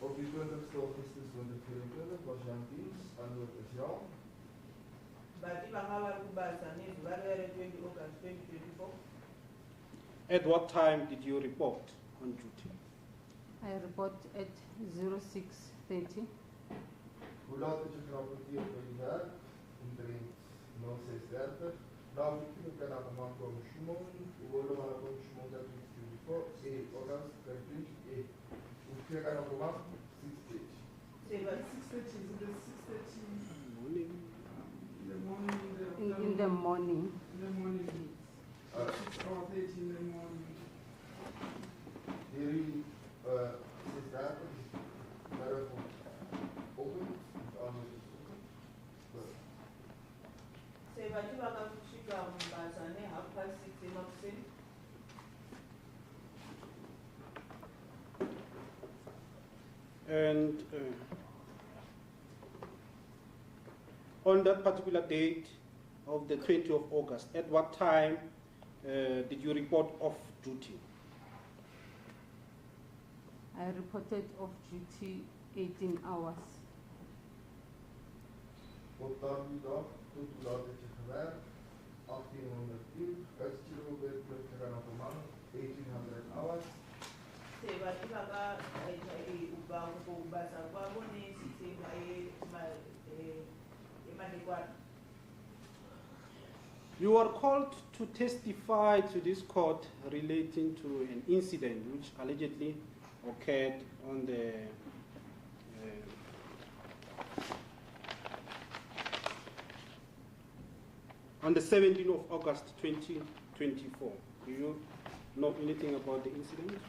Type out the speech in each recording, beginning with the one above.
Op die 20ste Augustus 2024 was Jan Diens antwoord is ja. At what time did you report on duty? I report at 06:30. Hoe laat het je gerapporteerd bij die werk? Omtrent 06:30. Nou, ik kan naar de man komen schmoen. We willen maar komen schmoen dat we het voor. August 20. We kijken naar de man 6:30. 6:30 is it 6:30 Morning. in the morning? In the morning. In the morning. 6:30 in the morning. Hierdie 6:30 is middag open. And on that particular date of the 20th of August, at what time did you report off duty? I reported off duty 18 hours. Op daardie dag, tot hoe laat het je gewerkt? 1800 uur, uitsturen werd gegaan op een man, 1800 hours. You are called to testify to this court relating to an incident which allegedly occurred on the on the 17th of August 2024. Do you know anything about the incident?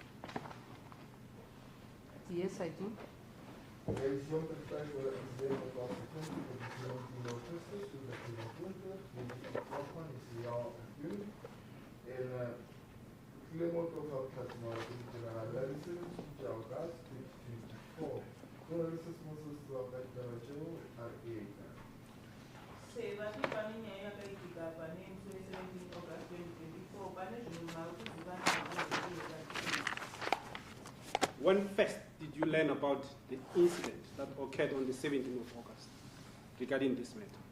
Yes, I do. Er is jong getuigd voor een incident op plaatsgevonden op de 17 augustus 2020. Die Polokwane is een jaar en En Clement of our customer in generalisation, August 2024. Journalists must stop at the show at 8. When first did you learn about the incident that occurred on the 17th of August regarding this matter?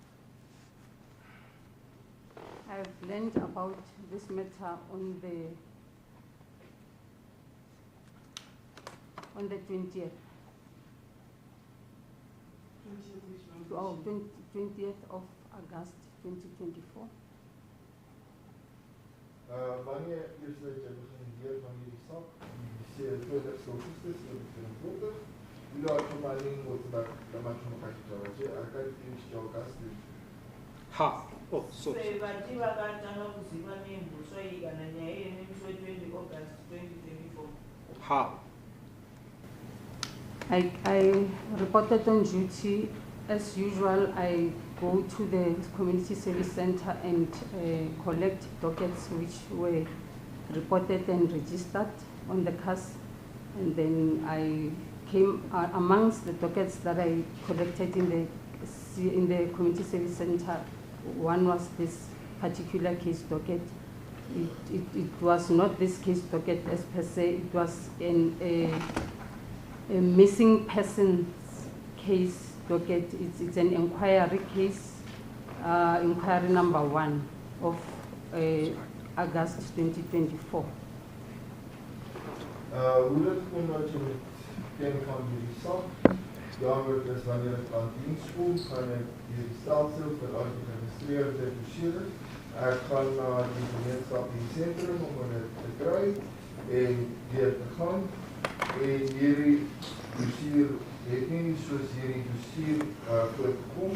I've learned about this matter on the 20th. 20th of August 2024. Wanneer is dat je begint hier van jullie stap? Je 20 augustus 2024. Jullie hadden van mij niet moeten dat de man van elkaar getrouwd. Ik had het in August. Ha. Oh, so. How? I reported on duty. As usual, I go to the community service center and collect dockets which were reported and registered on the case. And then I came amongst the dockets that I collected in the community service center. One was this particular case docket. It was not this case docket as per se. It was a missing persons case docket. It's an inquiry case, inquiry number 1 of August 2024. Hoe dit kom dat je met ken van jullie sak? Daarom is wanneer het aan dienst komt, gaan jullie stelsel vir al die geregistreerde dossiers. Ek gaan na die gemeenskap in die sentrum om dit te kry en weer te gaan. En hierdie dossier het nie soos hierdie dossier voorgekom.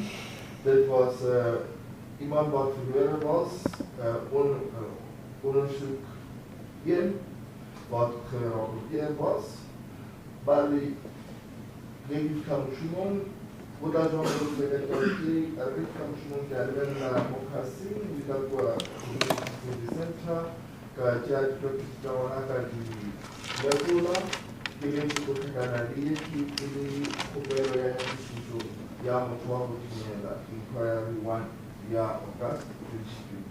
Dit was iemand wat verlore was, ondersoek 1 wat gerapporteer was. Bali David Kamushimon, Budajon Secretary, Rick Kamushimon, Galvan Mokhasin, Vidakwa, the center, Kajat Prokistawana, Yakula, Given to Kokanari, Kili, Kupera, Yamatwa, inquiry 1, August 22.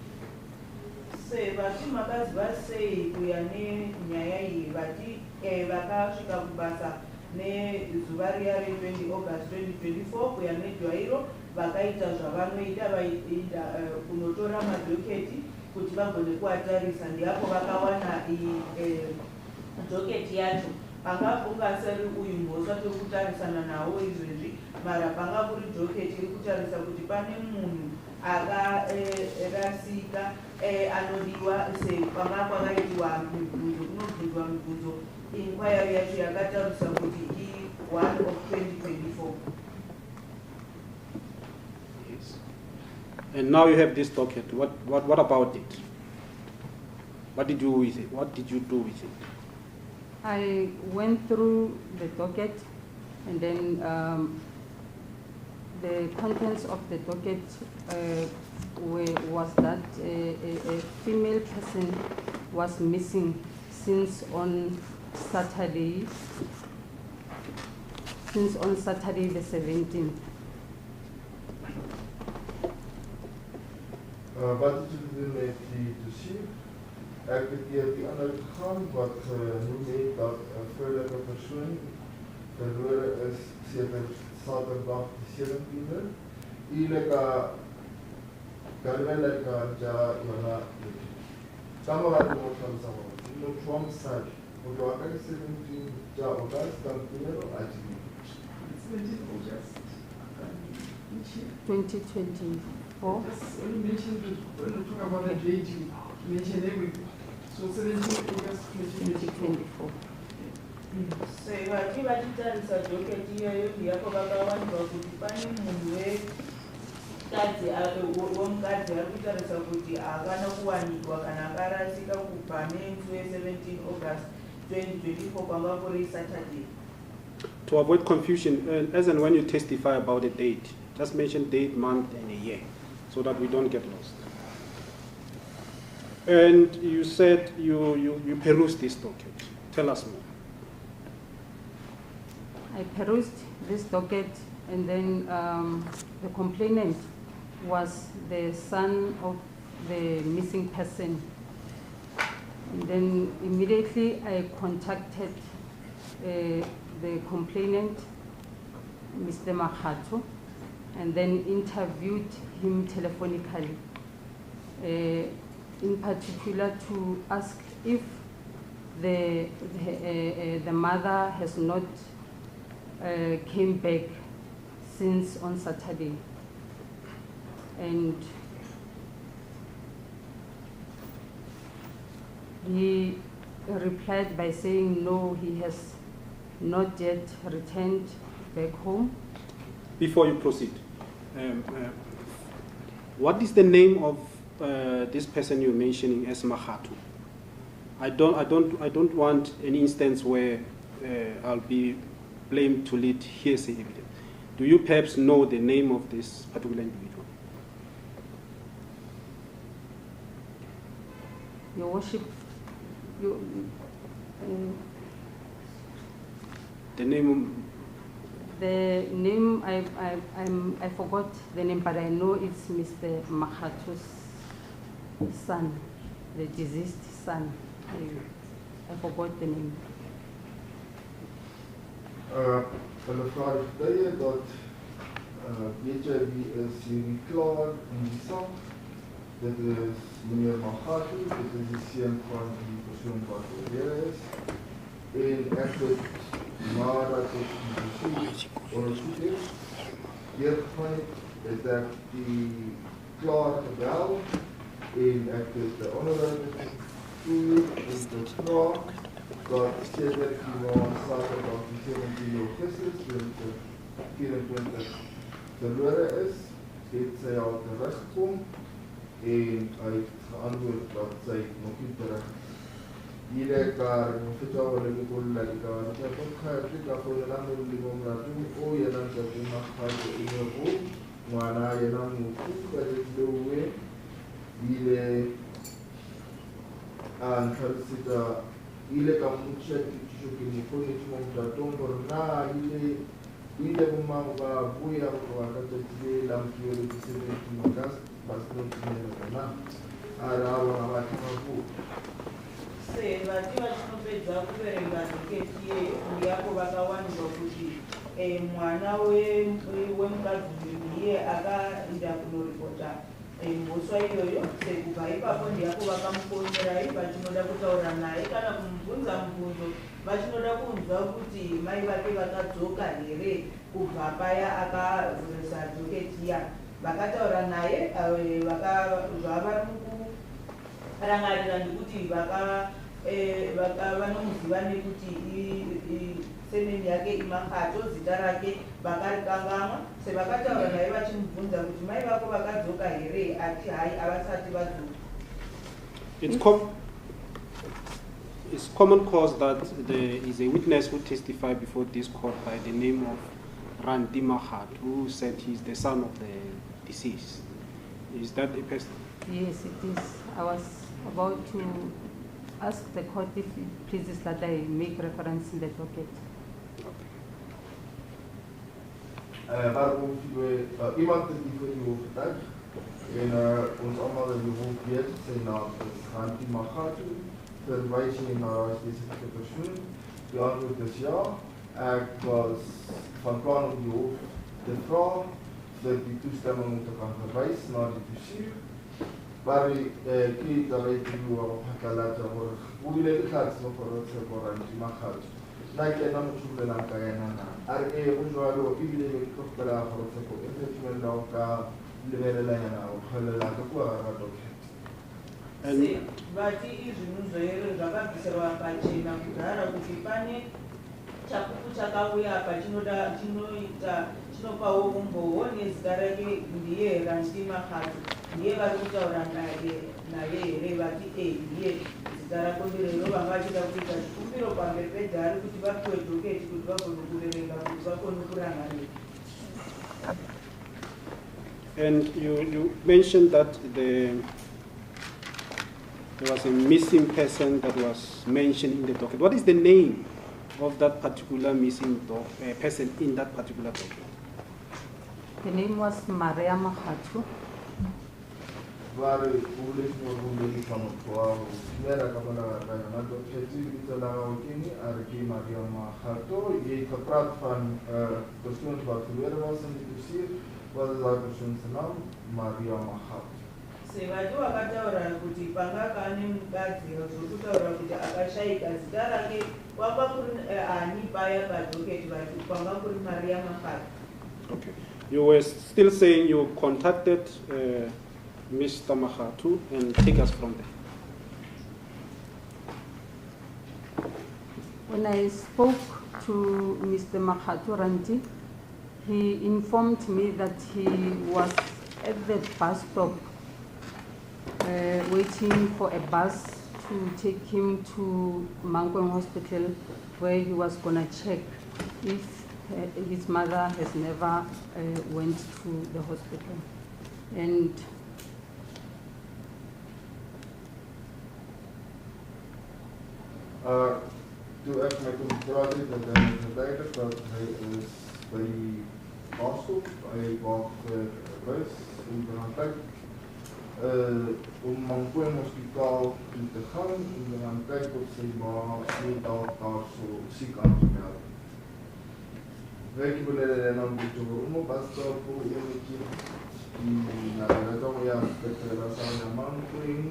Say, but you must say we are near Nyai, but Bakashika Basa, nezuva riya re20 August 2024 kuya nedwairo vakaita zvavanoita vaida kunotora madhoketi kuti vagone kuatarisa. Ndiapo vakawana docket yacho. Panga ungaseri uyu mboswa tokutarisana nawo izvezvi, mara panga kuri docket iri kutarisa kuti pane munhu akarasika anodiwa panga kwakaitwa mibvunzo, kunobvunzwa mibvunzo. Inquiry yacho yakatarisa kuti i1 of 2024. Yes. And now you have this docket. What about it? What did you do with it? What did you do with it? I went through the docket, and then the contents of the docket was that a female person was missing since on Saturday the 17th. Wat het te doen met die dossier? Ik heb hier die andere gegaan wat nu weet dat een vrouwelijke persoon verloren is sinds zaterdag de 17e. Illegal Galweleka ja yana kama watu wote sawa. No from side. Kwa wakati 17 ja August dan primero ajili. 17 August. 2024. Just only mentioned when we talk about the date, you mention everything. So 17 August 2024. Vati vachitarisa doketi iyoyo ndiapo vakawanzwa kuti pane munhu wemukadzi ari kutarisa kuti havana kuwanikwa kana akarasika kubva nemusi we17 August 2024 kwanga kuri Saturday. To avoid confusion, as and when you testify about a date, just mention date, month, and a year, so that we don't get lost. And you said you perused this docket. Tell us more. I perused this docket, and then the complainant was the son of the missing person. And then immediately I contacted the complainant, Mr. Makgato, and then interviewed him telephonically, in particular to ask if the mother has not came back since on Saturday. And he replied by saying no, he has not yet returned back home. Before you proceed, what is the name of this person you're mentioning as Makgato? I don't want an instance where I'll be blamed to lead hearsay evidence. Do you perhaps know the name of this particular individual? Your Worship, the name. The name I forgot the name, but I know it's Mr. Makhato's son, the deceased son. I forgot the name. Hulle vra die getuie dat weet jy wie is hierdie klaar in die saak. Dit is meneer Makgato, dit is die seun van die persoon wat oorlede is. En ek het nadat ek die dossier ondersoek het, deurgegaan het ek die klaar gebel en ek het die onderhoud gevoer en gevra dat sedert die maand Saterdag die 17 Augustus 2024 verlore is, het sy al teruggekom en hy het geantwoord dat sy nog nie terug is. Ile kar mficha wale kikola ikawa nita toka Afrika kwa nilando ulimomratu o yananja kumakhato imevu mwana yanamu kuka jitlewe ile antarisita ile kamucha kitisho kimukoni chuma mtatombo na ile kumamba buya kwa wakati tile la mkiwele kiseme kimakas basno kimena na arawa na wakimavu Se vati vachinopedza kuverenga doketi iyeyo ndiapo vakawanirwa kuti mwana wemukadzi iye akaenda kunoripota mhosva iyoyo. Sekubva ipapo ndiapo vakamufonyerai vachinoda kutaura naye kana kumubvunza mubvunzo vachinoda kunzwa kuti mai vake vakadzoka here kubva paya akavhurisa doketi iya. Vakataura naye zvavari mukurangarira ndekuti vanomuziva nekuti semeni yake iMakgato, zita rake vakarikanganwa. Sevakataura naye vachimubvunza kuti mai vako vakadzoka here, ati hai havasati vadzoka. It's common cause that there is a witness who testified before this court by the name of Randi Makgato, who said he's the son of the deceased. Is that the person? Yes, it is. I was about to ask the court if it pleases that I make reference in the docket. Waarom iemand die voor u overtuigd en ons allemaal in de hoofd weet, zijn naam is Randi Makgato, verwijzing naar een specifieke persoon. De antwoord is ja. Ik was van plan om die hoofd te vragen voor die toestemming om te gaan verwijzen naar die dossier. Waar ik kreeg dat wij die laten worden. Hoe wil ik het zo voor het Randi Makgato? Ik ken hem zo de naam Kayana. Usually, if you live in Kospela, for example, investment of Liverelana or Halakua. Vati izvinhu here zvakabvisirwa pachena kudhara kuti pane chapupu chakauya apa chinopawo umbowo nezita rake ndiye Randi Makgato. Ndiye vari kutaura naye here vati ndiye zita rako ndirero. Vanga vachida kuita chikumbiro pamberi pedhari kuti vapiwe doketi kuti vagone kuverenga kuti vagone kurangarira. And you mentioned that there was a missing person that was mentioned in the docket. What is the name of that particular missing person in that particular docket? The name was Maria Makgato. Waar hoe lees je hoe lees van het kwam? Meer dan kan maar dat het is niet alleen maar kini, Arki Maria Makgato. Je gepraat van persoon wat gebeurd was in die dossier. Wat is dat persoon zijn naam? Maria Makgato. Sevati wakataura kuti panga pane mukadzi zvokutaura kuti akashayika zita rake kwanga kuri ani paya padhoketi vati kwanga kuri Maria Makgato. Okay. You were still saying you contacted Mr. Makgato and take us from there. When I spoke to Mr. Makgato Randi, he informed me that he was at the bus stop waiting for a bus to take him to Mankweng Hospital, where he was going to check if his mother has never went to the hospital. And toen ik met hem praatte, dat hij me vertelde dat hij is bij die aanstop, hij was geweest om te gaan kijken, om Mankweng Hospitaal toe te gaan, om te gaan kijken of zijn ma niet al daar zo ziek aan te melden. Wij willen dan een beetje basta voor een keer die naar de dag ja spetterasa na Mankweng.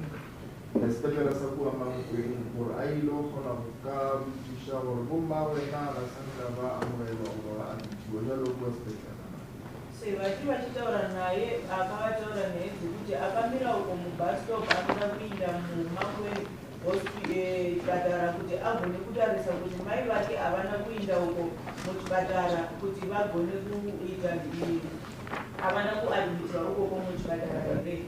Spetterasa kuwa Mankweng voor ailo kona buka bisha or bomba wena la sanga ba amwelo or antiwela lo kwa spettera. Sevati vachitaura naye akavataura naye kuti akamira uko mubus stop anoda kuinda muMankweng chipatara kuti agone kutarisa kuti mai vake havana kuinda uko muchipatara kuti vagone kuita havana kuadmitwa ukoko muchipatara here.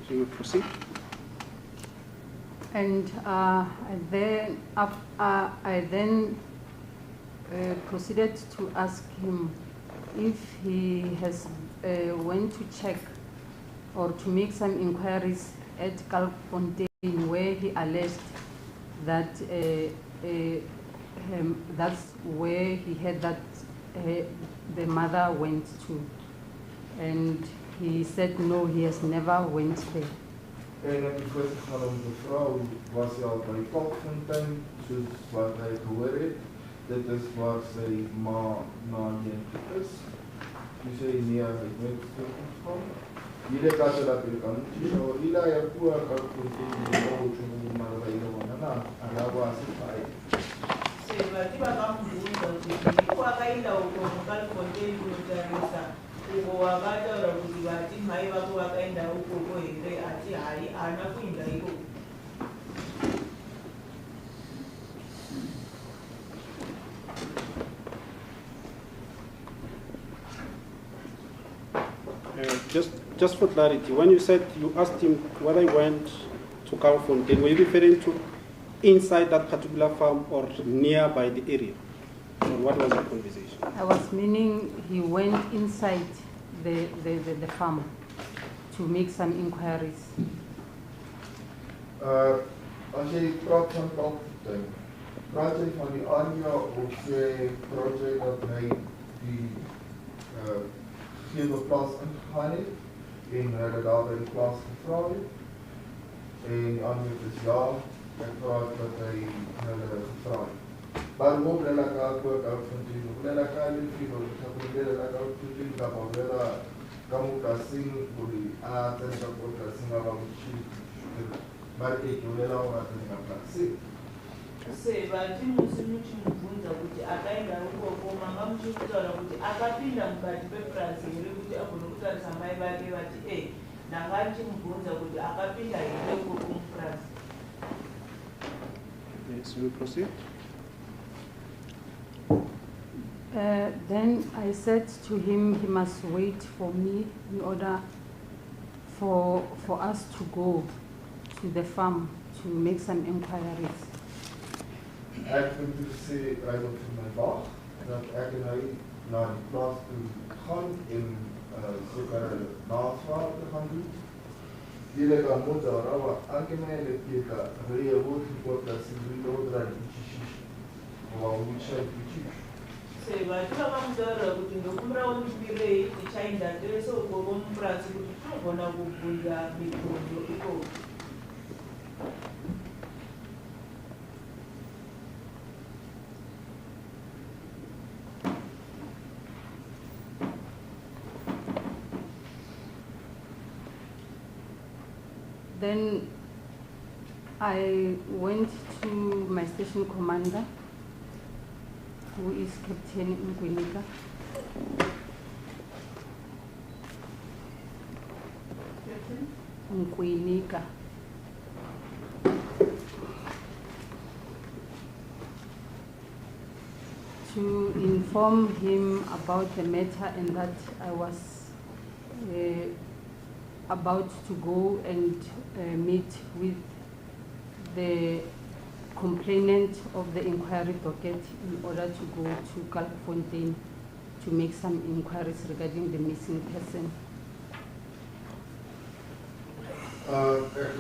You proceed. And I then proceeded to ask him if he has went to check or to make some inquiries at Kalkfontein, where he alleged that that's where he had that the mother went to. And he said no, he has never went there. En ek het voorgegaan om te vra, was sy al by Polokwane, soos wat hy gehoor het. Dit is waar sy ma na Limpopo is. Toe sê nee, hy het nooit gegaan. Ile kaso natuurlijk aan so ila ya kuwa kakuti uchumi marabaino wana alabo asipai. Seba tiba kamubuza kuti wakaenda uko mukalifonteini kunotarisa uko wakataura kuti vati mai vako vakaenda ukoko here ati hai haana kuenda ikoko. Just for clarity, when you said you asked him whether he went to Fontaine, were you referring to inside that particular farm or nearby the area? Or what was the conversation? I was meaning he went inside the farm to make some inquiries. As jy praat van Fontaine, praat jy van die area of jy praat jy dat hy die geen plaas ingegaan het en hulle daar by die plaas gevra het. En die antwoord is ja, ek praat dat hy hulle gevra het. Maar hoe hulle kan ook uitvind, hoe hulle kan uitvind, hoe hulle kan uitvind, dat hulle kan sing vir die aard en dat hulle sing about maar ek hoe hulle wat in die plaas sien. Seba timusimubvunza kuti akaenda ukoko manga muchikutaura kuti akapinda mukati pepurazi here kuti agone kutarisa mai vake vati ndanga ndichimubvunza kuti akapinda here ukoko mupurazi. Yes, we proceed. Then I said to him he must wait for me in order for us to go to the farm to make some inquiries. Ek moet sê uit op my baas dat ek en hy na die plaas toe gaan en sekere navraag te gaan doen. Ile ka Musora wa angemele kika reë word voor dat sy lodra die wa ucha die. Seba tivakamutaurira kuti ndokumbirawo ndipirei tichaenda tese ukoko mupurazi kuti tinogona kubvunza mibvunzo ikoko. Then I went to my station commander, who is Captain Nkwinika. Nkwinika. To inform him about the matter and that I was about to go and meet with the complainant of the inquiry docket in order to go to Fontaine to make some inquiries regarding the missing person. Ek het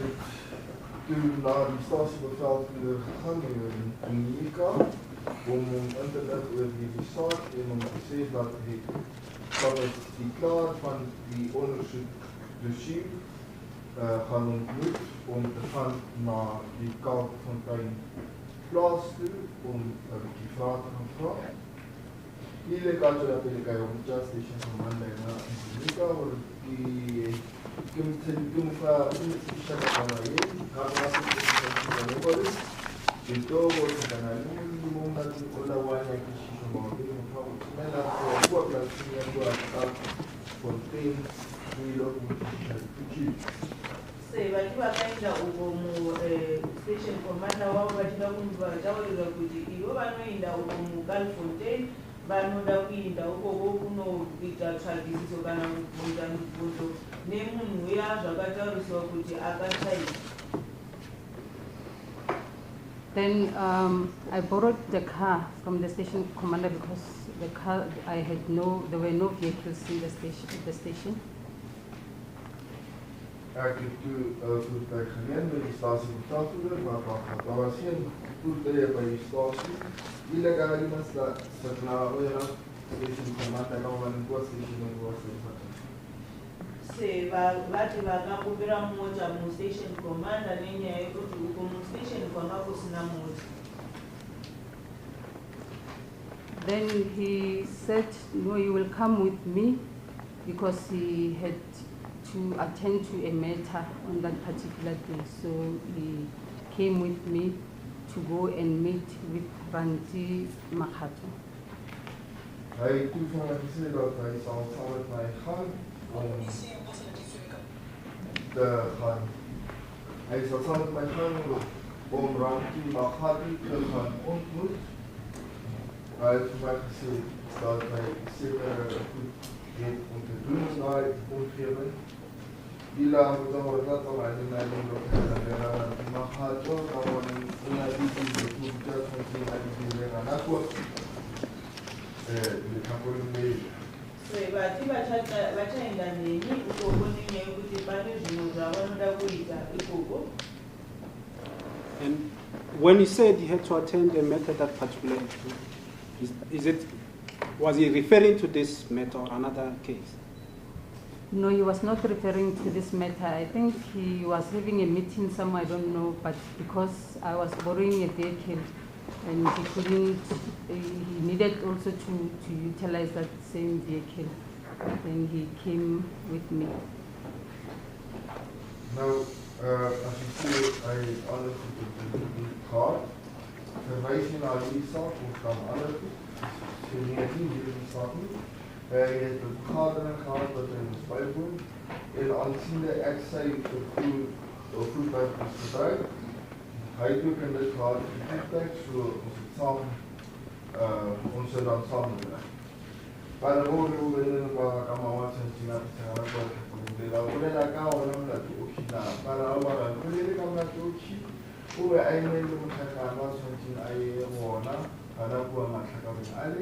toe na die stasiebevelvoerder gegaan in Nika om in te lig oor die saak en om te sê dat die klaar van die ondersoek dossier gaan ontmoet om te gaan na die Fontaine plaas toe om 'n bietjie vrae te gaan vra. Ile kaso dat hulle kyk om station commander na Nika oor die kim fa shaka kana ye kana se então vou canal no mundo do lawana kishi mo de fa mela ko kwa plasia kwa Fontaine wilo kuchi. Seba tivakaenda uko mu station commander wavo vachida kundivataurira kuti ivo vanoenda uko muCalfontaine vanoda kuenda ukoko kunoita tsvagidziso kana kubvunza mibvunzo nemunhu uya zvakatauriswa kuti akashayika. Then I borrowed the car from the station commander because the car there were no vehicles in the station. Ek het toe voertuig geneem by die stasiebevelvoerder, maar daar was geen voertuie by die stasie. Illegale mas dat sit na oor station commander nou van die station was. Se vati vakakumbira mota mustation commander nenyaya yekuti uko mustation kwanga kusina mota. Then he said, no, you will come with me because he had to attend to a matter on that particular day. So he came with me to go and meet with Ranti Makgato. Hy toe van my gesê dat hy sal saam met my gaan om te gaan. Hy sal saam met my gaan om Ranti Makgato te gaan ontmoet. Hy het vir my gesê dat hy sekere goed het om te doen in daai omgewing. Ila moet dat om hy na die Ranti Makgato om in die die So vati vachaenda neni ukoko nenyaya yekuti pane zvinhu zvavanoda kuita ikoko. And when he said he had to attend a matter that particular, was he referring to this matter or another case? No, he was not referring to this matter. I think he was having a meeting somewhere, I don't know, but because I was borrowing a vehicle and he couldn't, he needed also to utilize that same vehicle. Then he came with me. Now, as you see, I honestly the card. Verwys jy na die saak of kan ander goed. So nie hierdie saak nie. Hy het 'n vergadering gehad wat hy moes bywoon en aansiende ek sy vervoer voertuig gebruik. Hy het ook in dit gehad die voertuig, so ons het saam ons het dan saam gewerk. Para hoor hoe hulle kama wat sy na sy la ulela ka ona mna tukina para awara kulele kama tuki ube ayimele umthakama sonke aye wona ana kuwa mathaka ale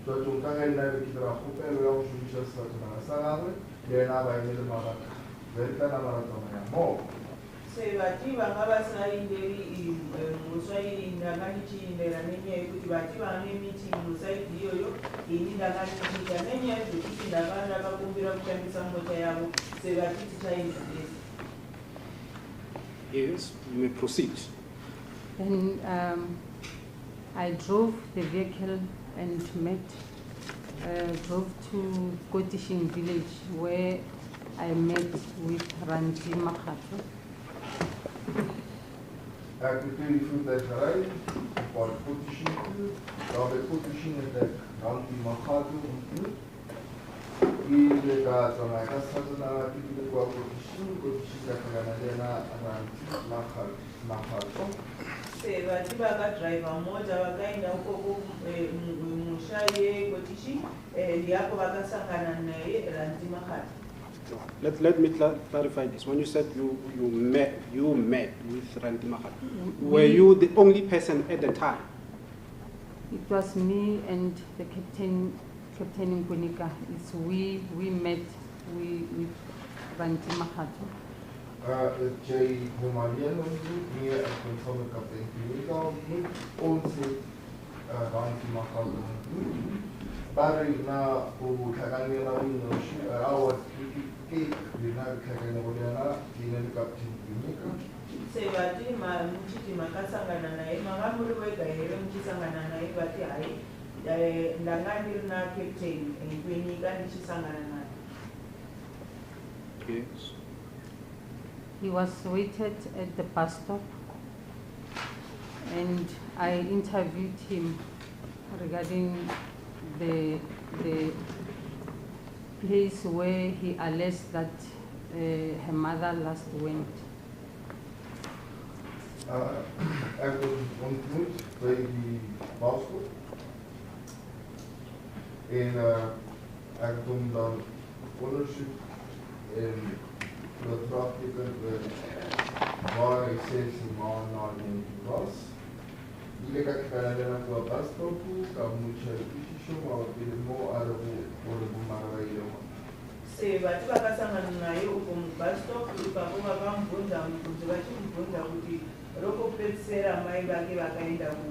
so tunka ina bikira khupelo ya ushusha sathu na sagawe yena bayimele maraka verita na maraka ya mo Se vati vanga vasainderi muswairi ndakandichiindera nenyaya yekuti vati vane meeting musaidi iyoyo ini ndakandichiita nenyaya yekuti ndakakumbira kushandisa mota yavo se vati tichaindidesi. Yes, you may proceed. Then I drove the vehicle and drove to Kotishin village where I met with Ranti Makgato. Ek het die voertuig gery op Kotishin toe. Daar by Kotishin het ek Ranti Makgato ontmoet. Ile ka tsona ka satsana ke kwa Kotishin ka kana na Ranti Makgato. Se vati vakadriva mota vakaenda ukoko musha yeKotishi ndiapo vakasangana naye Ranti Makgato. Let me clarify this. When you said you met with Ranti Makgato, were you the only person at the time? It was me and the Captain Nkunika. It's we met with Ranti Makgato. Jy hom alleen ontmoet, nie ek het van die Kaptein Nkunika ontmoet, ons het Ranti Makgato ontmoet. Bari na uthakangela wino awa Se vati muchiti makasangana naye makamuri wega here muchisangana naye vati hai ndanga ndiri na Captain Nkunika ndichisangana naye. Yes. He was waited at the bus stop and I interviewed him regarding the place where he alleged that her mother last went. Ek het ontmoet by die basisschool en ek het hom dan ondersoek en Photographic waar hy sê sy ma na die was. Ile ka kikalandela kwa bus stop ka mucha ishisho wa bilimo arabu mara ile. Se vati vakasangana naye uko mubus stop ipapo vakamubvunza kuti vachimubvunza kuti rokopedzisira mai vake vakaenda ku.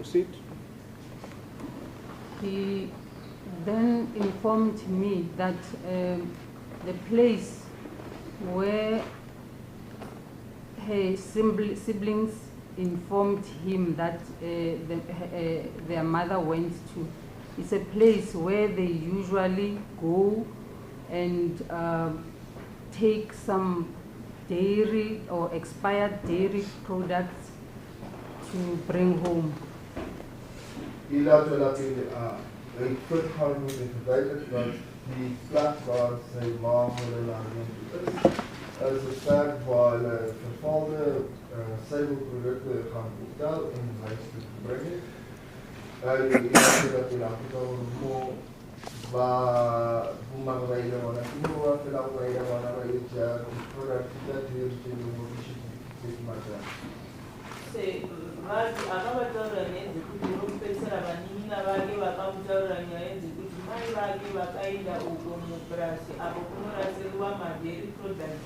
Proceed. He then informed me that the place where her siblings informed him that their mother went to is a place where they usually go and take some dairy or expired dairy products to bring home. Ek voortgaan met die verduidelik dat die plek waar sy ma hulle na is 'n plek waar hulle vervalde suiwelprodukte gaan optel en huis toe bring het. Die dat die Afrika mo waar Makgato wana kuwa fela kwaida wana baitja productive that here to the matter. Se mati akavataura nedzekuti unomupedzisira vanini vake vakamutaura nyaya dzekuti mai vake vakaenda uko mupurasi apo kunorasirwa madairy product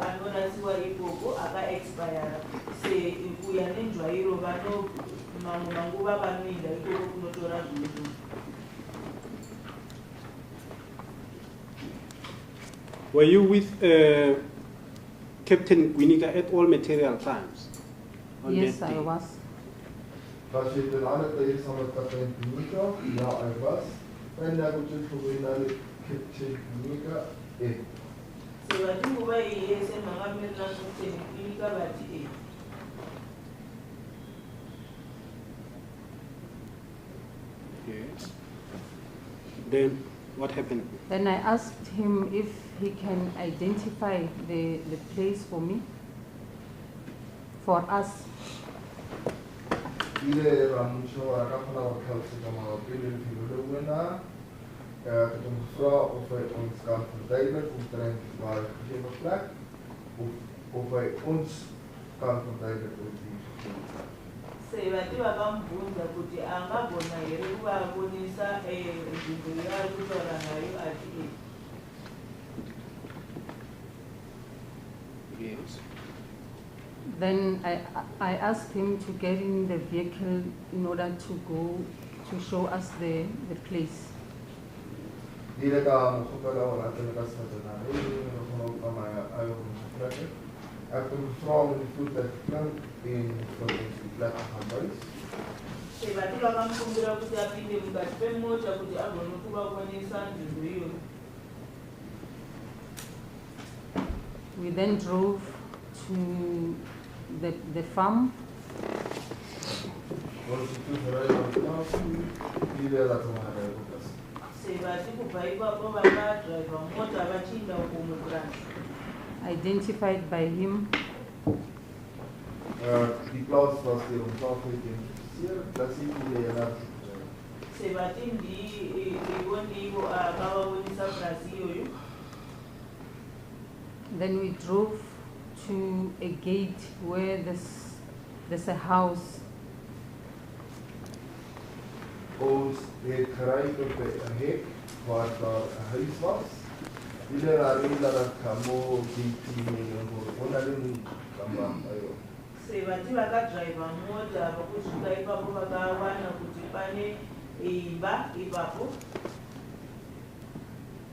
anorasiwa ikoko akaexpayara. Se kuya nenjwairo mamwe manguva vanoenda ikoko kunotora zvinhu. Were you with Captain Gwinika at all material times? On Yes, that I day? was. Was jy ten ander tye saam met Kaptein Gwinika? Ja, I was. En ek het dit gedoen na die Captain Gwinika. Se vati nguva iyi yese mangamirira Captain Gwinika vati Yes. Then what happened? Then I asked him if he can identify the place for me, for us. Ile ramusho akafuna wakhalse kama wapili filolowena. Ek het hom gevra of hy ons kan verduidelik omtrent waar gegewe plek of hy ons kan verduidelik oor die gegewe. Se vati vakamubvunza kuti angagona here kuvabonisa nzvimbo yaari kutaura nayo ati Yes. Then I asked him to get in the vehicle in order to go to show us the place. Dile ka mokgopela gore a tsene ka sefatsana e kgona go tsamaya a yo go sefatsana. Ek het hom gevra om die voertuig te klim en vir ons die plek te gaan wys. se vati vakamukumbira kuti apinde mukati pemota kuti agone kuvabonesa nzvimbo iyoyo. We then drove to the farm. Ons het toe gery na die plaas toe, dile laat hom ry op die plaas. Se vati kubva ipapo vakadriva mota vachiinda uko mupurasi. Identified by him. Die plaas was deur hom self geïdentifiseer, dat sien jy na. Se vati ivo ndivo akavabonesa purasi iyoyo. Then we drove to a gate where there's a house. Ons het gery tot 'n hek waar daar 'n huis was. Dile rarinda dat kamo die onderin kama ayo. Se vati vakadriva mota vakusvika ipapo vakawana kuti pane imba ipapo.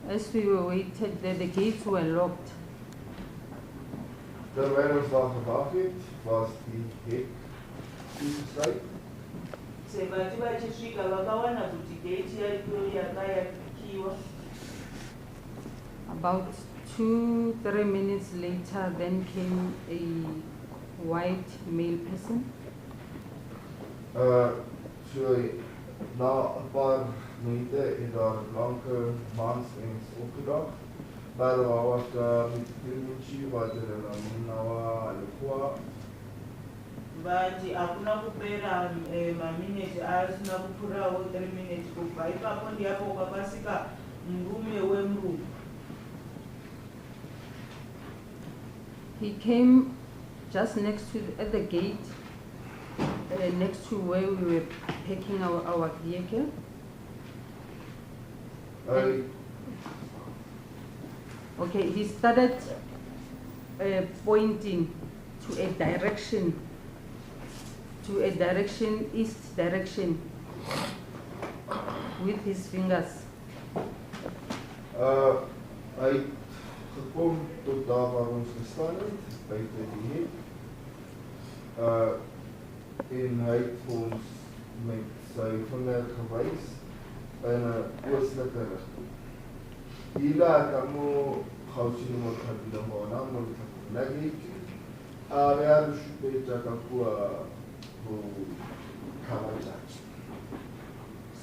As we were waited there, the gates were locked. Terwyl ons daar gewag het, was die hek toegesluit. Se vati vachisvika vakawana kuti gate yariko yakayakiwa. About 2-3 minutes later, then came a white male person. So na 'n paar minute het daar 'n blanke mans eens opgedag. Maar daar was daar die wat hulle nawa alikuwa. Vati hakuna kupera mamineti asina kupfurawo 3 minutes kubva ipapo ndiapo kwakasika murume wemurume. He came just next to at the gate, next to where we were parking our vehicle. Okay, he started pointing to a direction to a direction, east direction, with his fingers. Hy het gekom tot daar waar ons gestaan het, buite die hek. En hy het vir ons met sy vinger gewys in 'n oostelike rigting. Hila kamo gausini mo kabila mona mo lagi area shupeta kakua ho kamacha.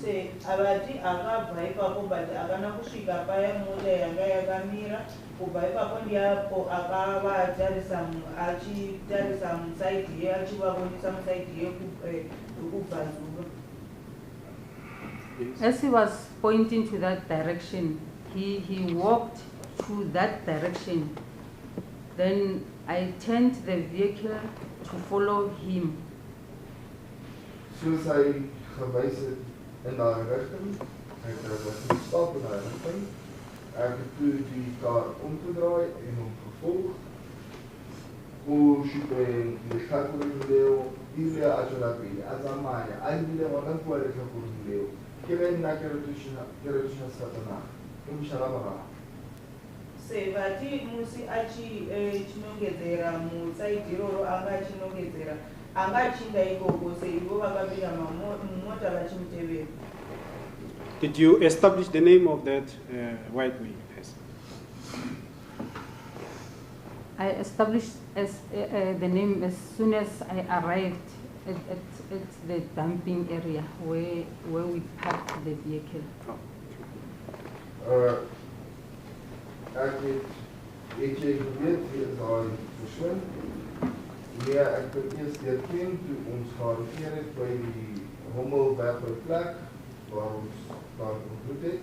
Se abati akabva ipapo but akana kusvika paya mota yanga yakamira kubva ipapo ndiapo akavatarisa achitarisa musaidhi ye achivabonisa musaidhi yekubvazuva. As he was pointing to that direction, he walked to that direction. Then I turned the vehicle to follow him. Soos hy gewys het in daai rigting, hy het gestap in daai rigting. Ek het toe die kar omgedraai en hom gevolg. Ushipeng leo ile ajolabile azamaya alibile wanakua leo kivenna keretusha satana umshalabara. Se vati musi chinongedzera musaidhi iroro anga chinongedzera anga chinda ikoko seivo vakapinda mumota vachimutevera. Did you establish the name of that white man? I established the name as soon as I arrived at the dumping area where we parked the vehicle. Ek het geweet wie is daai persoon. Ja, ek het eers herken toe ons gearriveer het by die Hommelbergplek waar ons daar ontmoet het.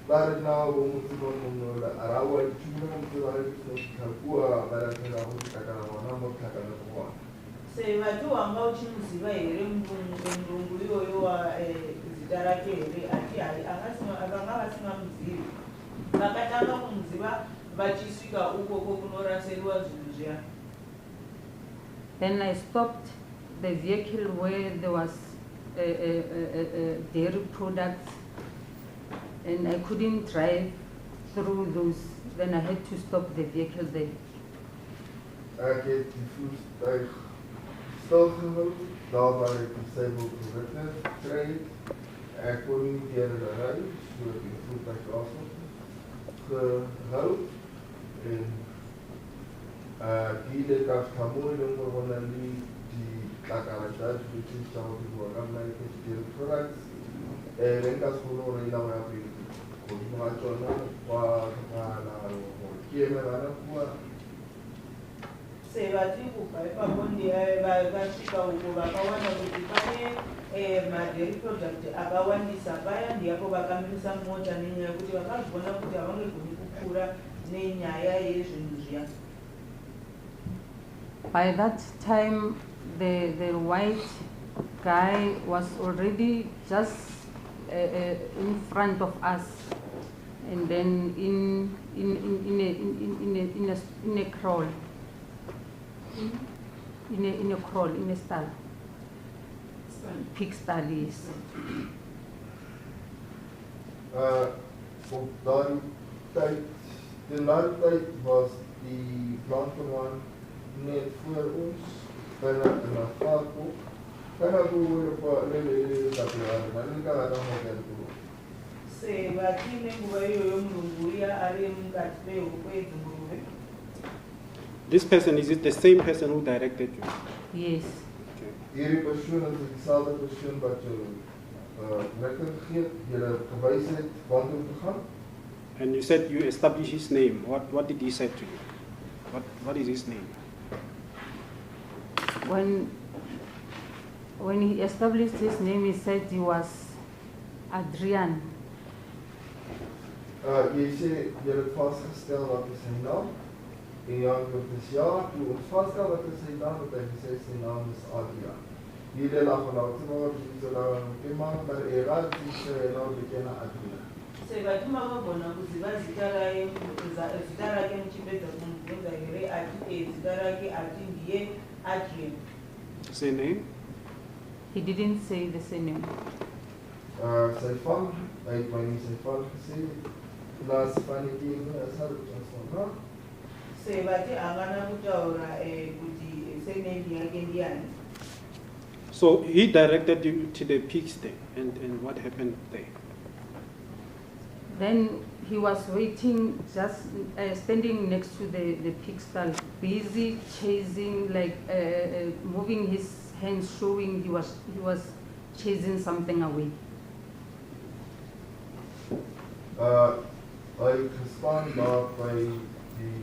Daar het nou ons om arawa chuma om te daar het kakua daar het nou ons kakana wana kakana kwa. Se vatu anga uchimuziva here mundungu iyoyo zita rake here ati akanga vasingamuzivi vakatanga kumuziva vachisvika ukoko kunoraseriwa zvinhu zviya. Then I stopped the vehicle where there was dairy products, and I couldn't drive through those. Then I had to stop the vehicle there. Ek het die voertuig stilgehou, daar waar ek die seibel gewitne gekry het. Ek kon nie deur ry, so ek die voertuig gehou. En die lekas kamoy nung mawanali di kakarasad, which is some of the Wagamai dairy products. Rengas kuno rin lang natin kung mga chono pa na kiemera kuwa. Se vati kubva ipapo vasvika uko vakawana kuti pane madairy product akawandisa paya ndiapo vakamirisa mota nenyaya yekuti vakazviona kuti havangegoni kupfuura nenyaya yezvinhu zviya. By that time, the white guy was already just in front of us, and then in a crawl, in a stall, pig stall, yes. Op daai tyd, was die plantman net voor ons, bijna in een vaartboek. Bijna voor op een Zacharia, maar ik ga dan nog even doen. Se vatine nguva iyoyo mulungu uya ari mukati pehuku yedzingurube. This person, is it the same person who directed you? Yes. Hierdie persoon is dieselfde persoon wat jou lekker gegeet, julle gewys het waar om te gaan. And you said you established his name. What did he say to you? What is his name? When he established his name, he said he was Adrian. Jy sê jy het vasgestel wat is sy naam. En jy antwoord is ja, toe ons vaststel wat is sy naam, het hy gesê sy naam is Adrian. Hierdie lag van oud maar so dan iemand maar erat is nou bekende Adrian. Se vati makagona kuziva zita rake muchipedza kumubvunza here ati zita rake ati ndiye Adrian. Say name? He didn't say the surname. Sy van, hy het my nie sy van gesê. Laas van die ding, as hy ons van, Se bati angana kutaura kuti surname yake ndiyani. So he directed you to the pigsty, and what happened there? Then he was waiting, just standing next to the pig stall, busy chasing, like moving his hands, showing he was chasing something away. Hy het gestaan daar by die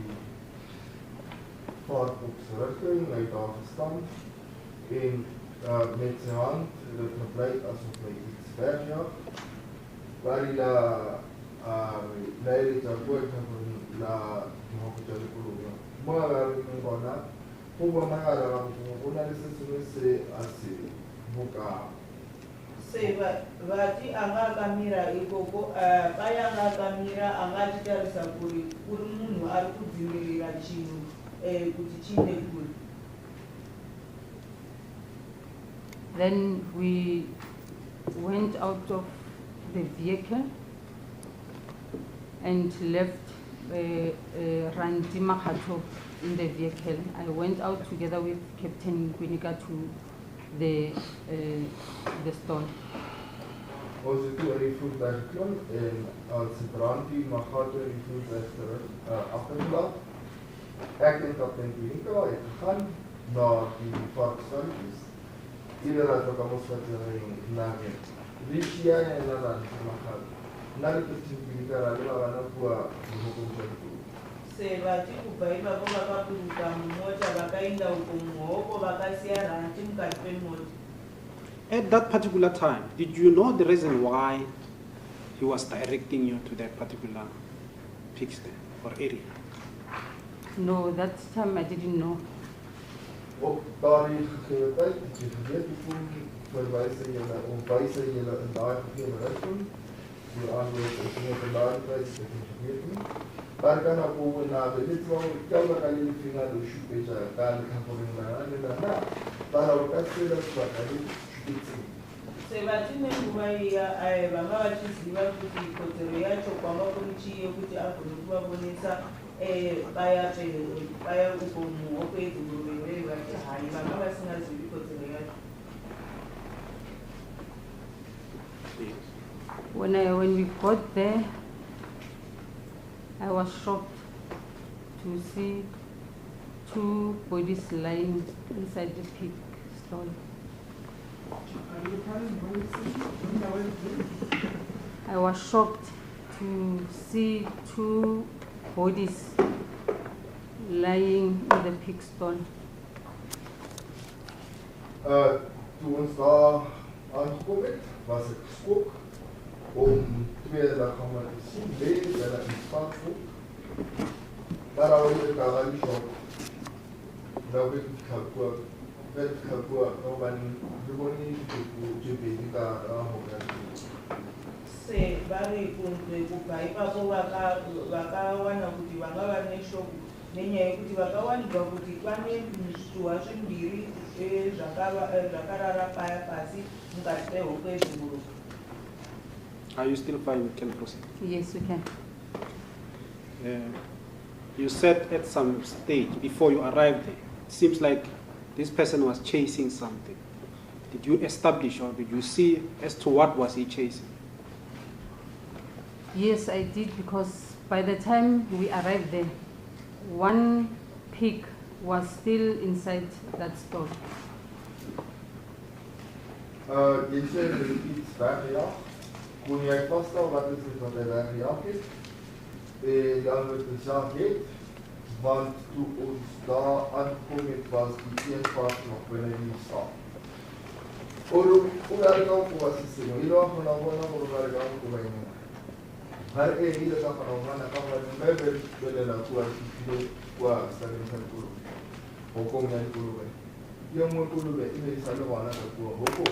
vaartboksrigting, hy het daar gestaan en met sy hand het het geblyk asof hy iets wegjaag. Waar hy Lady Japoy la Makgato Kuluga. Mara Ngona, Puba Mara, Unalisis Asi Buka. Se bati anga kamera ikoko baya anga kamera anga chitarisa kuri munhu ari kudzivirira chinhu kuti chinde kuri. Then we went out of the vehicle and left Randi Makgato in the vehicle. I went out together with Captain Kwinika to the store. Ons het toe in die voertuig geklom en as Randi Makgato in die voertuig terug afgelaat. Ek en Kaptein Kwinika het gegaan na die varkstalletjies. Ieder het ook aan ons vertering na Richia en na Randi Makgato. Nari Kaptein Kwinika ragela wana kuwa mhukumchaku. Se bati kubaiba kwa bakapuruka mmoja bakaenda uko muhoko bakasiya Randi mukati pemoti. At that particular time, did you know the reason why he was directing you to that particular pigsty or area? No, that time I didn't know. Op daardie gegee tyd, het jy geweet hoeveel verwyse julle of wyse julle in daai gegee rigting die aanwys is nie op daardie tyd het jy geweet nie. Maar kan op na dit wou kelder kan jy vinger do shupeja kan kan voor na para o kasela kwa kali shupitsi. Se bati nenguva iya vanga vachiziva kuti kodzero yacho kwanga kumuchiyo kuti agone kuvabonesa baya uko muhoko yedziguruvemberi vati hai vanga vasingazivi kodzero yacho. When we got there, I was shocked to see two bodies lying inside the pig stall. I was shocked to see two bodies lying in the pig stall. Toe ons daar aangekom het, was ek geskok om tweede dag gaan maar te sien, lees hulle in spaartboek. Daar hou ek daar die shop. Nou weet ek gekoop, nou van die woning te bedika Se bari kunde kubaipa ko vakawana kuti vanga vane shop nenyaya yekuti vakawanikwa kuti pane zvituwa zvimbiri zvakarara paya pasi mukati pehoko yedzingurube. Are you still fine? We can proceed. Yes, we can. You said at some stage before you arrived there, it seems like this person was chasing something. Did you establish or did you see as to what was he chasing? Yes, I did, because by the time we arrived there, one pig was still inside that store. Jy sê dat iets weggejaag. Kon jy vasstel wat is dit wat hy weggejaag het? En dan het ons het, want toe ons daar aangekom het, was die een pas nog binne die stal. Oorlegang was die sê, hier was van nou oorlegang kom hy nie. Maar hier is van nou na kan wat mebel binne na kuwa die kuwa stadium van kuwa. Hokom jy kuwa. Jy moet kuwa ile salo wana kuwa hoko.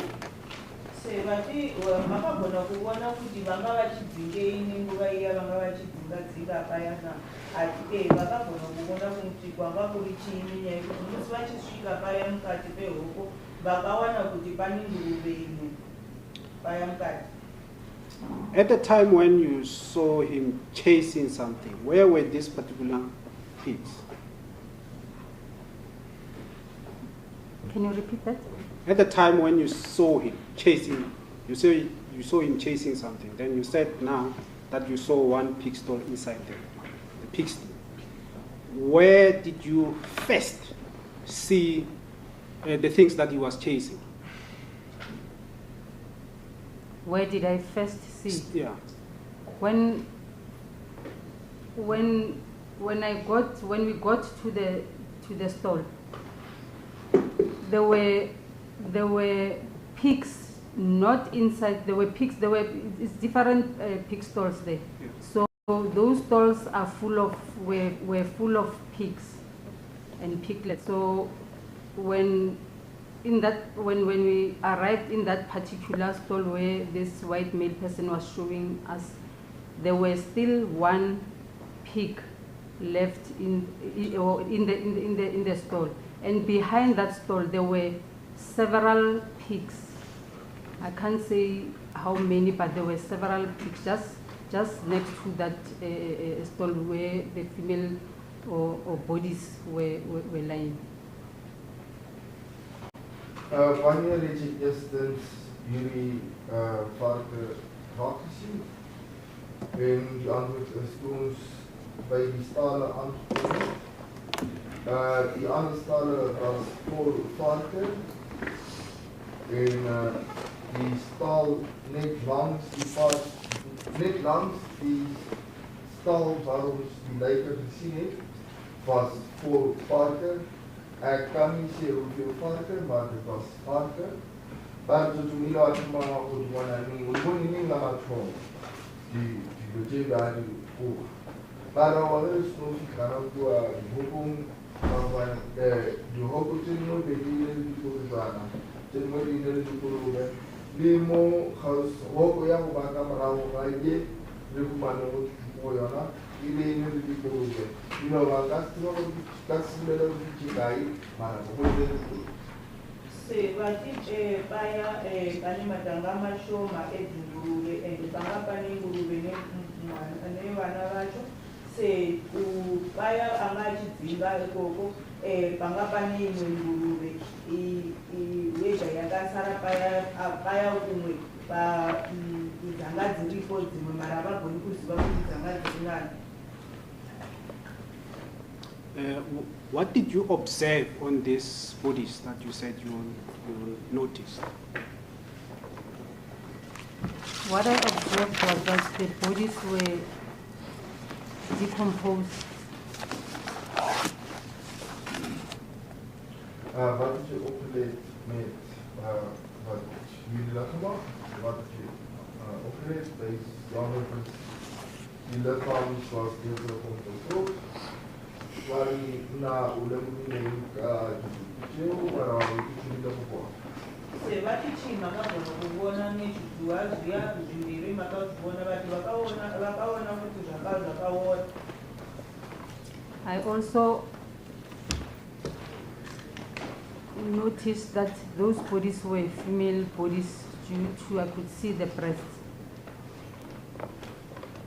Se vati makagona kuona kuti vanga vachidzinge nenguva iya vanga vachidzinga dzika payana ati vakagona kuona kuti kwanga kuri chiini nyaya yekuti musi vachisvika paya mukati pehoko vakawana kuti pane nguruve imwe paya mukati. At the time when you saw him chasing something, where were these particular pigs? Can you repeat that? At the time when you saw him chasing, you saw him chasing something. Then you said now that you saw one pig stall inside the pigsty. Where did you first see the things that he was chasing? Where did I first see? Yeah. When we got to the stall, there were pigs not inside. There were pigs. It's different pig stalls there. Yeah. So those stalls are were full of pigs and piglets. So when we arrived in that particular stall where this white male person was showing us, there was still one pig left in the stall, and behind that stall there were several pigs. I can't say how many, but there were several pigs just next to that stall where the female or bodies were lying. Wanneer het jy eerstens hierdie varke raak gesien? En die antwoord is toe ons by die stale aangekom. Die ander stale was vol varke en die stal net langs die stal waar ons die lijke gesien het, was vol varke. Ek kan nie sê hoeveel varke, maar dit was varke. Maar toe nie laat maar Polokwane nie, ons nie laat van die budget daar die hoog. Maar hulle is nog nie kan op die hoekom van die hoogte no die die Polokwane. Dit moet die Polokwane. Limo house hoog ya go ba ka marago ga ye le kumane go yona ile ne di Polokwane. Ino ba ka tlo ka simela go dikai mara go le Se vati paya kani matanga mashoma edinguruve and panga pani nguruve ne vana vacho se paya angachidzinga ikoko panga pane imwe nguruve weja yakasara paya kumwe dzanga dziripo dzimwe mara havagoni kuziva kuti dzanga dziri nani. What did you observe on these bodies that you said you noticed? What I observed was that the bodies were decomposed. Wat het jy opgelet met wat jullie dat gemaakt? Wat het jy opgelet by die lichaam was deeltelik onvergroot, waar die na Limpopo Se vati chi makagona kuvona nezvidziwa zviya zviviri makazvivona vati vakaona kuti zvakaona. I also noticed that those bodies were female bodies due to I could see the breasts.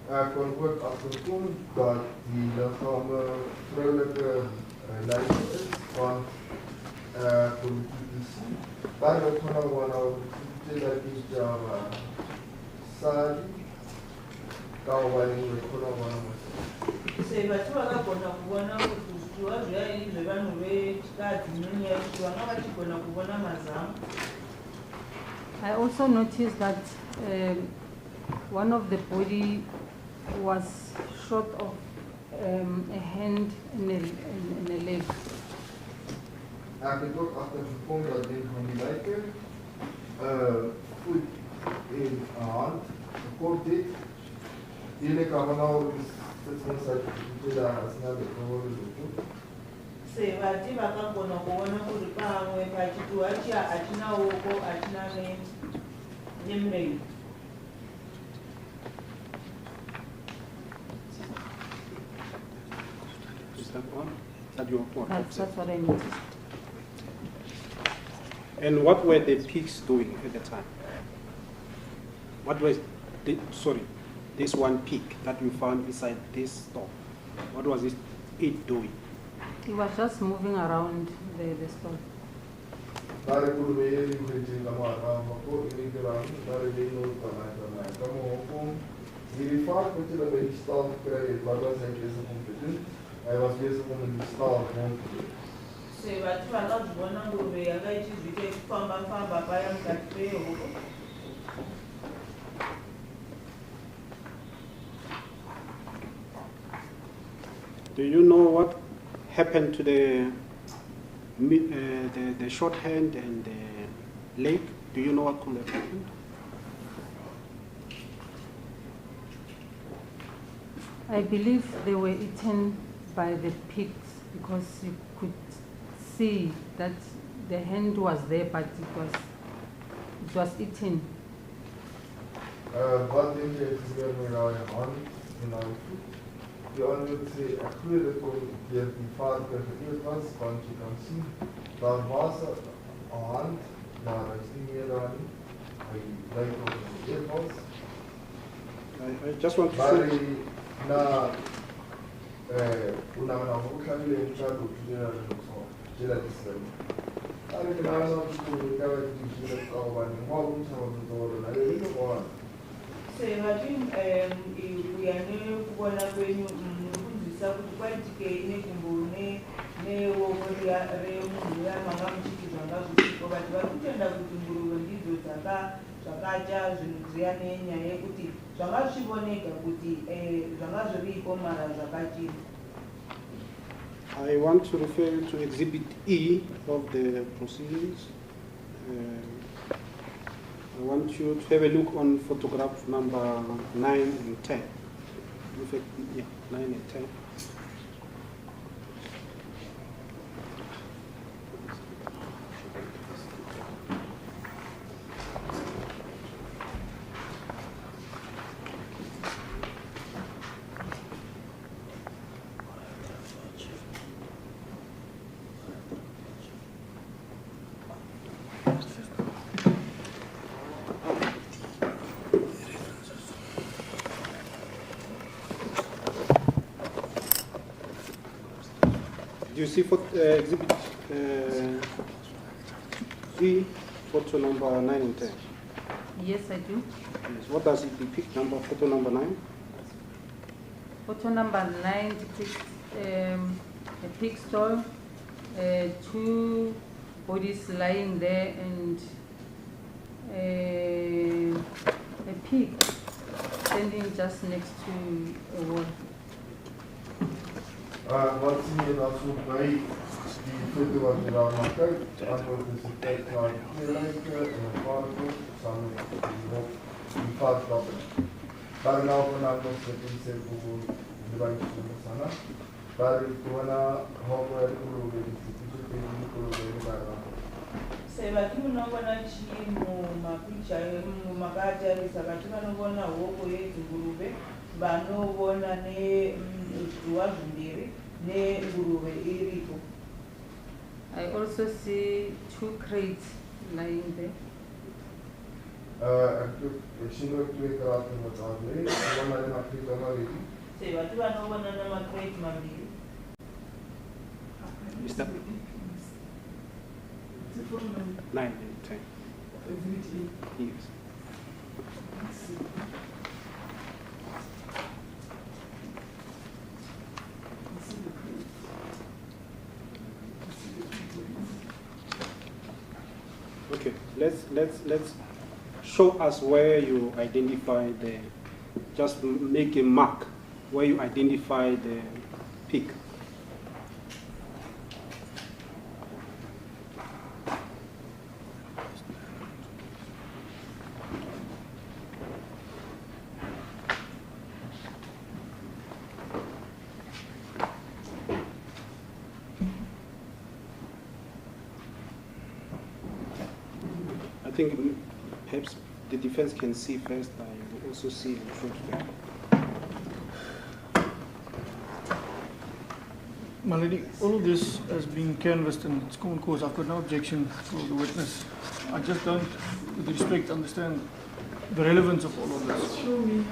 Ek kon ook agterkom dat die liggame vrouwelijke lijken is van politici. Daar ook nog wel dat die Java Sadi Kawai Se vati vakagona kuvona kuti zvidziwa zviya zvevanhu vechikadzi nenyaya vanga vachigona kuvona mazamu. I also noticed that one of the body was short of a hand and a leg. Ek het ook agtergekom dat een van die lijken voet en een hand gekort het. Hele kan nou dit ons uit daar as na die gewone dood. Se vati vakagona kuona kuti pamwe pachituwa chiya hachina oko hachina nemurenje. Is that one? That your point? That's what I noticed. And what were the pigs doing at the time? What was this one pig that we found inside this store? What was it doing? He was just moving around the store. Hij was bezig om in de stal rond te doen. Do you know what happened to the short hand and the leg? Do you know what could have happened? I believe they were eaten by the pigs because you could see that the hand was there, but it was eaten. Wat denk je gebeur met jouw hand en jouw voet? Die ander sê ek glo dit kon deur die vader geëet was, want jy kan sien daar was 'n hand, maar hy is nie meer daar nie. Hy lyk op die was. I just want to say na una ukhamile njalo kujela lokho jela disela ari kana na kuka kujela kwa ni ngoba umthamo ngizolo na lelo kwa sebathi uyane kubona kwenyu ukuzisa ukuthi kwatike inekumbone newokuya remuntu yamangamshikizwa ngazusiko bathi bakutenda kuti nguruwe ndizo zvakaja zvinhu zviya nenyaya yekuti zvangazviboneka kuti zvangazviriko mara zvakachina. I want to refer you to Exhibit E of the proceedings. I want you to have a look on photograph number 9 and 10. In fact, yeah, 9 and 10. Do you see exhibit E, photo number 9 and 10? Yes, I do. Yes. What does it depict, photo number 9? Photo number 9 depicts a pig stall, 2 bodies lying there, and a pig standing just next to a wall. wat sien jy daarso by die foto wat jy daar na kyk? Antwoord is die kyk na die lyke en 'n vaartjie saam met die vaartjie. Daar nou van ons het die se Google device sana. Daar toe na hoor hoe die sebathi munobona chimo mapicha mumakatarise vati vanobona hoko yedzingurube vanobona nezviwa zvimbiri nenguruve iripo. I also see 2 crates lying there. Sebati vanobona namakrate maviri. Mr. 9 and 10. Yes. Okay, let's show us where you identify just make a mark where you identify the pig. I think perhaps the defense can see first. I will also see in front of them. My lady, all of this has been canvassed and it's common cause. I've got no objection to the witness. I just don't, with respect, understand the relevance of all of this. Show me.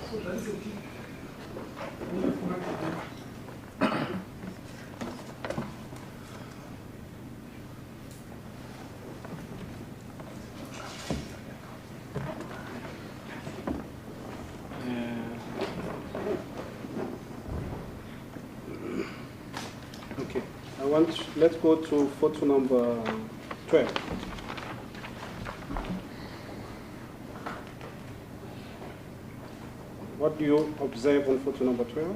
So that's it. Okay, let's go to photo number 12. What do you observe on photo number 12?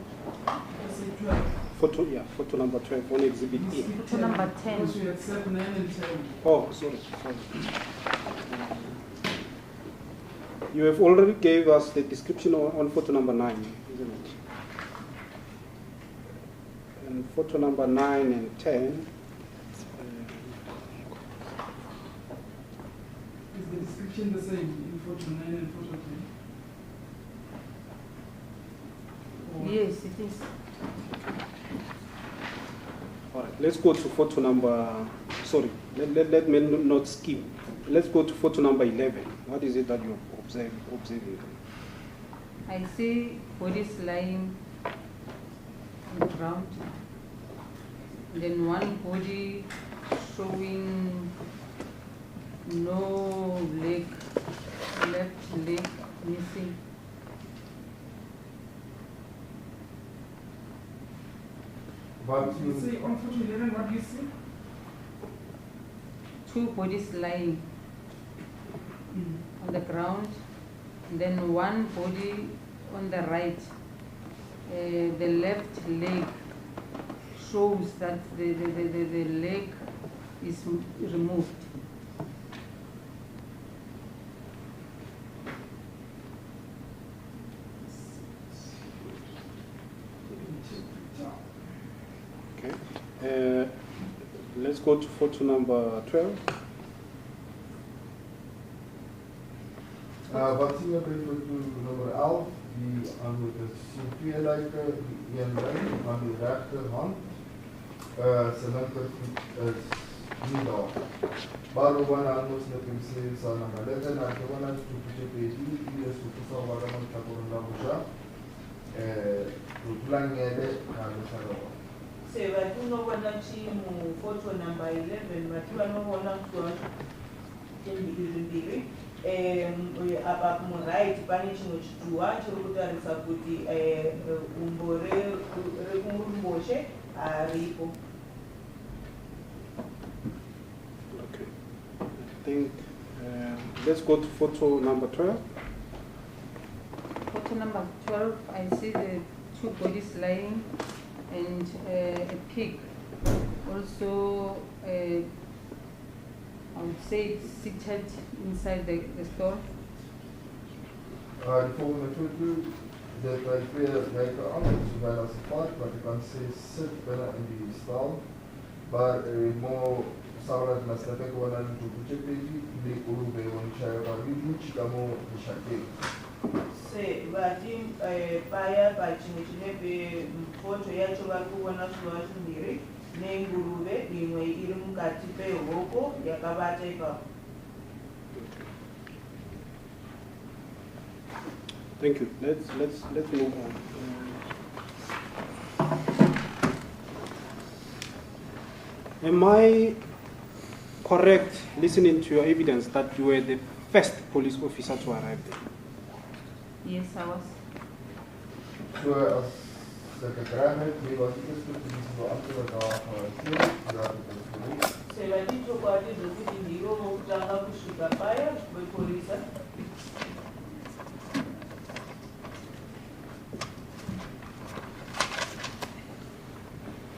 Photo number 12 on exhibit E. Photo number 10. Because we had said 9 and 10. Oh, sorry. You have already gave us the description on photo number 9, isn't it? And photo number 9 and 10. Is the description the same in photo 9 and photo 10? Yes, it is. All right, let's go to photo number, sorry, let me not skip. Let's go to photo number 11. What is it that you're observing? I see bodies lying on the ground. Then one body showing no leg, left leg missing. But You say on photo 11, what do you see? Two bodies lying on the ground. Then one body on the right. The left leg shows that the leg is removed. Okay. Let's go to photo number 12. Wat sien we by foto nummer 11? Die antwoord is sien twee lyke, die een lyn aan die regterhand. Sy linkervoet is nie daar. Bado bwana anosi nekimsiri sana maleta na kibona tukuche peji ile sukusa wala mtakorunda musha. Tuplangele na musarawa. Se vatunobona chimu photo number 11 vati vanobona mbiri apa kumuraiti pane chimwe chituwa chiri kutarisa kuti umbo rekuruboshwe haripo. Okay. I think let's go to photo number 12. Photo number 12, I see the two bodies lying and a pig. Also, I would say it's seated inside the store. Die volgende foto, dit by twee lyke aan, sowel as 'n paard, wat ek kan sê sit binne in die stal. Maar mo saura na slepe kuona tukuche peji ile kurube wanchaya ba bichi kama mshake. Se vati paya pachimwe chinepe photo yacho vari kuona zviva zvimbiri nenguruve imwe iri mukati pehoko yakavata ipapo. Thank you. Let's move on. Am I correct listening to your evidence that you were the first police officer to arrive there? Yes, I was. So as ek gekry het, jy was die eerste polisiebeampte wat daar gearriveer het. Se vati chokwadi zvokuti ndiro vokutanga kusvika paya vepolisa.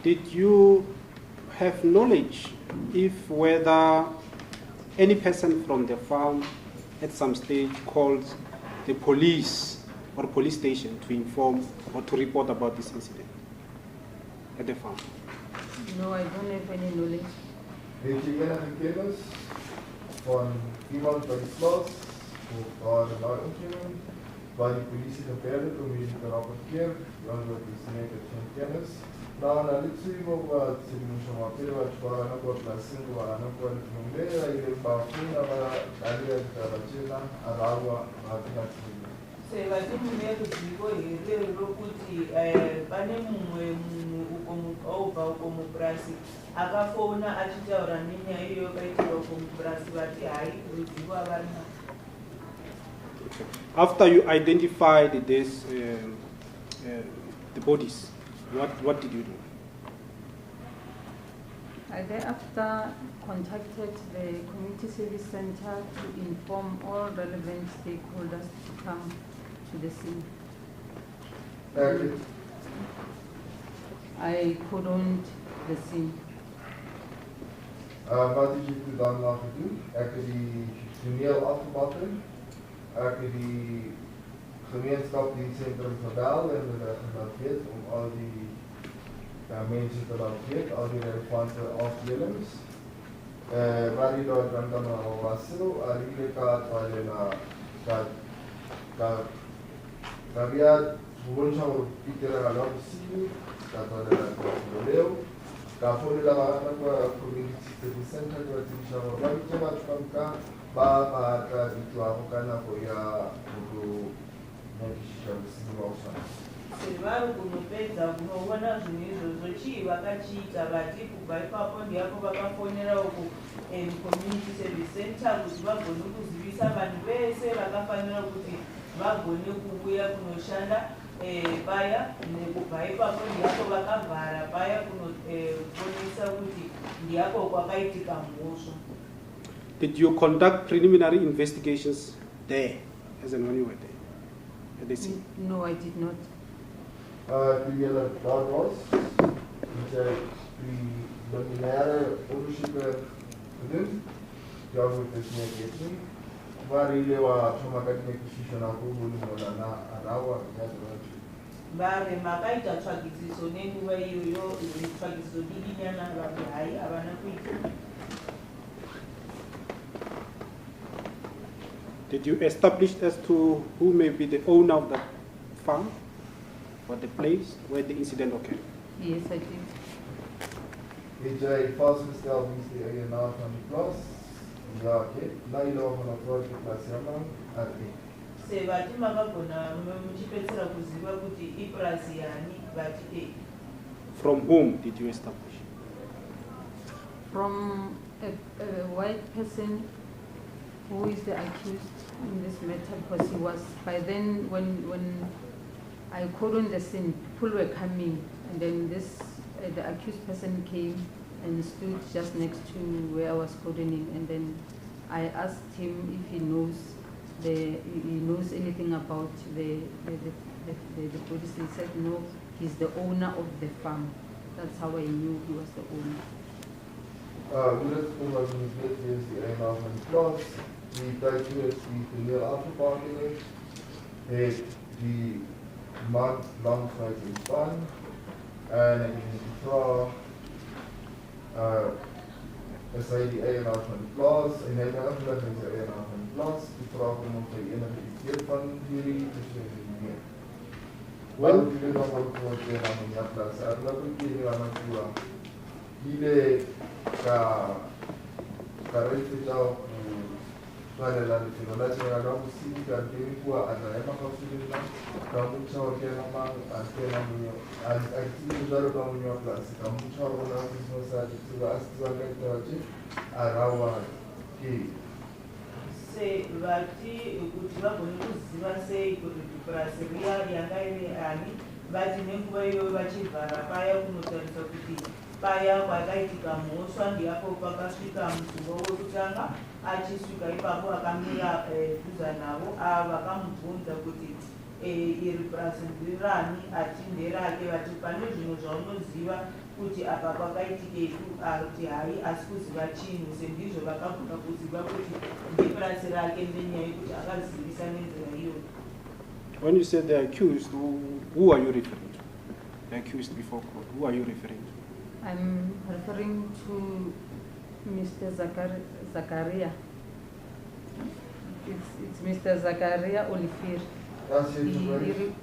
Did you have knowledge if whether any person from the farm at some stage called the police or police station to inform or to report about this incident at the farm? No, I don't have any knowledge. Het jy enige kennis van iemand by die plaas of daar in daai omgewing waar die polisie gebeld het om hierdie te rapporteer? Die antwoord is nee, ek het geen kennis. Na analitza wat Musora waar aan op la singo waar aan op die numere ile paafina waar ali tarachina arawa atina se vati munhu kudziko here rokuti pane mumwe munhu obva uko mupurasi akafona achitaura nenyaya iyo yakaitika uko mupurasi vati hai rudziko avarina. After you identified this, the bodies, what did you do? I thereafter contacted the Community Service Center to inform all relevant stakeholders to come to the scene. I couldn't the scene. Wat het jy toe daarna gedoen? Ek het die toneel afgebakken. Ek het die gemeenskap die sentrum gebel en hulle laat weet om al die mensen te laat weet, al die relevante afdelings. Waar die daar dan al was, die kaart waar jy había mucha pitera a la oficina, Kafuri la bana kwa community service center kwa tishawa watu watukamka baba itwa kana kwa mtu nakisha msimu wa usana. Sevaru kunopedza kunoona zvinhu izvozvo chii vakachiita vati kubva ipapo ndiapo vakafonera uku community service center kuti vagone kuzivisa vanhu vese vakafanira kuti vagone kuuya kunoshanda paya nekubva ipapo ndiapo vakavhara paya kunofonesa kuti ndiapo kwakaitika mhosva. Did you conduct preliminary investigations there, as and when you were there, at the scene? No, I did not. Die hele daar was, die preliminêre onderzoeken gedoen, ja, moet het niet weten, waar jullie wat zomaar kijken met position aan hoe we na arawa, ja, Vare makaita tsvagidziso nenguva iyoyo tsvagidziso didinyana vati hai havana kuita. Did you establish as to who may be the owner of the farm or the place where the incident occurred? Yes, I did. Het jy vastgesteld wie is die eienaar van die plaas? Ja, ek het. Na jy loop van 'n groot plaas jammer, ek. Se vati makagona muchipedzera kuziva kuti ipurasi yani vati From whom did you establish? From a white person who is the accused in this matter, because he was, by then when I called on the scene, people were coming, and then this the accused person came and stood just next to where I was cordoning, and then I asked him if he knows anything about the bodies. He said no, he's the owner of the farm. That's how I knew he was the owner. Hoe dit was in die is die eienaar van die plaas, die tyd toe is die toneel afgebaken het die man langs my ontspan en ek het gevra is hy die eienaar van die plaas en hy het ingelig is die eienaar van die plaas, die vraag om hy enige idee van hierdie te sê nie. Wel, die dan word voor aan die plaas, ek loop ek hier aan my toa. Hile ka reitao pale la finalizing la musiki ka kwa anaema kwa suluhisho ka mchao tena mama atena mwenye akiti zaro kwa mwenye klasi ka mchao na sasa tuwa asiwa kaje arawa ki se vati kuti vagone kuziva sei kuti purasi riya yanga ine ani vati nenguva iyoyo vachivhara paya kunotarisa kuti paya kwakaitika mhosva ndiapo pakasvika mudzimba wekutanga achisvika ipapo akamira kudza navo ava vakamubvunza kuti iri purasi ndirani ati nderake vati pane zvinhu zvaunoziva kuti apa kwakaitiketu kuti hai asi kuziva chinhu sendizvo vakabvuka kuziva kuti ndipurasi rake ndenyaya yekuti akazivisa nenzira iyoyo. When you said the accused, who are you referring to? The accused before court, who are you referring to? I'm referring to Mr. Zacharia. It's Mr. Zacharia Olivier. That's it,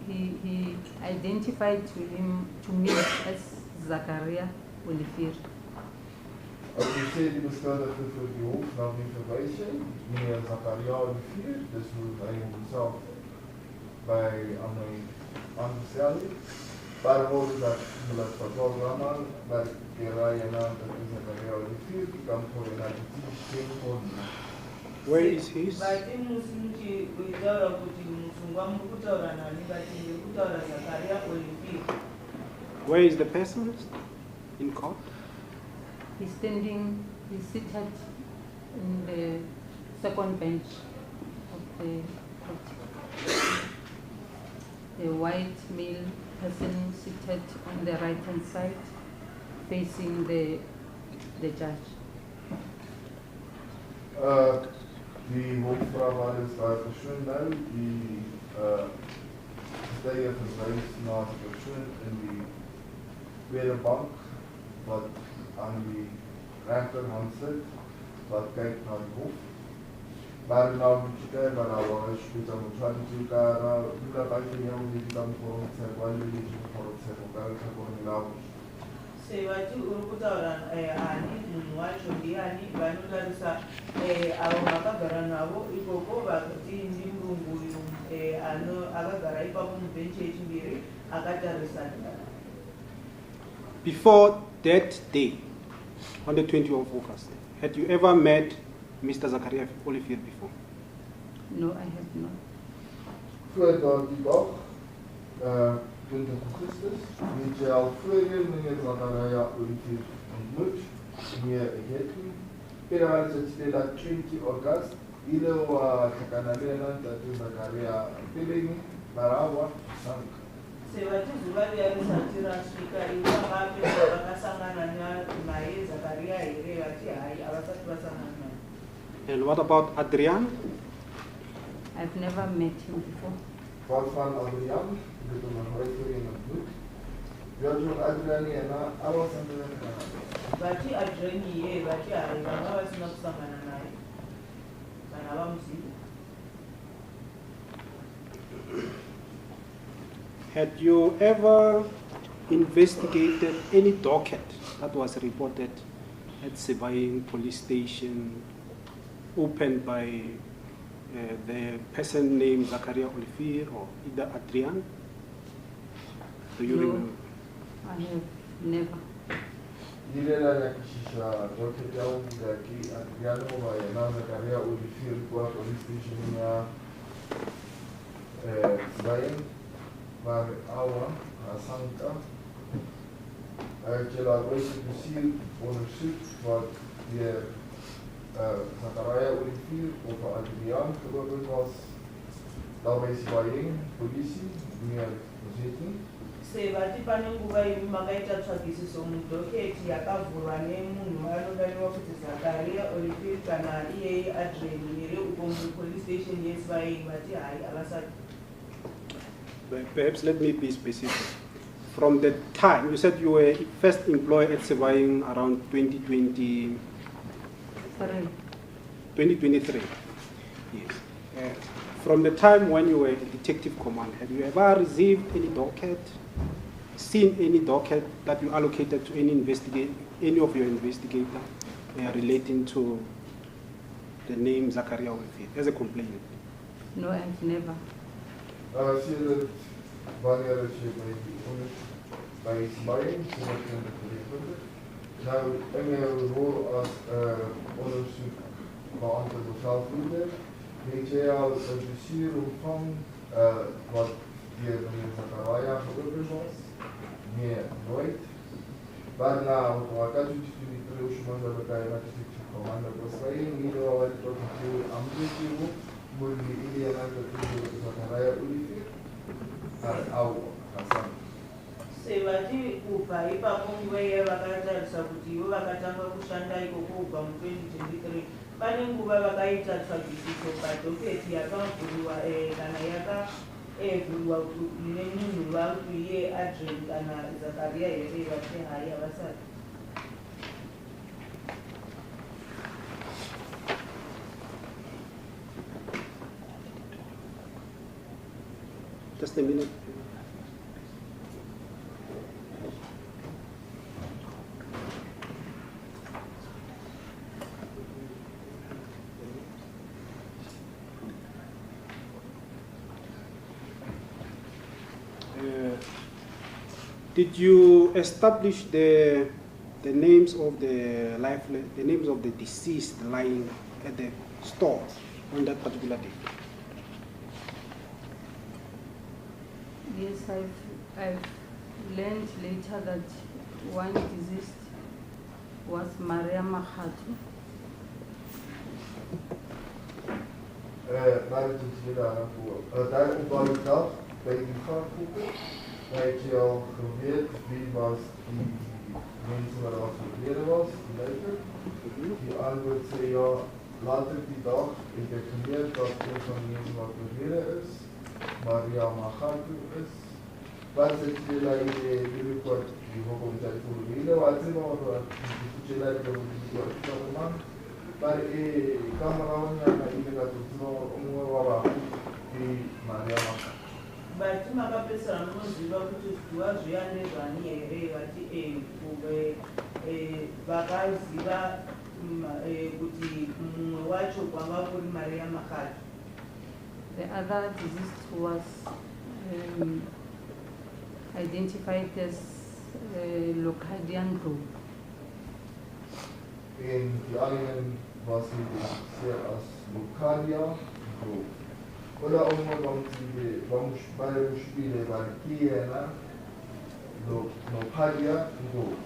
He identified to me as Zacharia Olivier. As u sê die beskuldigde vir die hof na die verwysing, meneer Zacharia Olivier, dis hoe hy homself by aan my aangestel het. Waarom dat hulle vervolg allemaal, maar die raaie naam dat is Zacharia Olivier, die kan voor een adjectief geen. Where is his? Bati musunji kutaura kuti musungwa mukutaura nani bati ndekutaura Zacharia Olivier. Where is the person in court? He's seated in the second bench of the court. A white male person seated on the right-hand side, facing the judge. Die hoofdvraag waar is daar persoon nou, die getuie verwys na die persoon in die tweede bank wat aan die rechterhand sit, wat kyk na die hof. Maar nou moet jy kyk waar nou is, goed aan moet gaan toe daar, hoe dat uit jou die dan voor ons observar, die voor ons observar, voor die laus. Sebati urukutaura ani munhu wacho ndiani vanotarisa avo vakagara navo ikoko vakati ndi murungu uyu akagara ipapo mubhenchi yechimbiri akatarisana. Before that day, on the 20th of August, had you ever met Mr. Zacharia Olivier before? No, I have not. Voor daardie dag, 20 Augustus, het jy al voorheen meneer Zacharia Olivier ontmoet, meneer Egetu. Pero al se stay that 20 August, ile wa kakanalena tatu Zacharia Olivier, marawa, sank. Sebati zuva risati rasvika ivo vakapedza vakasangana naye Zacharia here vati hai havasati vasangana. And what about Adrian? I've never met him before. Wat van Adrian? Ik heb hem nooit voorheen ontmoet. Jojo Adrian en alles aan de weg. Vati Adrian hier, vati hai vanga vasina kusangana naye. Kana vamuziva. Had you ever investigated any docket that was reported at Sebayeng police station, opened by the person named Zacharia Olivier or either Adrian? Do you remember? I have never. Ilela ya kishisha docket yao ki Adrian wa ya Zacharia Olivier kwa police station ya Sebayeng. Maar oude, Asanka, je laat wijzen precies onderzoek wat de Zacharia Olivier of Adrian gebeurd was. Daarbij is Sebayeng, politie, meer gezeten. Sebati pane nguva imi makaita tsvagidziso mudhoketi yakavhurwa nemunhu anodaiwa kuti Zacharia Olivier kana iyeye Adrian here uko mupolice station yeSebayeng vati hai havasati. Perhaps let me be specific. From the time, you said you were first employed at Sebayeng around 2023. Yes. From the time when you were a detective command, have you ever received any docket, seen any docket that you allocated to any of your investigators relating to the name Zacharia Olivier as a complainant? No, I've never. Sedert wanneer is jy by Sebayeng, sedert jy in die verlede. Nou, in jou rol as onderzoekbeambte of selfvoerder, het jy al 'n dossier ontvang wat deur meneer Zacharia geopen was? Nee, nooit. Waarna wakati tulipeleka ushumanga bakaena kitu komanda kwa Sebayeng, ndio walitoka amri Muli ili anaanza kuja Zacharia Olivier au Hassan. Sebati kubva ipapo nguva vakatarisa kuti ivo vakatanga kushanda ikoko kubva mu2023 pane nguva vakaita tsvagidziso padhoketi yakavhurwa kana yakavhurwa nemunhu vakuiye Adrian kana Zacharia here vati hai havasati. Just a minute. Did you establish the names of the names of the deceased lying at the store on that particular day? Yes, I've learned later that one deceased was Maria Makgato. Maar het is weer daarvoor. Daar op de dag bij die gaargroepen, heb je al geweet wie was die mensen waar al verleden was, die leider. Die antwoord zei ja, later die dag heb ik gemerkt dat een van de mensen wat verleden is, Maria Makgato is. Wat is het weer dat je report die hoog om te verleden, wat is het nog wat je leider op die report. Maar camera ilega tuno umwe wavakuti Maria Makgato. Bati makapesana munoziva kuti zviwa zviyanezvani here vati vakaziva kuti mumwe wacho kwanga kuri Maria Makgato. The other deceased was identified as Lokadian Ndlovu. En die anderen was geïdentificeerd als Locadia Ndlovu. Ola omwe bamushibile barikiena Locadia Ndlovu.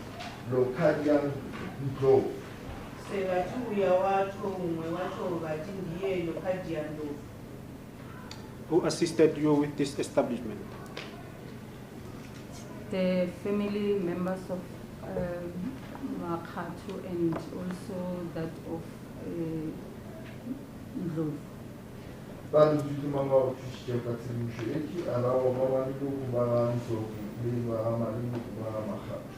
Locadia Ndlovu. Sevati uya wacho umwe wacho vati ndiye Locadia Ndlovu. Who assisted you with this establishment? The family members of Makgato and also that of Ndlovu. Vanhu zvichimanga kuchisheka tsimusheki alavo vavanilo kuva Ndlovu nevamalilo kuva Makgato.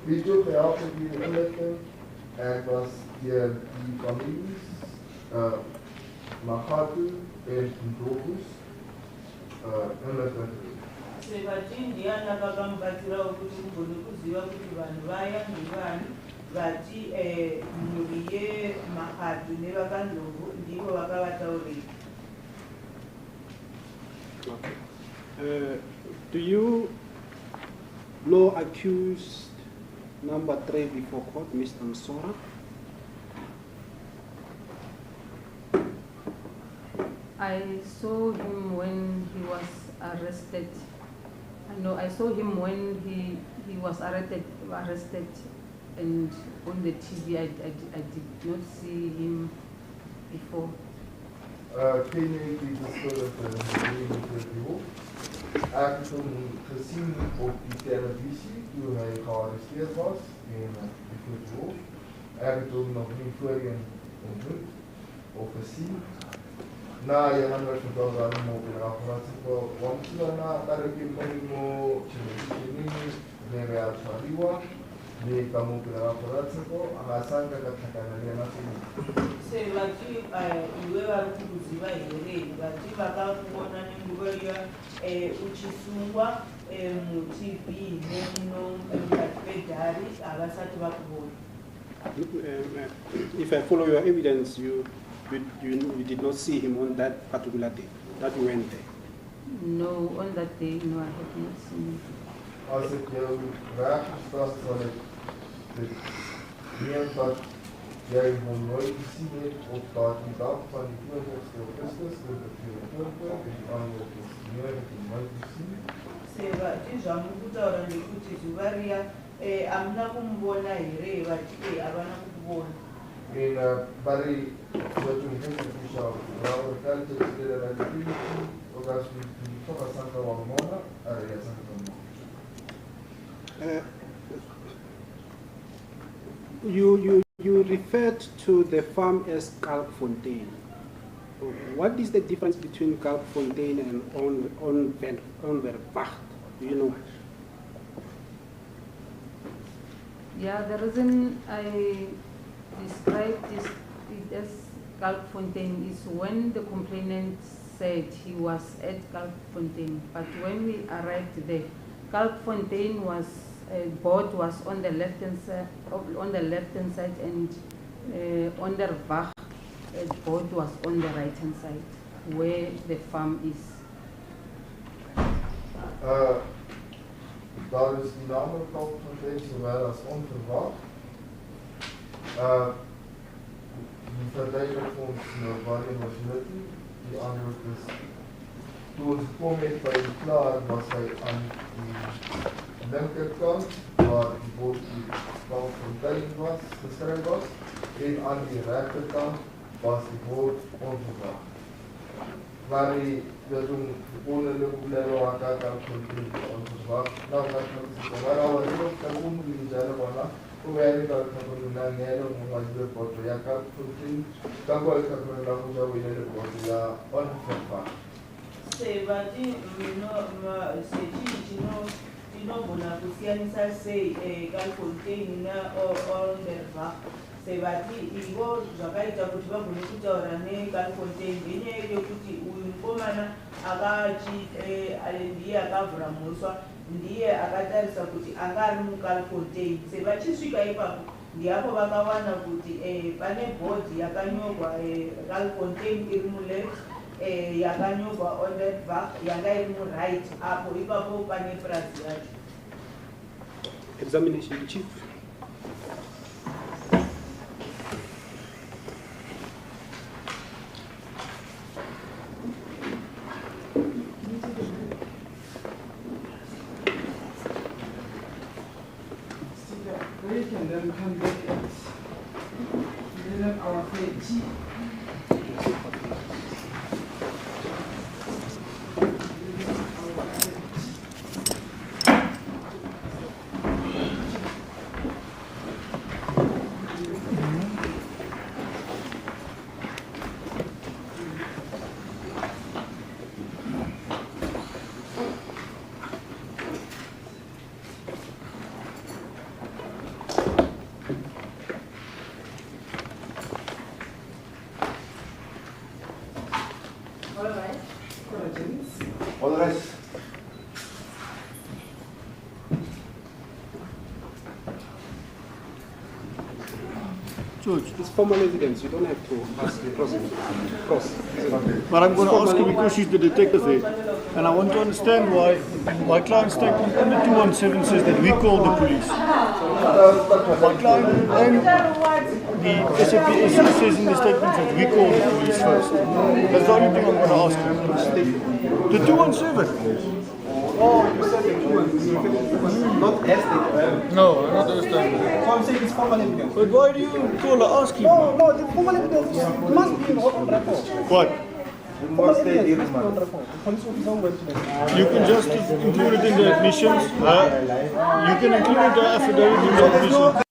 We took the help of the elected and was die families Makgato and Ndlovu's elected. Sevati ndiana vakamubatsira kuti mugone kuziva kuti vanhu vaya ndivani vati mhuri yeMakgato nevakaNdlovu ndivo vakavataurira. Do you know accused number 3 before court, Mr. Musora? I saw him when he was arrested. No, I saw him when he was arrested, and on the TV I did not see him before. Ken jy die beskuldigde ek het hom gesien op die televisie toe hy gearresteerd was en die voetbal. Ek het hom nog nie voorheen ontmoet of gesien. Na jy gaan nou vertel dan op die apparaat want na daar ek mo chini nebe atwaliwa ni kama op die apparaat angasanga katakana na Sevati iwe vari kuziva here vati vakakuona nenguva iya uchisungwa muTV nemino mukati pedhari havasati vakuona. If I follow your evidence, you did not see him on that particular day, that you went there? No, on that day, no, I have not seen him. As ek jou reg verstaan sal ek meen dat jy hom nooit gesien het op daardie dag van die 20ste Augustus 2024 en die ander is meer het hom nooit gesien. Sevati zvamukutaura ndekuti zuva riya hamuna kumubona here vati havana kukubona. En Barry wat toen ging het dus al nou verteld het is dat die ook als we toch als Santa Wamona ja Santa You referred to the farm as Kalkfontein. What is the difference between Kalkfontein and Onverwacht? Do you know? Yeah, the reason I described it as Kalkfontein is when the complainant said he was at Kalkfontein, but when we arrived there, Kalkfontein was board was on the left hand side, and Onderweg board was on the right hand side, where the farm is. Daar is die naam Kalkfontein zowel als Onderweg. Die verduidelijk ons waarin was Lutti, die antwoord is, toen ons gekomen heeft bij de klaar, was hij aan die linkerkant, waar die boot die Kalkfontein was, geskryf was, en aan die rechterkant was die boot Onderweg. Waar die toen gekomen lelo aka Kalkfontein Onderweg, nou dat is het, maar al heel veel die zelf Kuwele kakabona ngelo ngwaziwe boto ya Kalkfontein kakwa kakabona kuja wile boto ya Onderweg. Sebati tinobona kusiyanisa sei Kalkfontein na Onderweg. Sebati ivo zvakaita kuti vagone kutaura neKalkfontein ngenyaya yekuti uyu mukomana ndiye akavhura muswa, ndiye akatarisa kuti anga ari muKalkfontein. Sevachisvika ipapo ndiapo vakawana kuti pane bhodhi yakanyorwa Kalkfontein iri muleft, yakanyorwa Onderweg yanga iri muright, apo ipapo pane purazi yacho. Examination chief. They can then come back at 11:30. All right. George. It's formal evidence, you don't have to ask the prosecutor. But I'm going to ask you because she's the detective here, and I want to understand why my client's statement under 217 says that we called the police. My client and the SABC says in the statement that we called the police first. That's the only thing I'm going to ask you. The 217. Oh, you said the 217, not estate. No, not the statement. So I'm saying it's formal evidence. But why do you call her asking? No, the formal evidence must be on record. What? Formal evidence must be on record. The police officer went to the You can just include it in the admissions. You can include the affidavit in the admissions.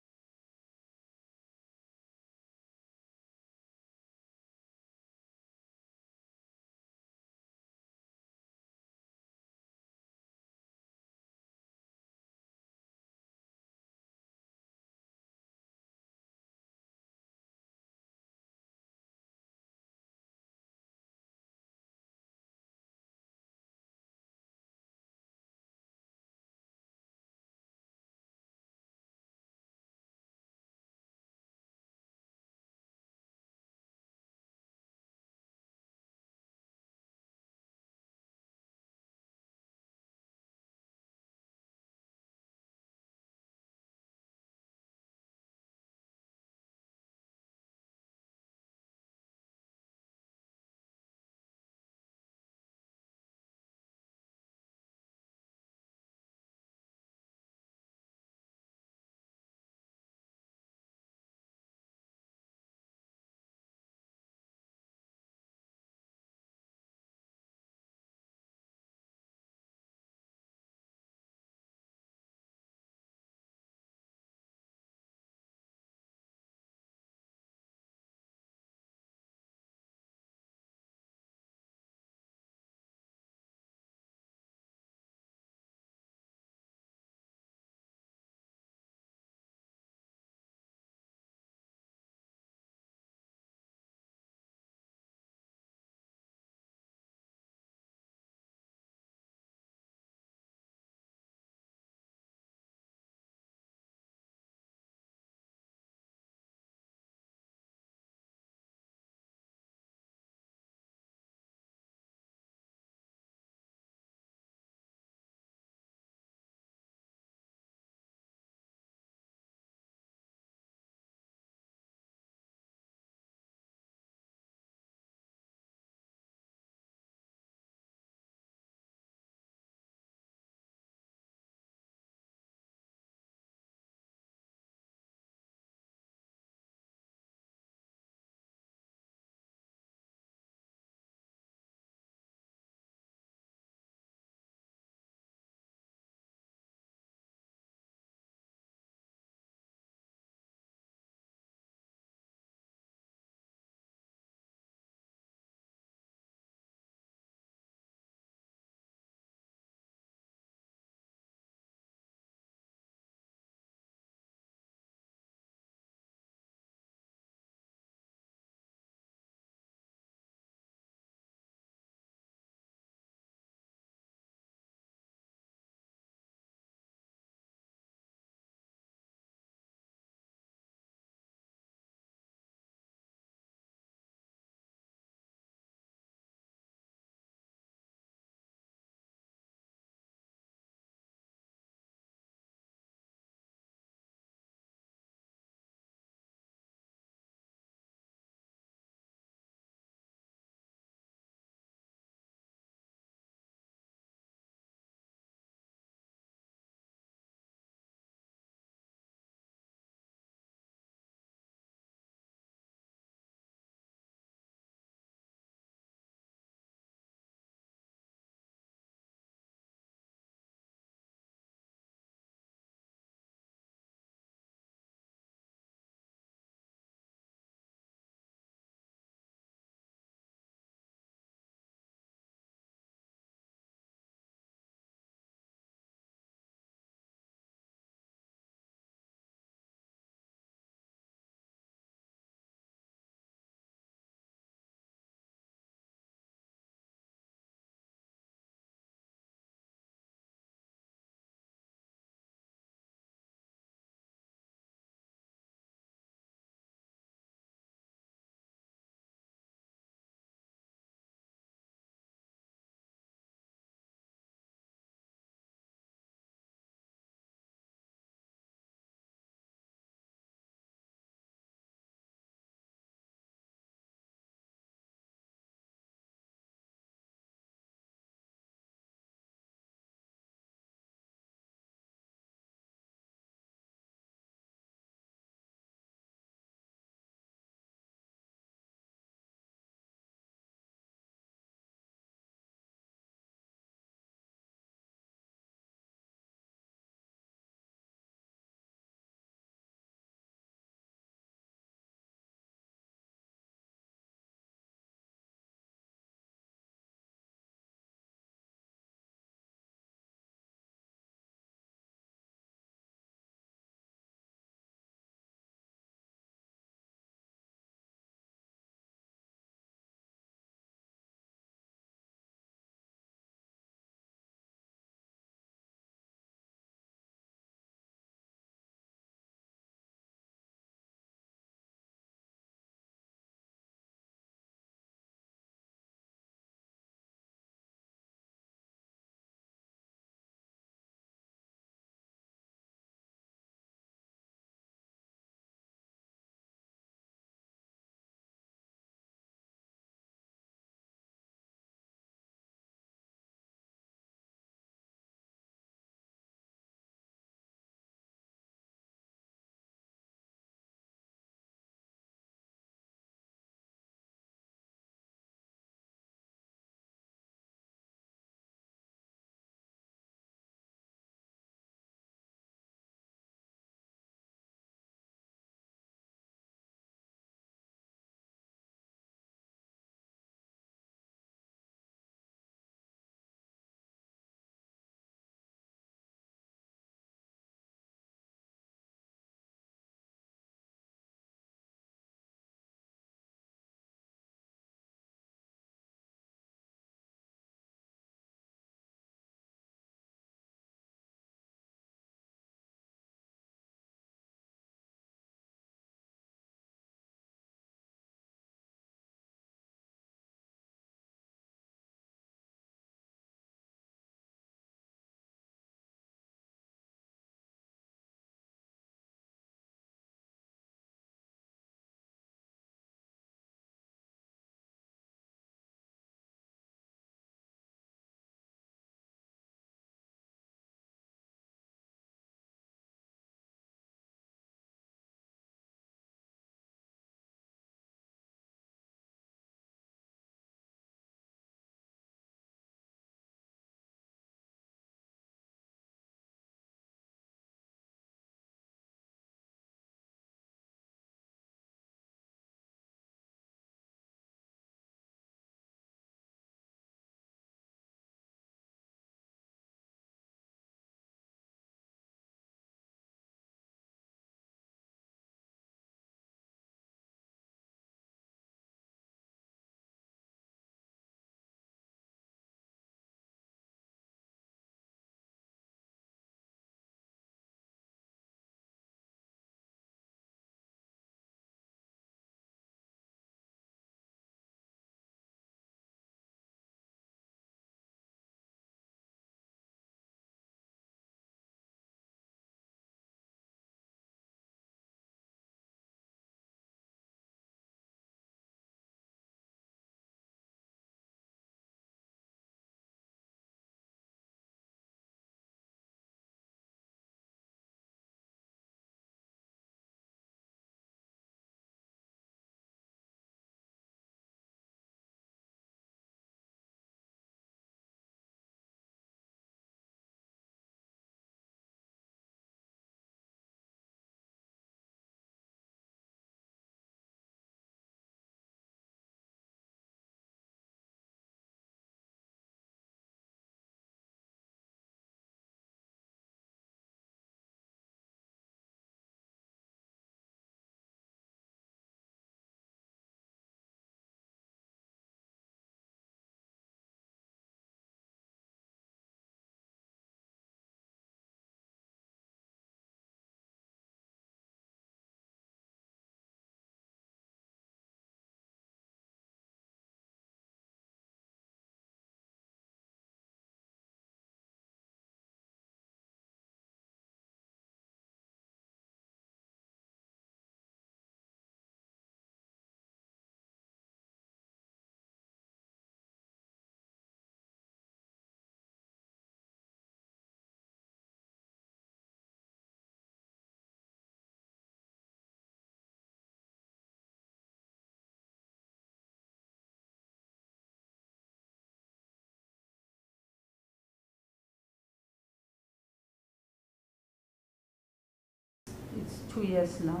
2 years now.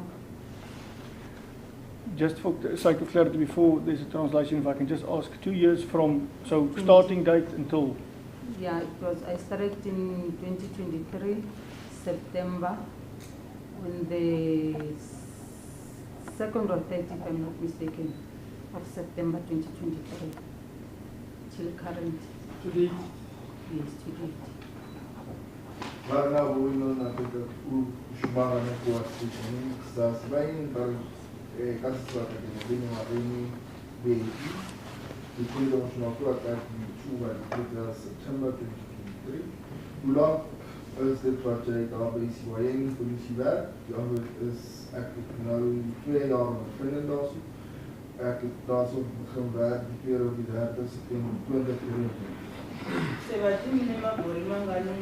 Just for the sake of clarity, before there's a translation, if I can just ask, 2 years from, so starting date until? Yeah, it was, I started in 2023, September, on the 2nd or 3rd, if I'm not mistaken, of September 2023, till current. Today, Yes, to date. Maar nou hoe je natuurlijk hoe schwanger met wat is dat zijn maar kan het wat ik denk maar in die kun je ons nog wat uit die toer dit September 2023. Hoe lang is dit wat jy daar by die polisie werk? Die antwoord is ek het nou 2 jaar ondervind daarso. Ek het daarso begin werk die keer op die 30 September 2023. Sebati mine mabhori mangano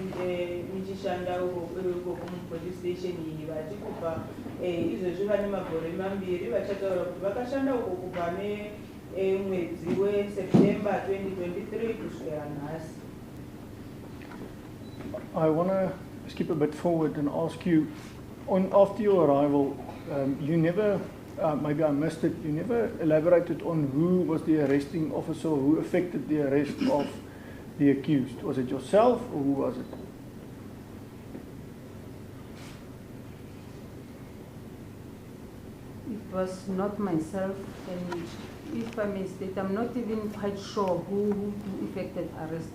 nichishanda uko police station iyi vachikupa izvezvi vane mabhori mambiri vachataura kuti vakashanda uko kubva nemwedzi weSeptember 2023 kusvikira nhasi. I want to skip a bit forward and ask you, after your arrival, you never, maybe I missed it, you never elaborated on who was the arresting officer, who effected the arrest of the accused. Was it yourself or who was it? It was not myself, and if I may state, I'm not even quite sure who effected arrest.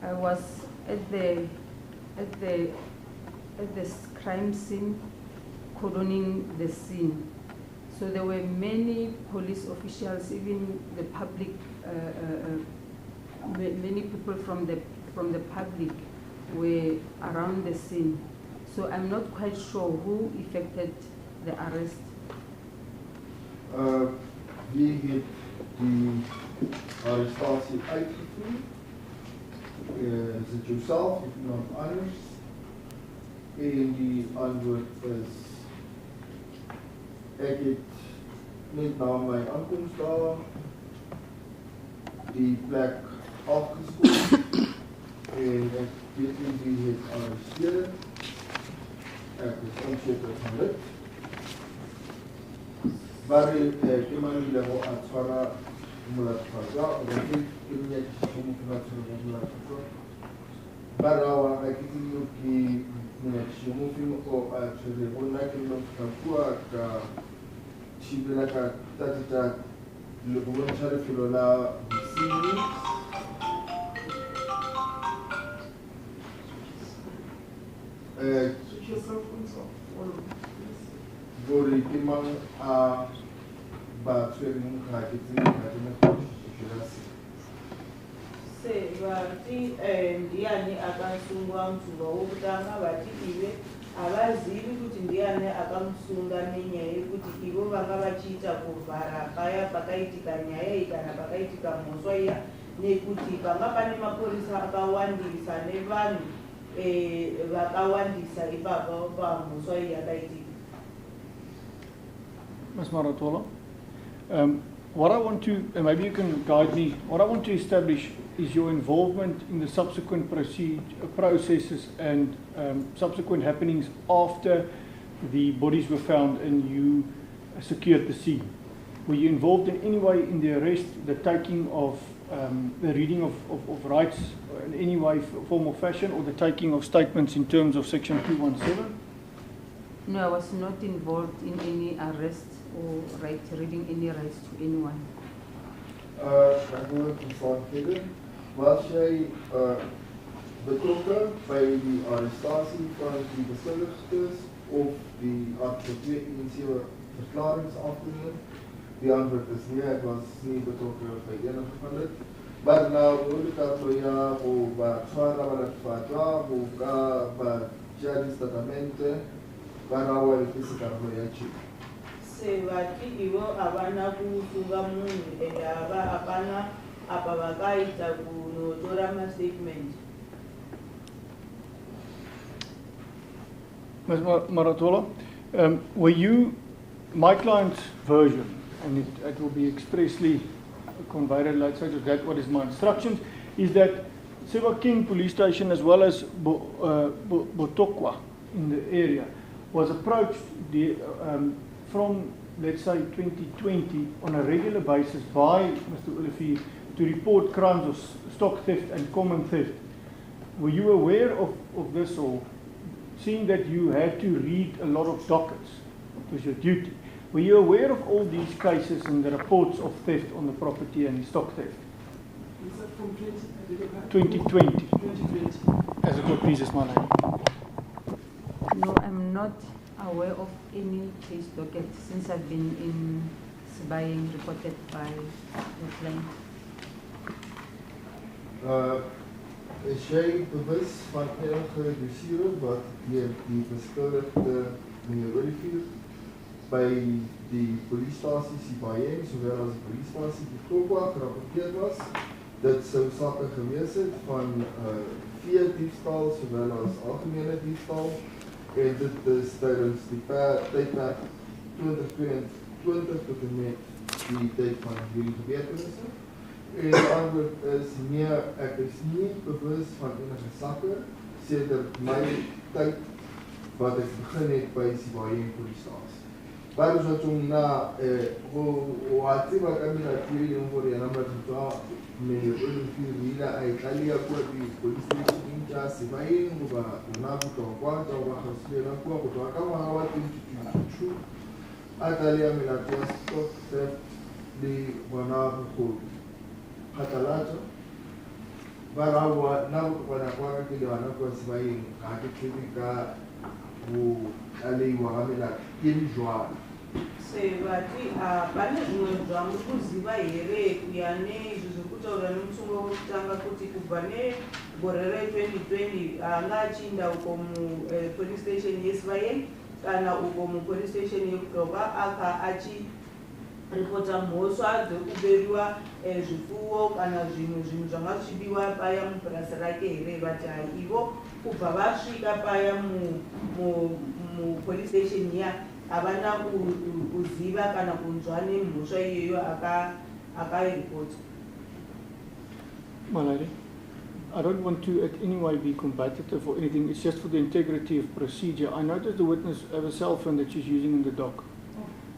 I was at the crime scene, cordoning the scene. So there were many police officials, even the public, many people from the public were around the scene. So I'm not quite sure who effected the arrest. Wie het die arrestatie uitgevoerd? Is het jouself of iemand anders? En die antwoord is, ek het net na my aankomst daar die plek afgespoeld en ek weet nie wie het arresteer. Ek is onzeker van dit. Maar iemand die daar aansvara mula tfadza, en ek net soms vanuit van mula tfadza. Maar nou ek het nie ook die Shumufi or actually one like in Kakua, Chibilaka, Tatita, Luguanchari Filola, Sini. switch yourself on Gori Timang a Batwing Hakitin, Vati ndiani akasunga msunga wokutanga vati ive havazivi kuti ndiani akamusunga nenyaya yekuti ivo vanga vachiita kuvhara paya pakaitika nyaya iyi kana pakaitika mhosva iya nekuti panga pane mapurisa akawandisa nevanhu vakawandisa ipapo pamhosva iyi yakaitika. Ms. Maratola, what I want to, and maybe you can guide me, what I want to establish is your involvement in the subsequent processes and subsequent happenings after the bodies were found and you secured the scene. Were you involved in any way in the arrest, the taking of, the reading of rights in any way, form or fashion, or the taking of statements in terms of Section 217? No, I was not involved in any arrest or reading any rights to anyone. Ek wil verder. Was jy betrokke by die arrestasie van die beskuldigdes of die advokate in sy verklarings afgeneem? Die antwoord is nee, ek was nie betrokke by enige van dit. Maar nou ulikasoya of swara wanatufata of jadi testamente banawa ikisikanoya chi. Sevati ivo havana kusunga munhu ende hapana apa vakaita kunotora mastatement. Ms. Maratola, were you, my client's version, and it will be expressly conveyed like such as that, what is my instructions, is that Sewa King police station as well as Botokwa in the area was approached from, let's say, 2020 on a regular basis by Mr. Olivier to report crimes of stock theft and common theft. Were you aware of this, or seeing that you had to read a lot of dockets, it was your duty, were you aware of all these cases and the reports of theft on the property and stock theft? Is that from 2020? 2020. As a court pleases, my lady. No, I'm not aware of any case docket since I've been in Sibayeng reported by the client. Is jy bewus van enige dossiere wat deur die beskuldigde meneer Olivier by die polisiestasie Sibayeng sowel as die polisiestasie Limpopo gerapporteer was? Dit sou sake gewees het van vee diefstal sowel as algemene diefstal, en dit is tydens die tydperk 2022 tot en met die tyd van hierdie gebeurtenisse. En die antwoord is nee, ek is nie bewus van enige sakke sedert my tyd wat ek begin het by Sibayeng polisiestasie. Bado tunatuna watsiba kamina tiri ngori ya namba tutwa me Olivier aikalia kwa di police station inja Sibayeng ngoba unavuka kwanza wakasema kwa kutoka kama hawati chu atalia milatia stock theft di wanavu Katalato barawa navu kwa kwa kile wanakuwa Sibayeng kakitika u ali wahamela kinjwa sevati pane zvimwe zvamu kuziva here kuyane izvo zvekutaura nemusungo wekutanga kuti kubva negore re2020 anga achinda uko mupolice station yeSibayeng kana uko mupolice station yeKudoba aka achiripota mhosva dzekuberiwa zvipfuwo kana zvinhu zvanga zvichibiwa paya mupurasi rake here vati ivo kubva vasvika paya mupolice station iya havana kuziva kana kunzwa nemhosva iyoyo akairipota. My lady, I don't want to at any way be combative or anything. It's just for the integrity of procedure. I noticed the witness have a cell phone that she's using in the dock.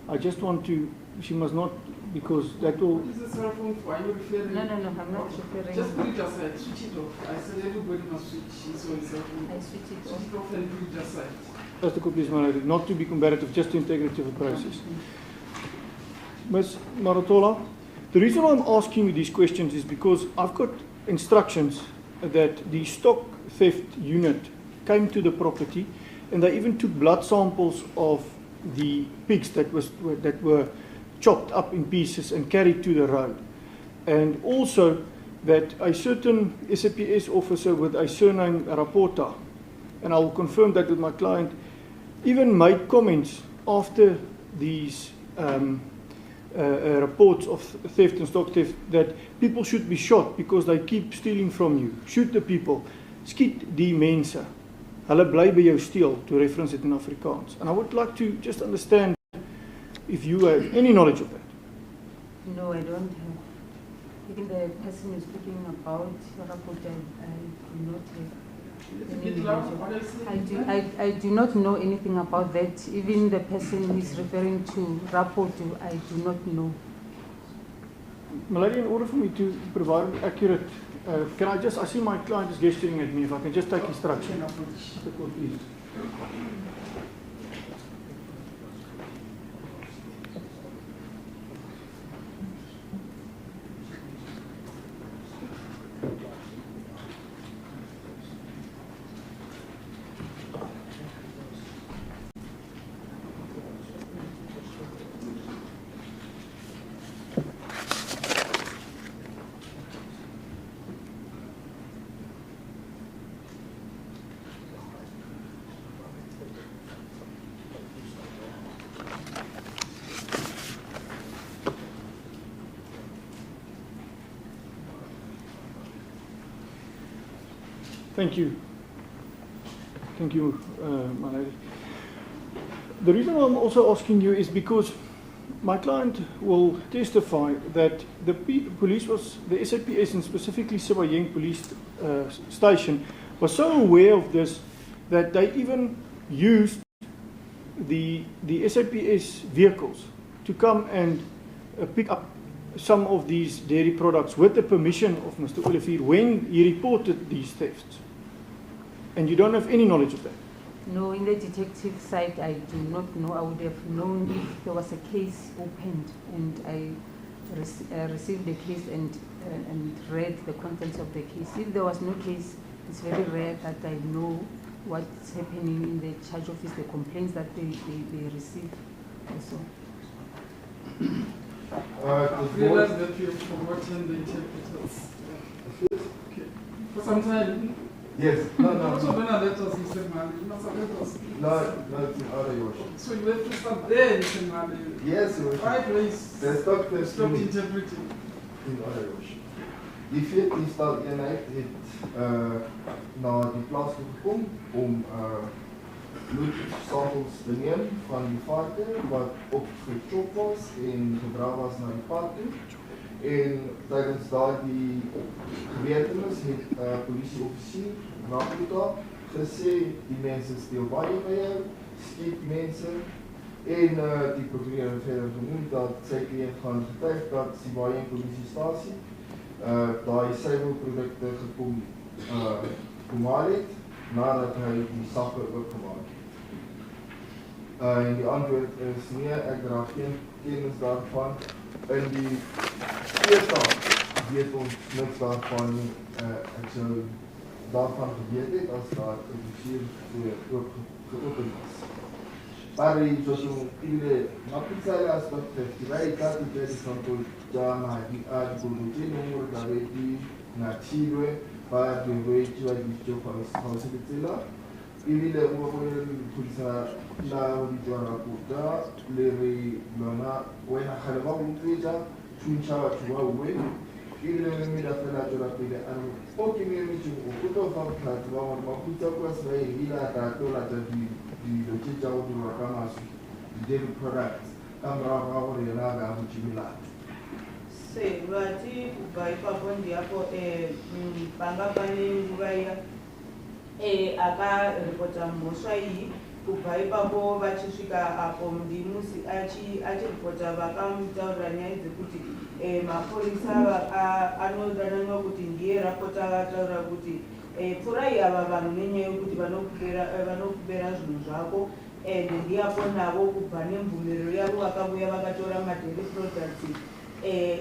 I just want to, she must not, because that will... Is the cell phone for, are you referring? No, I'm not referring. Just put it aside, switch it off. I said everybody must switch his own cell phone. I switch it Switch it off and put it aside. That's the court, my lady. Not to be combative, just the integrity of the process. Ms. Maratola, the reason why I'm asking you these questions is because I've got instructions that the stock theft unit came to the property and they even took blood samples of the pigs that were chopped up in pieces and carried to the road. And also that a certain SAPS officer with a surname Rapota, and I will confirm that with my client, even made comments after these reports of theft and stock theft that people should be shot because they keep stealing from you. Shoot the people. Skiet die mense. Hulle bly by jou steel, to reference it in Afrikaans. And I would like to just understand if you have any knowledge of that. No, I don't have. Even the person you're speaking about, Rapota, I do not have. I do not know anything about that. Even the person who is referring to Rapota, I do not know. Malady, in order for me to provide accurate, can I just, I see my client is gesturing at me, if I can just take instruction. Please. Thank you. Thank you, my lady. The reason I'm also asking you is because my client will testify that the police was, the SAPS and specifically Sibayeng police station was so aware of this that they even used the SAPS vehicles to come and pick up some of these dairy products with the permission of Mr. Olivier when he reported these thefts? And you don't have any knowledge of that? No, in the detective side, I do not know. I would have known if there was a case opened and I received the case and read the contents of the case. If there was no case, it's very rare that I know what's happening in the charge office, the complaints that they receive also. I realize that you've forgotten the interpreters. Okay. For some time. Yes, no. Also, don't let us, Mr. Mali. You must have let us. No, it's out of your worship. So you have to stop there, Mr. Mali. Yes, your worship. Right, please. Stop interpreting. In order, your worship. Die veerdienstaaleenheid het na die plaas toe gekom om bloedsampels te neem van die varke wat opgechop was en gedra was na die pad toe. En tydens daardie gebeurtenis het polisieoffisier Makgato gesê die mense steel baie by jou, skiet mense en die prokureur het verder genoem dat sy kliënt gaan getuig dat sy baie polisiestasie daai suiwelprodukte gekom haal het nadat hy die sakke oopgemaak het. En die antwoord is nee, ek dra geen kennis daarvan. In die eerste weet ons niks daarvan nie. Ek sou daarvan geweet het as daar 'n dossier geopen was. Maar die sono ile Kudzai aspect festival kati jadi control jama di conduce numero da reti native para di reti wa di gioco responsabilità ile uno poi pulsa la di giornata puta le lona wena khalwa untrija chuncha chwa we ile mi da fela tora pile anu pochi mi ci uto fa twa ma puta kwa sai ila ta tola ta di logica o duro kama dairy products kama rawa yena ga mchimila se vati kubai papo ndiapo panga pane nguvaya aka reporta moswai kubai papo vachisvika apo ndimusi achi reporta vakamutaurira nyaya dzekuti mapolisa anodananwa kuti ndiye rapota akataura kuti pfurai ava vanhu nenyaya yekuti vanokubera zvinhu zvako and ndiapo navo kubva nemvumiriro yavo vakabuya vakatora madairy products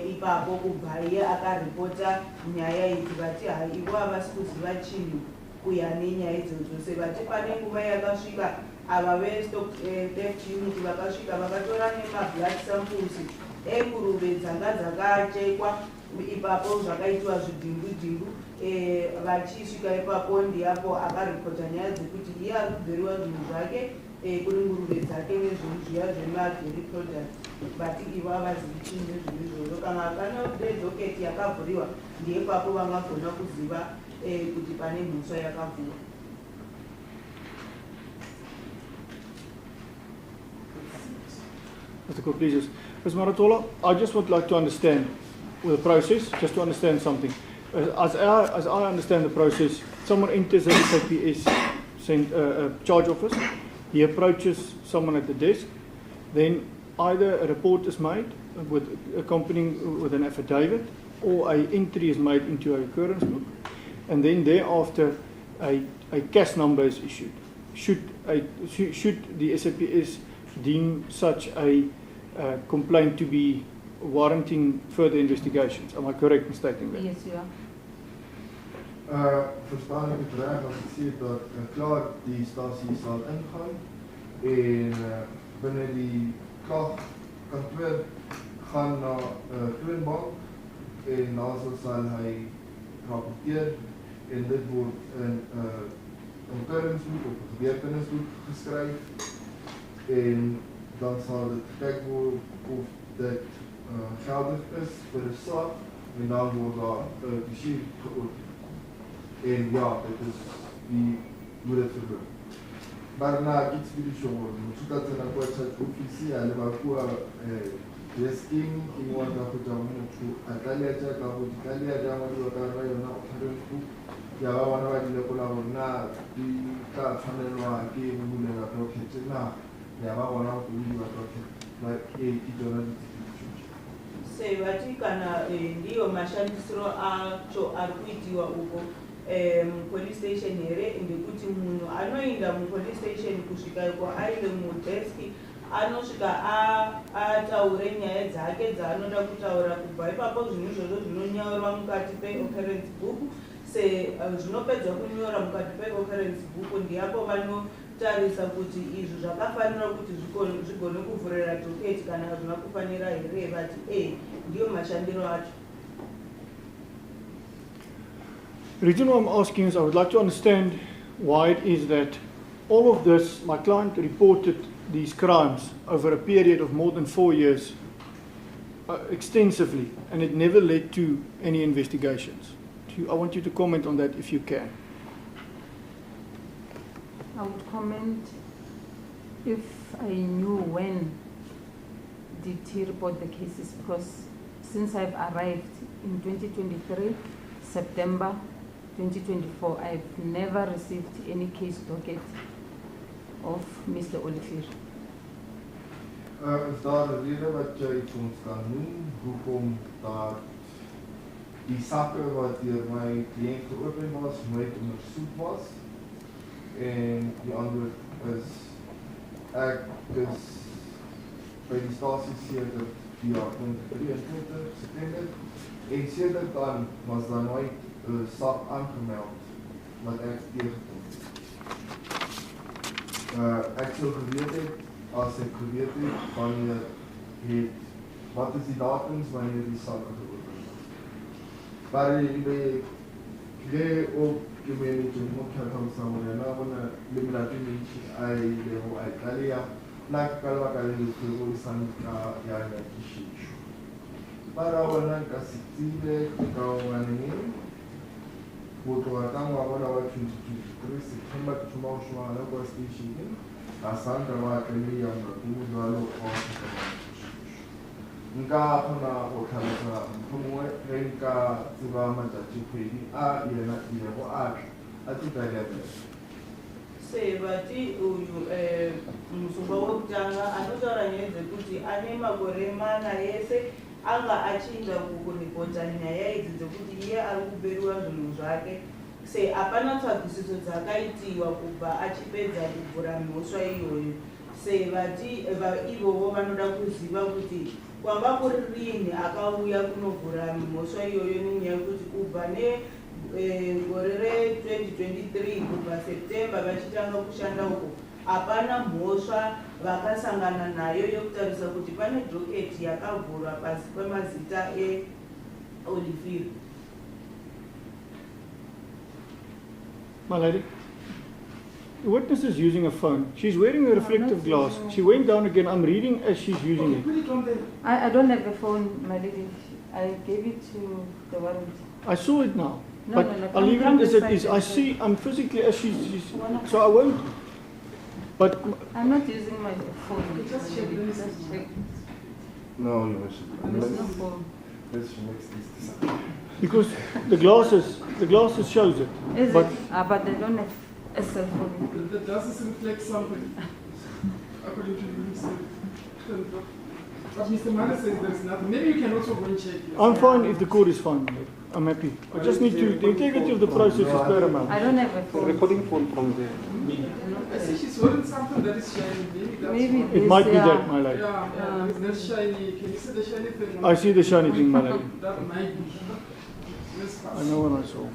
ipapo kubva iye akaripota nyaya idzi vati hai ivo havasi kuziva chinhu kuya nenyaya idzodzo sevati pane nguva yakasvika ava vestock theft unit vakasvika vakatora nemablood samples enguruve dzanga dzakachekwa ipapo zvakaitwa zvidhingudhingu vachisvika ipapo ndiapo akaripota nyaya dzekuti iye ari kubveriwa zvinhu zvake kune nguruve dzake nezvinhu zviya zvemadairy products but ivo havazivi chinhu nezvinhu izvozvo kana pane docket yakavhuriwa ndeipapo vangagona kuziva kuti pane mhosva yakavhurwa. Mr. Court, please. Ms. Maratola, I just would like to understand the process, just to understand something. As I understand the process, someone enters the SAPS charge office, he approaches someone at the desk, then either a report is made with accompanying with an affidavit, or an entry is made into an occurrence book, and then thereafter a CAS number is issued. Should the SAPS deem such a complaint to be warranting further investigations? Am I correct in stating that? Yes, you are. Verstaan ek het reg as ek sê dat klaar die stasie sal ingaan en binne die klagkantoor gaan na toonbank en daarso sal hy rapporteer en dit word in occurrence of gebeurtenisboek geskryf en dan sal dit gekyk word of dit geldig is vir 'n saak en dan word daar 'n dossier geopen. En ja, dit is hoe dit verloop. Maar na iets wil ik zo worden. Zodat ze naar het officie en de bakua resting in wat dat we dan moeten. Atalia check up with Italia, dan wat we daar rijden naar Occurrence. Ja, we waren bij de cola na die kaart van de noa die we moeten naar Docket na. yava vona kuuyiwa Docket journalistic. Se vati kana ndiyo mashandisiro acho ari kuitiwa uko police station here ndekuti munhu anoinda police station kusvika iko aile mudesk anosvika ataure nyaya dzake dzaanoda kutaura kubva ipapo zvinhu izvozvo zvinonyorwa mukati pe-occurrence book. Se zvinopedza kunyora mukati pe-occurrence book ndiapo vanotarisa kuti izvi zvakafanira kuti zvigone kuvhurira docket kana hazvina kufanira here, vati ndiyo mashandiro acho. The reason why I'm asking is I would like to understand why it is that all of this, my client reported these crimes over a period of more than 4 years extensively, and it never led to any investigations. I want you to comment on that if you can. I would comment if I knew when did he report the cases, because since I've arrived in 2023, September 2024, I've never received any case docket of Mr. Olivier. Is daar 'n rede wat jy vir ons kan noem hoekom dat die sakke wat deur my kliënt geopen was nooit ondersoek was? En die antwoord is ek is by die stasie sedert die jaar 2023 September en sedert dan was daar nooit 'n sak aangemeld wat ek tegenkom. Ek sou geweet het, as ek geweet het wanneer wat is die datums wanneer die sakke geopen was. Maar le op community mokhatha samona bona le melato mentsi ai le ho ai kalia la kalwa ka le go sanka ya ya kishisho para bona ka sitile ka wani boto wa tangwa bona wa 2023 September tuma shwa na kwa station asanda wa kemi ya mtu walo kwa nka khona go tlhalosa mongwe re nka tseba matsatsi kgwedi yena ile go a titayele. Se vati uyu musumba wokutanga anotaura nyaya dzekuti ane makore mana yese anga achinda kuripota nyaya idzi dzekuti iye ari kuberiwa zvinhu zvake. Se hapana tsvagusiso dzakaitiwa kubva achipedza kuvhura mhosva iyoyo. Se vati ivovo vanoda kuziva kuti kwanga kuri rini akauya kunovhura mhosva iyoyo nenyaya yekuti kubva negore re-2023 kubva September vachitanga kushanda uko hapana mhosva vakasangana nayo yokutarisa kuti pane docket yakavhurwa pasi pemazita eOlivier. My lady, the witness is using a phone. She's wearing a reflective glass. She went down again. I'm reading as she's using it. Put it on there. I don't have a phone, my lady. I gave it to the warrant. I saw it now. No, But no, no. I'll leave it as it is. Come I see, I'm physically as she's so I won't. But I'm not using my phone. Just check, let me see. check. No, you There's no phone. Let's mix this disappear. because the glasses shows it. Is But it? But I don't have a cell phone. The glasses reflect something. According to the research. But Mr. Mane says there's nothing. Maybe you can also go and check. I'm fine if the court is fine. I'm happy. I just need to. The integrity of the process is paramount. I don't have a The phone. recording phone from the I see she's holding something that is shiny. Maybe that's Maybe one. It this, might be yeah. that, my lady. Yeah, there's shiny. Can you see the shiny thing? I see the shiny thing, my lady. That might be. Let's pass. I know what I saw.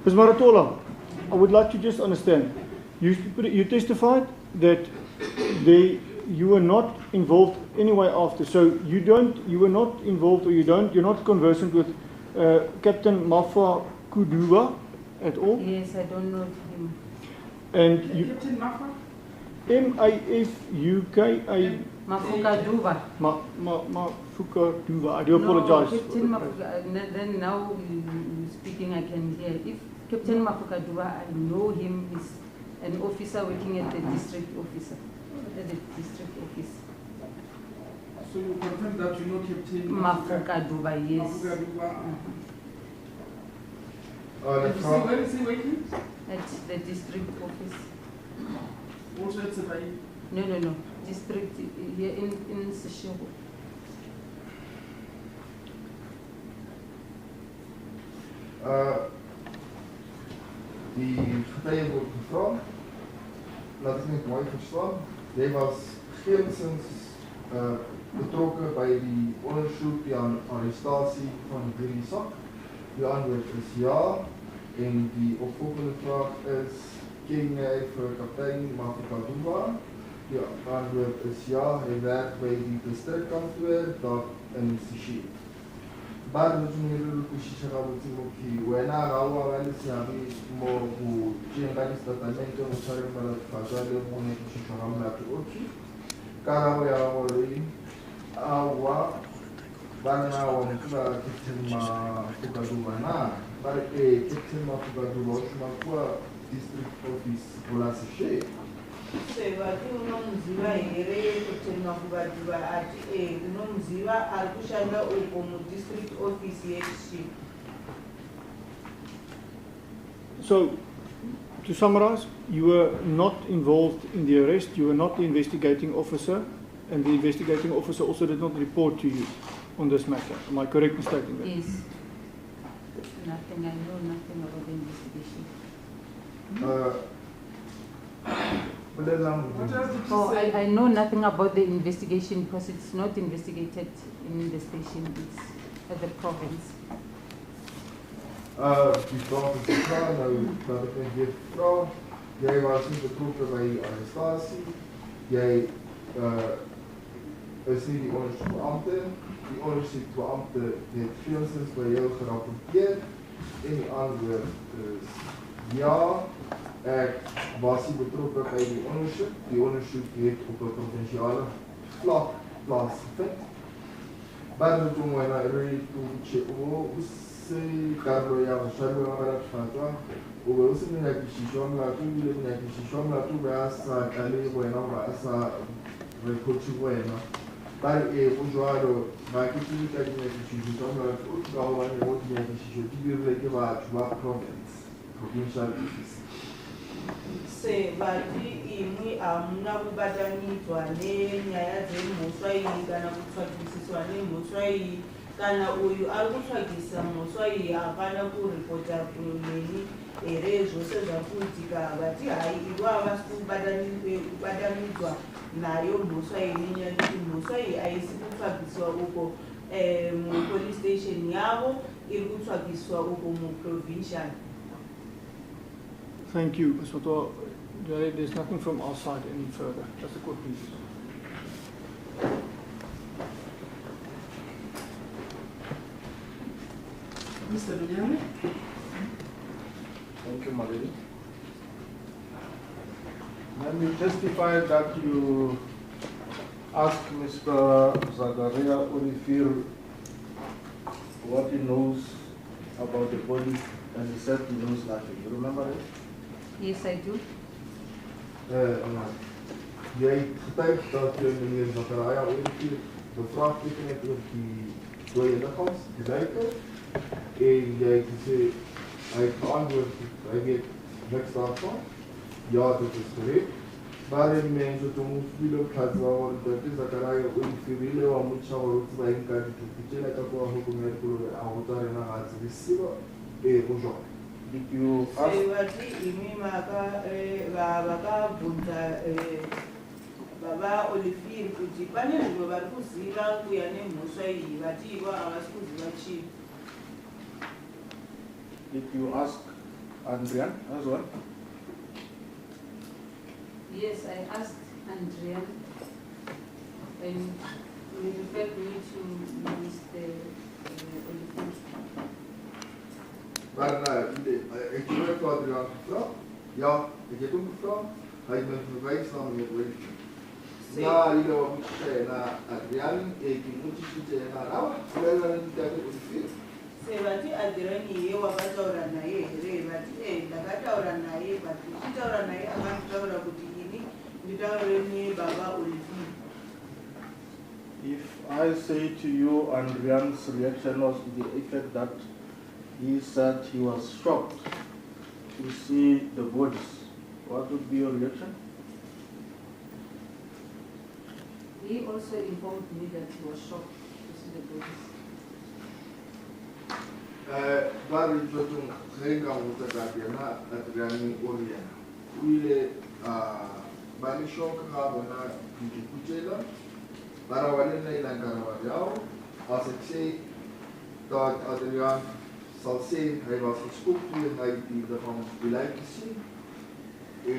Ms. Maratola, I would like to just understand. You testified that you were not involved anyway after. So you were not involved, or you're not conversant with Captain Makgato at all? Yes, I don't know him. And you, Captain Mafa? Mafuka Makgato. Mafuka. I do apologize. No, Captain Mafuka, then now you speaking, I can hear. If Captain Makgato, I know him, is an officer working at the district officer, at the district office. So you confirm that you know Captain Makgato, yes. Where is he working? At the district office. Also at Sabai. No. District here in Seshego. Die getuie word gevra, laat ek net mooi verstaan, jy was geensins betrokke by die ondersoek, die arrestasie van hierdie sak. Die antwoord is ja, en die opvolgende vraag is, ken jy vir kaptein Makgato? Die antwoord is ja, hy werk by die distrikkantoor daar in Seshego. Bado tumelele kushishaka butimoki wena rawa wale siyabi mo kujenga istatamento mutare mala fazale mone kushishaka mla oki karawo ya wale awa bana wa mkula kitima fukadubana bare kitima fukadubana shumakua district office wala sishe Sevati unomziva here kutenga kubaduba ati unomziva alikushanda uko mu district office yechi. So, to summarize, you were not involved in the arrest, you were not the investigating officer, and the investigating officer also did not report to you on this matter. Am I correct in stating that? Yes. Nothing, I know nothing about the investigation. What else did you Oh, say? I know nothing about the investigation because it's not investigated in the station, it's at the province. Die vraag is gevra, nou dat ek net weer vra, jy was nie betrokke by die arrestasie, jy is nie die ondersoekbeampte, die ondersoekbeampte het geensins by jou gerapporteer, en die antwoord is ja, ek was nie betrokke by die ondersoek het op 'n provinsiale vlak plaasgevind. Bado tumwena eri tuche use karbo ya washabu ya mara tufatwa ube use minakishishwa mlatu ule minakishishwa mlatu beasa kale wena beasa rekochi wena bari ujwaro bakitika minakishishwa mlatu utgawa ni wote minakishishwa tibireke ba provincial office. Sevati imwi amuna kubatanidzwa nenyaya dzemhosva iyi kana kutsvagisiswa nemhosva iyi kana uyu ari kutsvagisa mhosva iyi hapana kuripota kuneni here zvose zvakuitika vati hai ivo havasi kubatanidzwa nayo mhosva iyi nenyaya yekuti mhosva iyi haisi kutsvagiswa uko mupolice station yavo iri kutsvagiswa uko muprovincial. Thank you, Ms. Mato. There's nothing from our side any further. Just a court, please. Mr. Nonyane? Thank you, Malini. When you testified that you asked Mr. Zacharia Olivier what he knows about the body, and he said he knows nothing. You remember it? Yes, I do. Jy het getuig dat jy meneer Zacharia Olivier bevraagteken het oor die dooie lichaams, die duiker, en jy het gesê, hy het geantwoord, hy weet niks daarvan. Ja, dit is correct. Maar die mense toe moes vile kaza dat die Zacharia Olivier ile wa mucha wa rutuba inkari tukichela kakua hukumia kulobe ahutare na hatzivisiwa, ujo. Did you ask? Sevati imi vakabvunza baba Olivier kuti pane zvimwe vari kuziva kuya nemhosva iyi vati ivo havasi kuziva chii. Did you ask Andrian as well? Yes, I asked Andrea and he referred me to Mr. Olivier. Maar ek het ook vir Adrian gevra. Ja, ek het hom gevra. Hy het my verwys na meneer Olivier. Na ile wa muthe na Adrian ek muthe na rawa. Kulela nditake Olivier. Sevati Adrian iye wakataura naye here vati ndakataura naye but ndichitaura naye akanditaura kuti ini nditaure nebaba Olivier. If I say to you, Andrian's reaction was to the effect that he said he was shocked to see the bodies, what would be your reaction? He also informed me that he was shocked to see the bodies. Waar is wat toen geen kan moeten dat je na het rennen orien. Hoe bij de shock gaan we naar die Kudzai, maar we willen niet naar jou. Als ik zeg dat Adriaan zal zeggen hij was geschokt toen hij die van beleid gezien.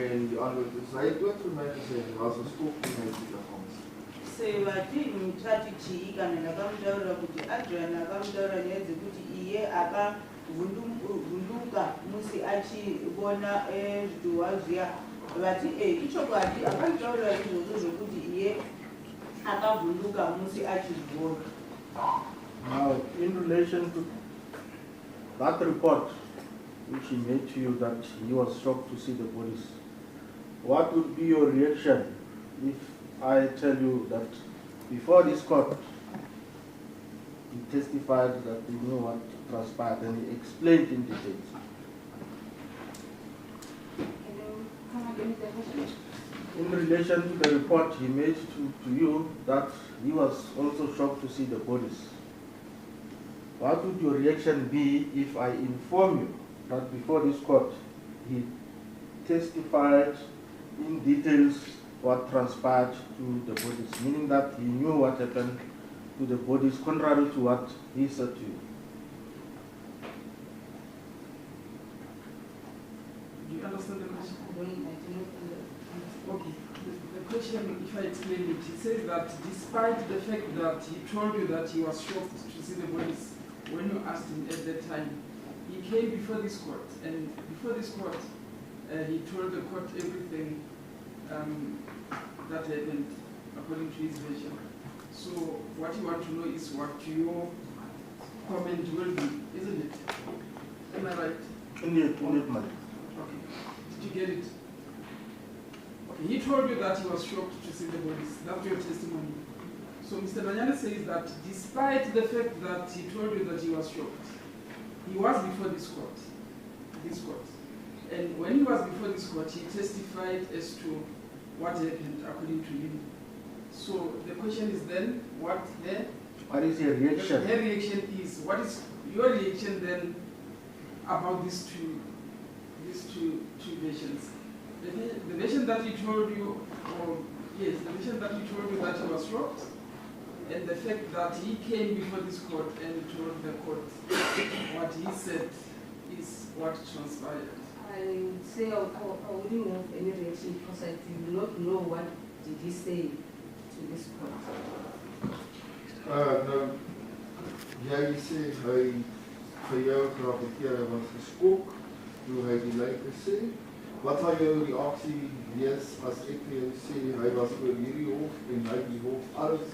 En die antwoord is hij het wordt voor mij gezegd hij was geschokt toen hij die van sevati mutati chii kana ndakamutaurira kuti Adrian akamutaurira nyaya dzekuti iye akavhunduka musi achiona zvituhwa zviya vati ichokwadi akamutaurira izvozvo zvokuti iye akavhunduka musi achizviona. Now, in relation to that report which he made to you that he was shocked to see the bodies, what would be your reaction if I tell you that before this court, he testified that he knew what transpired and he explained in detail? Can you come again with the question? In relation to the report he made to you that he was also shocked to see the bodies, what would your reaction be if I inform you that before this court he testified in details what transpired to the bodies, meaning that he knew what happened to the bodies contrary to what he said to you? Do you understand the question? I do not understand. Okay. The question, if I explain it, he says that despite the fact that he told you that he was shocked to see the bodies when you asked him at that time, he came before this court, and before this court, he told the court everything that happened according to his version. So what you want to know is what your comment will be, isn't it? Am I right? Indeed, madam. Okay. Did you get it? Okay. He told you that he was shocked to see the bodies. That's your testimony. So Mr. Nonyane says that despite the fact that he told you that he was shocked, he was before this court. And when he was before this court, he testified as to what happened according to him. So the question is then, what is your reaction? Her reaction is, what is your reaction then about these two versions? The version that he told you, the version that he told you that he was shocked, and the fact that he came before this court and told the court what he said is what transpired. I would say I wouldn't have any reaction because I do not know what did he say to this court. Nou, jij zegt hij voor jou gerapporteerd was geskokt toen hij die lijken zei. Wat zou jouw reactie wees als ik vir jou sê hy was oor hierdie hof en hy die hof alles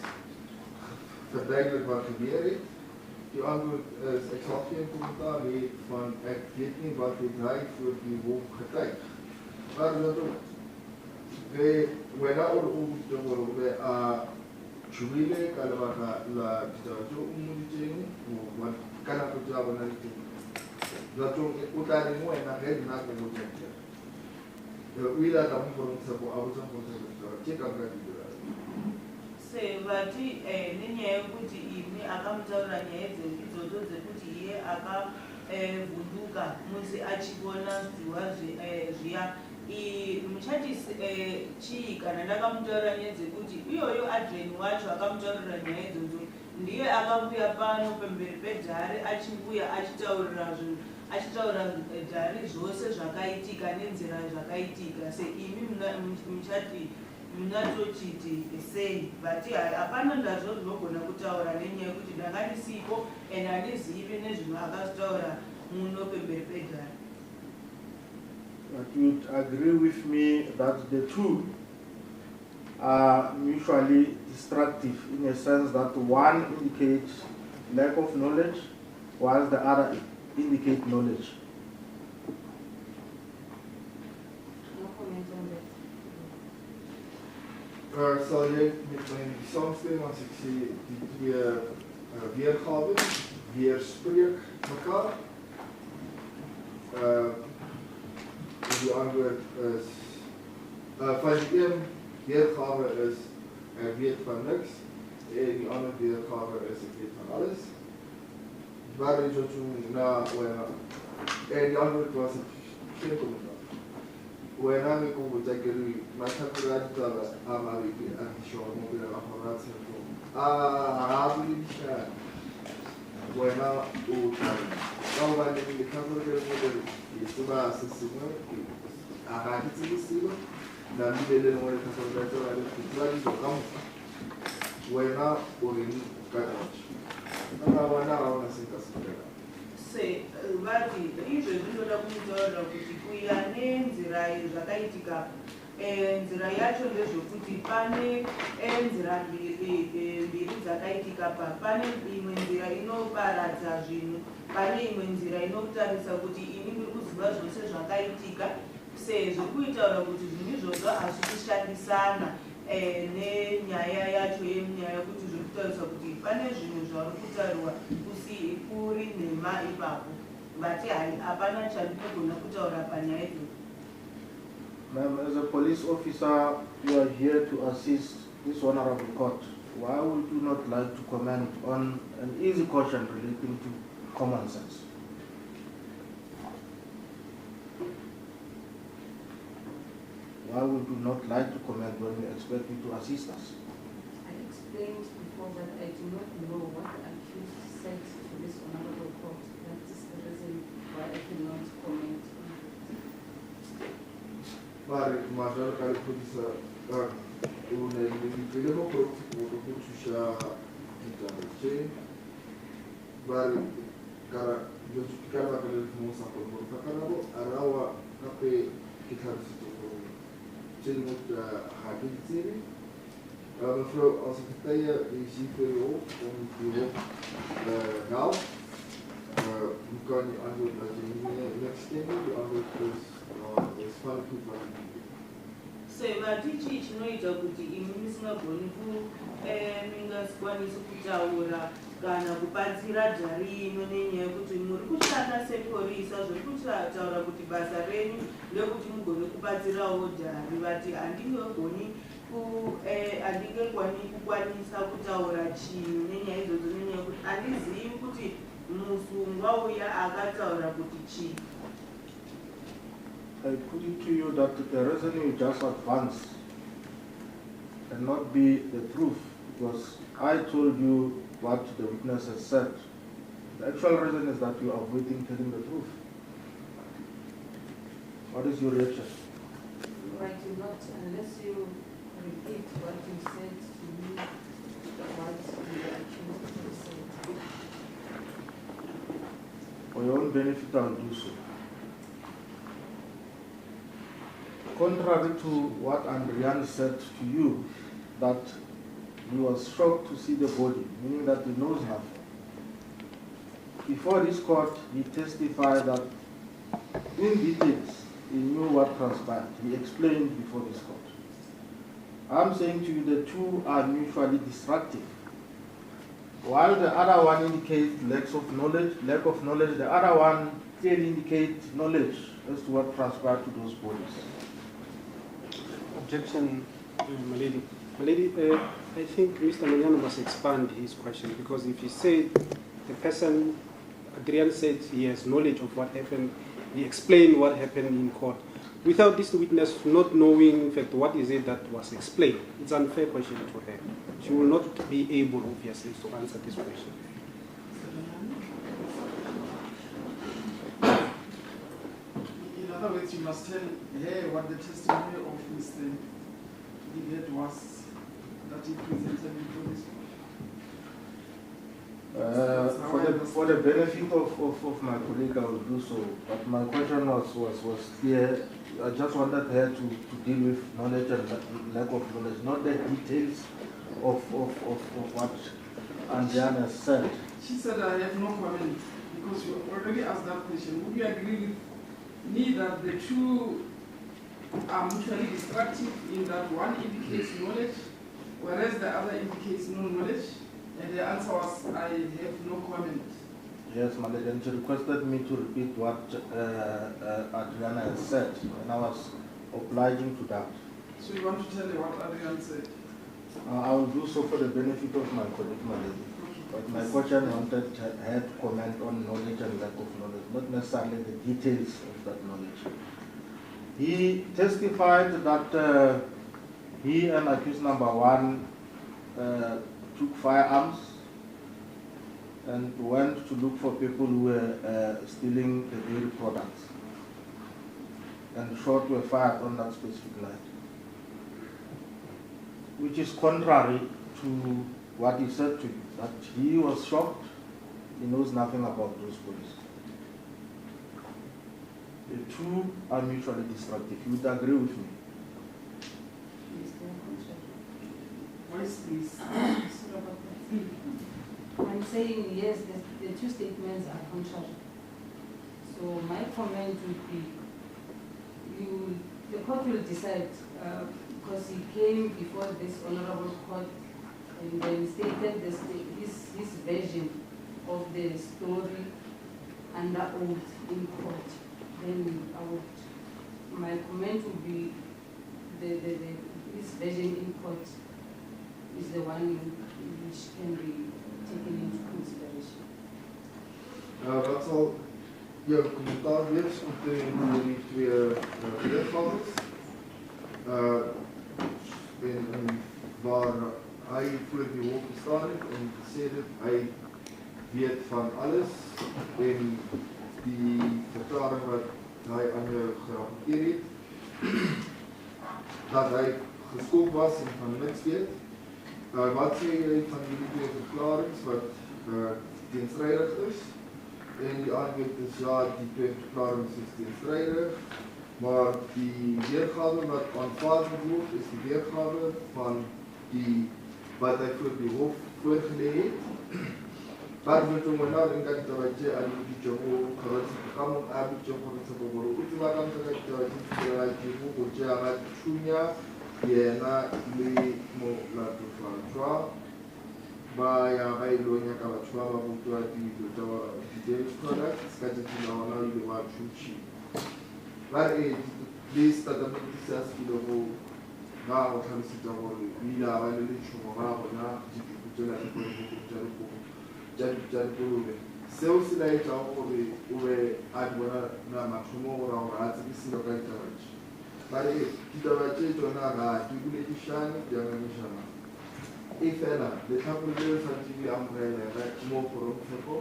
verduidelik wat gebeur het? Die antwoord is ek sal geen kommentaar hê van ek weet nie wat het hy voor die hof getuig. Maar dat ook. Wena or we Chumile kalabaka la titawato umulitenu wa kana kujaba na litu. Zato utari mo na head na ko mutete. Wila na mforonsa ko abuza mforonsa cheka ngati dira. Sevati nenyaya yekuti imi akamutaurira nyaya idzodzo dzekuti iye akavhunduka musi achiona zviwa zviya. Muchati chii kana ndakamutaurira nyaya dzekuti iyoyo Adrian wacho akamutaurira nyaya idzodzo ndiye akabuya pano pamberi pedhari achibuya achitaura dhari zvose zvakaitika nenzira zvakaitika seimi muchati munatochiti sei but hapana ndazvo zvinogona kutaura nenyaya yekuti ndanga ndisipo and handizivi nezvino akazvitaura muno pamberi pedhari. But you would agree with me that the two are mutually destructive in a sense that one indicates lack of knowledge whilst the other indicates knowledge. No comment on that. Sal jy met my saamstem as ek sê die twee weergawe weerspreek mekaar? Die antwoord is van die een weergawe is weet van niks. En die ander weergawe is ek weet van alles. Waar is wat toen na en die antwoord was geen commentaar. Wena me kon Zacharia Makgato amabiki angisho mobile afaratsi ko. Abisha. Wena utani. Kama ni kanzo ke model isuba sisimu akatitsisiwa na mbele no le kanzo ke tsala le kutlali zo kam. Wena urini kakachi. Na wana aona sinkasikela. Se vati izvo zvinoda kutaura kuti kuya nenzira zvakaitika nzira yacho ndezvokuti pane nzira mbiri dzakaitika pane imwe nzira inoparadza zvinhu pane imwe nzira inotarisa kuti ini ndiri kuziva zvose zvakaitika sezvo kuitaura kuti zvinhu izvozvo hazvikushandisana nenyaya yacho yemunyaya kuti zviri kutarisa kuti pane zvinhu zvari kutaurwa kuri nhema ipapo vati hai hapana chandinogona kutaura panyaya idzodzo. Ma'am, as a police officer, you are here to assist this honorable court. Why would you not like to comment on an easy question relating to common sense? Why would you not like to comment when we expect you to assist us? I explained before that I do not know what the accused said to this honorable court. That is the reason why I cannot comment on it. Mari major kali polisa unelipile moko kutusha internet. Mari kara jotukikana kale musa kwa mtakarabu arawa kape kitabisito chini muta hakitini. Mevrouw, als ik het je ziet weer op, om die op nou, hoe kan je antwoord dat je niet stemmen, die antwoord is van goed van je. Sevatichi chinoita kuti imi musingagoni musingasikwanisi kutaura kana kubatsira dhari ino nenyaya yekuti muri kushanda seporisa zviri kutaura kuti basa renyu ndekuti mugone kubatsirawo dhari vati handingagoni handingakwani kukwanisa kutaura chinhu nenyaya idzodzo nenyaya yekuti handizivi kuti musungwa uya akataura kuti chii. I put it to you that the reason you just advance cannot be the proof, because I told you what the witness has said. The actual reason is that you are avoiding telling the truth. What is your reaction? I do not, unless you repeat what you said to me, what the accused said. For your own benefit, I'll do so. Contrary to what Andrian said to you, that he was shocked to see the body, meaning that he knows nothing. Before this court, he testified that in details, he knew what transpired. He explained before this court. I'm saying to you, the two are mutually destructive. While the other one indicates lack of knowledge, the other one clearly indicates knowledge as to what transpired to those bodies. Objection, my lady. My lady, I think Mr. Nonyane must expand his question, because if he said the person, Adrian said he has knowledge of what happened, he explained what happened in court. Without this witness not knowing, in fact, what is it that was explained, it's an unfair question to her. She will not be able, obviously, to answer this question. In other words, you must tell her what the testimony of Mr. De Wet was that he presented before this court. For the benefit of my colleague, I will do so. But my question was clear. I just wanted her to deal with knowledge and lack of knowledge, not the details of what Andriana said. She said, I have no comment, because you already asked that question. Would you agree with me that the two are mutually destructive in that one indicates knowledge, whereas the other indicates no knowledge? And the answer was, I have no comment. Yes, my lady, and she requested me to repeat what Adriana has said, and I was obliging to that. So you want to tell her what Adrian said? I will do so for the benefit of my colleague, my lady. But my question had comment on knowledge and lack of knowledge, not necessarily the details of that knowledge. He testified that he and accused number 1 took firearms and went to look for people who were stealing the dairy products. And shots were fired on that specific night, which is contrary to what he said to you, that he was shocked, he knows nothing about those police. The two are mutually destructive. You would agree with me? Voice, please. I'm saying yes, the two statements are contrary. So my comment would be, the court will decide, because he came before this honorable court and then stated his version of the story under oath in court. Then my comment would be his version in court is the one which can be taken into consideration. Wat sal jou kommentaar wees omtrent die twee weergawes? En waar hy voor die hof gestaan het en gesê het hy weet van alles en die verklaring wat hy aan jou gerapporteer het, dat hy geskok was en van niks weet. Wat sê jy van die twee verklarings wat teenstrydig is? En die antwoord is ja, die twee verklarings is teenstrydig, maar die weergawe wat aanvaar word is die weergawe van die wat hy voor die hof voorgelê het. But we don't know in that direction and we don't come up with your possible. It's not on the direction who Jara Tunia, Yena, Lee, Mo, Latu, by a Lonia Kalatua, who do the dairy products, scheduled to know now you are too cheap. But this that the says to the whole now comes to the whole Mila, I really show now, seo se laetsang gore o be a di bona na mathomo gore gore a tsebisilo ka ditabatše bare ditabatše tsona ga di boledišane di anganišana e fela letlhapolo le le tshwanetse di amogelega mo poromfeko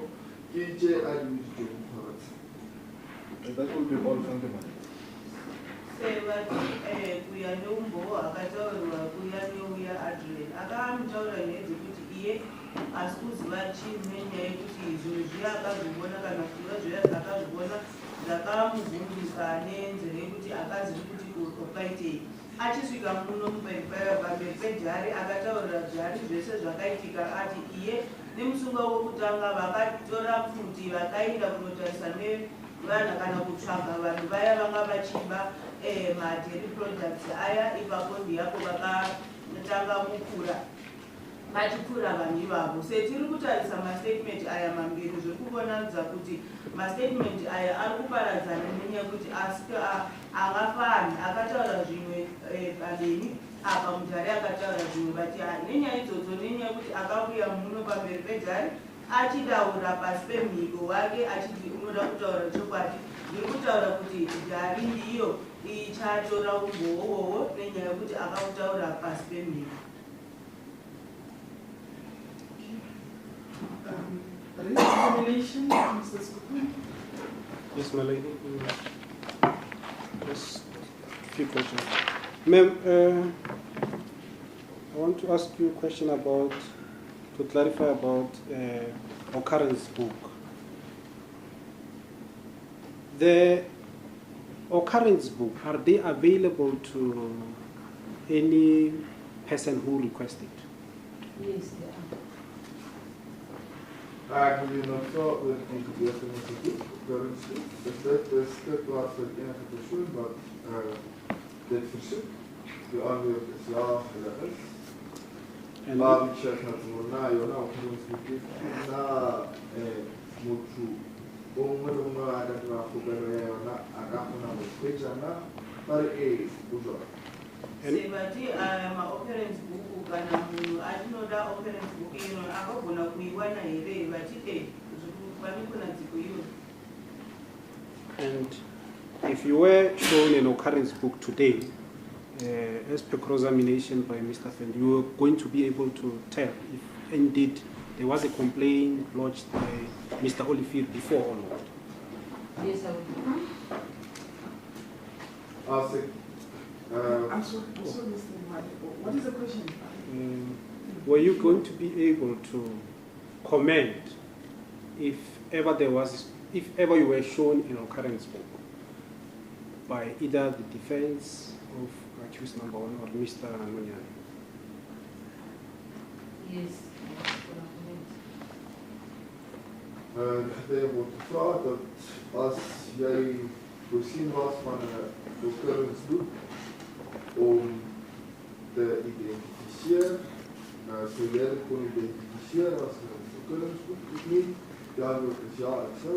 ke tše a di boditšego kgorotse. That will be all from the money. Kuya Ndlovu akataurwa kuya neuya Adjournment akamutaura nezvekuti iye asi kuziva chii nenyaya yekuti izvo zviya akazvibona kana kutura zviya zvakazvibona zvakamuvhundisa nenzeve yekuti akazivi kuti kwaitei. Achisvika muno pamberi pejari akataurira jari zvese zvakaitika ati iye nemusungo wokutanga vakatora pfuti vakaenda kunotarisa nevana kana kutsvaga vanhu vaya vanga vachiba madairy products aya ipapo ndiyapo vakatanga kukura vachipfuura vanhu ivavo. Setiri kutarisa mastatement aya mambiri zviri kuonanidza kuti mastatement aya ari kuparadzana nenyaya yekuti angafani akataura zvimwe pamberi apa mujari akataura zvimwe vati nenyaya idzodzo nenyaya yekuti akauya muno pamberi pejari achidaura pasi pemhiko wake achiti unoda kutaura chokwadi. Ndiri kutaura kuti jari ndiyo ichatora umbowowowo nenyaya yekuti akautaura pasi pemhiko. Examination, Mr. Supreme. Yes, my lady. Just a few questions. Ma'am, I want to ask you a question to clarify about Occurrence book. The Occurrence book, are they available to any person who requested? Yes, they are. Ek wil nog so oor die gebeurtenis gedoen, currency. Dit is dit wat vir enige persoon wat dit versoek. Die antwoord is ja, hulle is. Maar die chef het na Occurrence boek na motho o mongwe a ka dira kgopelo ya yona a ka kgona go fetša na ba re o jwa. Sebati ma-occurrence book kana munhu atinoda occurrence book ino akagona kuiwana here vati pane kuna dziko iyo. And if you were shown an occurrence book today, as per cross-examination by Mr. Fend, you are going to be able to tell if indeed there was a complaint lodged by Mr. Olivier before or not. Yes, I will. I'm sorry, Mr. Mali. What is the question? Were you going to be able to comment if ever you were shown an occurrence book by either the defense of accused number 1 or Mr. Nonyane? Yes. Hij wordt gevraagd dat als jij voorzien was van een occurrence boek om te identificeren, zou jij het kon identificeren als een occurrence boek of niet? De antwoord is ja, ik zou.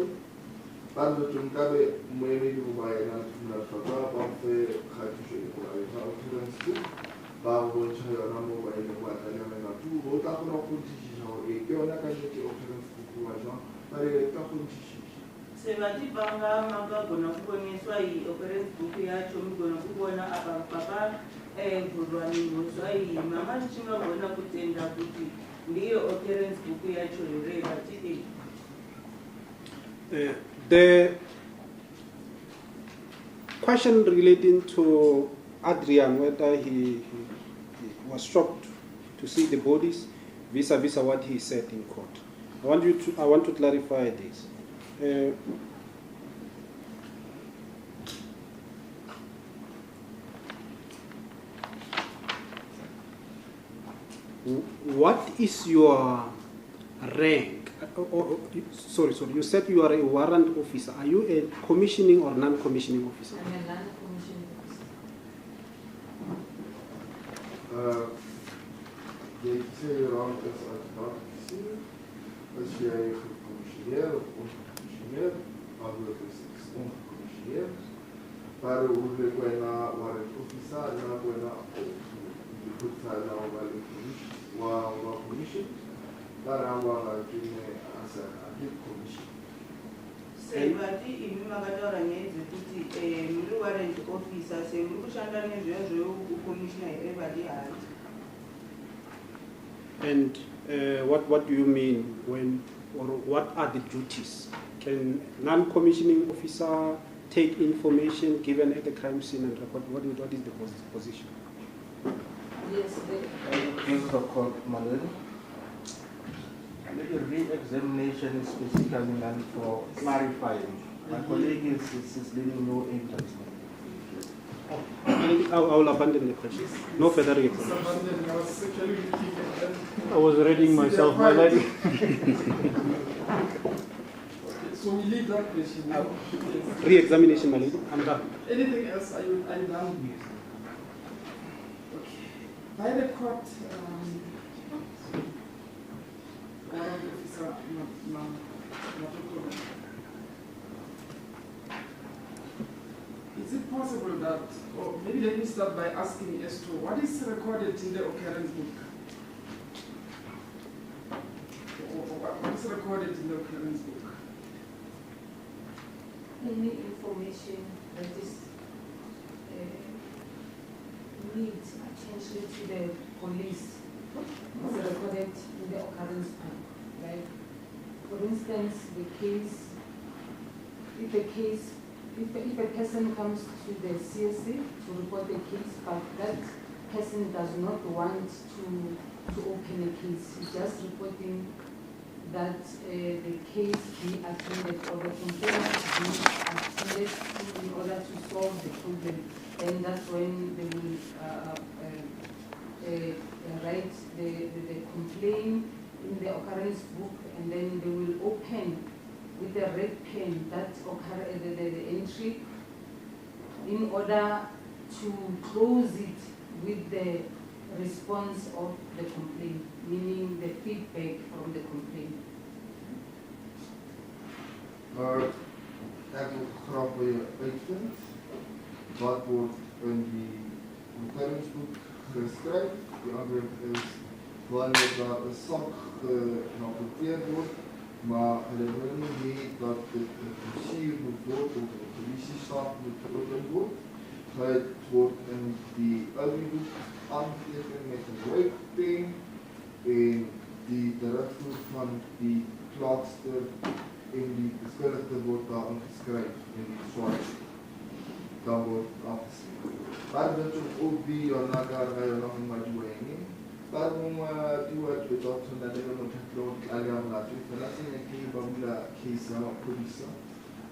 Dan wordt een kabe moeilijk waarbij je naar het verhaal van gaat je een occurrence boek. Waarom je dan waarbij je wat dan je naartoe wordt, dan kan ook politici zo. Ik kan je die occurrence boek waarderen. Sebati panga makagona kuboneswa i-occurrence book yacho migona kubona apa papa vhurwa mimhosva iyi mama tichingagona kutenda kuti ndiyo occurrence book yacho here vatidi. The question relating to Adrian, whether he was shocked to see the bodies vis-a-vis what he said in court. I want to clarify this. What is your rank? Sorry, you said you are a warrant officer. Are you a commissioning or non-commissioning officer? I'm a non-commissioning officer. Jy sê rang is advocaat. As jy gecommissioneer of ongecommissioneer, antwoord is ongecommissioneer. Maar hoe jy na warrant officer, na die Kudzai na wa commission, daar wa as a commission. Sebati imi makataura nyaya dzekuti muri warrant officer semuri kushanda nezvezvo ukomishina here vadi hari. And what do you mean when, or what are the duties? Can non-commissioning officer take information given at the crime scene and report? What is the position? Yes, This is the court, Malin. The re-examination is specifically meant for clarifying. My colleague is leaving no interest. I will abandon the question. No further re-examination. I was actually looking at that. I was reading myself, my lady. So we leave that question now. Yes. Re-examination, my lady. I'm done. Anything else? I'm done. Okay. By the court, warrant officer, is it possible that, or maybe let me start by asking as to what is recorded in the occurrence book? What is recorded in the occurrence book? any information that is needs attention to the police is recorded in the occurrence book. Like, for instance, if a person comes to the CSC to report a case, but that person does not want to open a case, he's just reporting that the case be attended or the complaint be attended in order to solve the problem. And that's when they will write the complaint in the occurrence book, and then they will open with a red pen that the entry in order to close it with the response of the complaint, meaning the feedback from the complaint. Maar ek wil graag by jou uitvind wat word in die occurrence boek geskryf. Die antwoord is wanneer daar 'n sak genoteer word, maar hulle wil nie hê dat dit 'n dossier moet word of 'n polisiesaak moet geopen word. Dit word in die ouboek aangeteken met 'n rooi pen en die terugvoer van die klaagster en die beskuldigde word daarin geskryf in die swart. Dan word afgesien. Maar dit is ook die nagar nog maar doen. Maar dua betot na dele no teklo aliam na tu falasine ki bamula kisa polisa.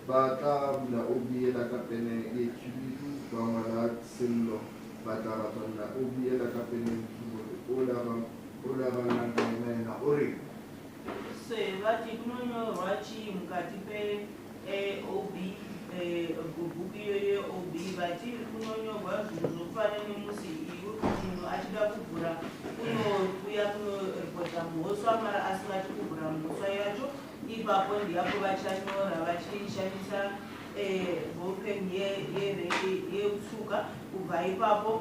Bata bula obi la kapene e kibitu bamala sello batara tonna obi la kapene ola na ori. Se vati kuno rachi mukati pe obi bhuku iyoyo obi vati kunonyorwa zvinhu zvofanira nemusi iwe munhu achida kuvhura unokuya kunoripota mhosva mara asingati kuvhura mhosva yacho ipapo ndiapo vachanyora vachishandisa bhopeni yetsuka kubva ipapo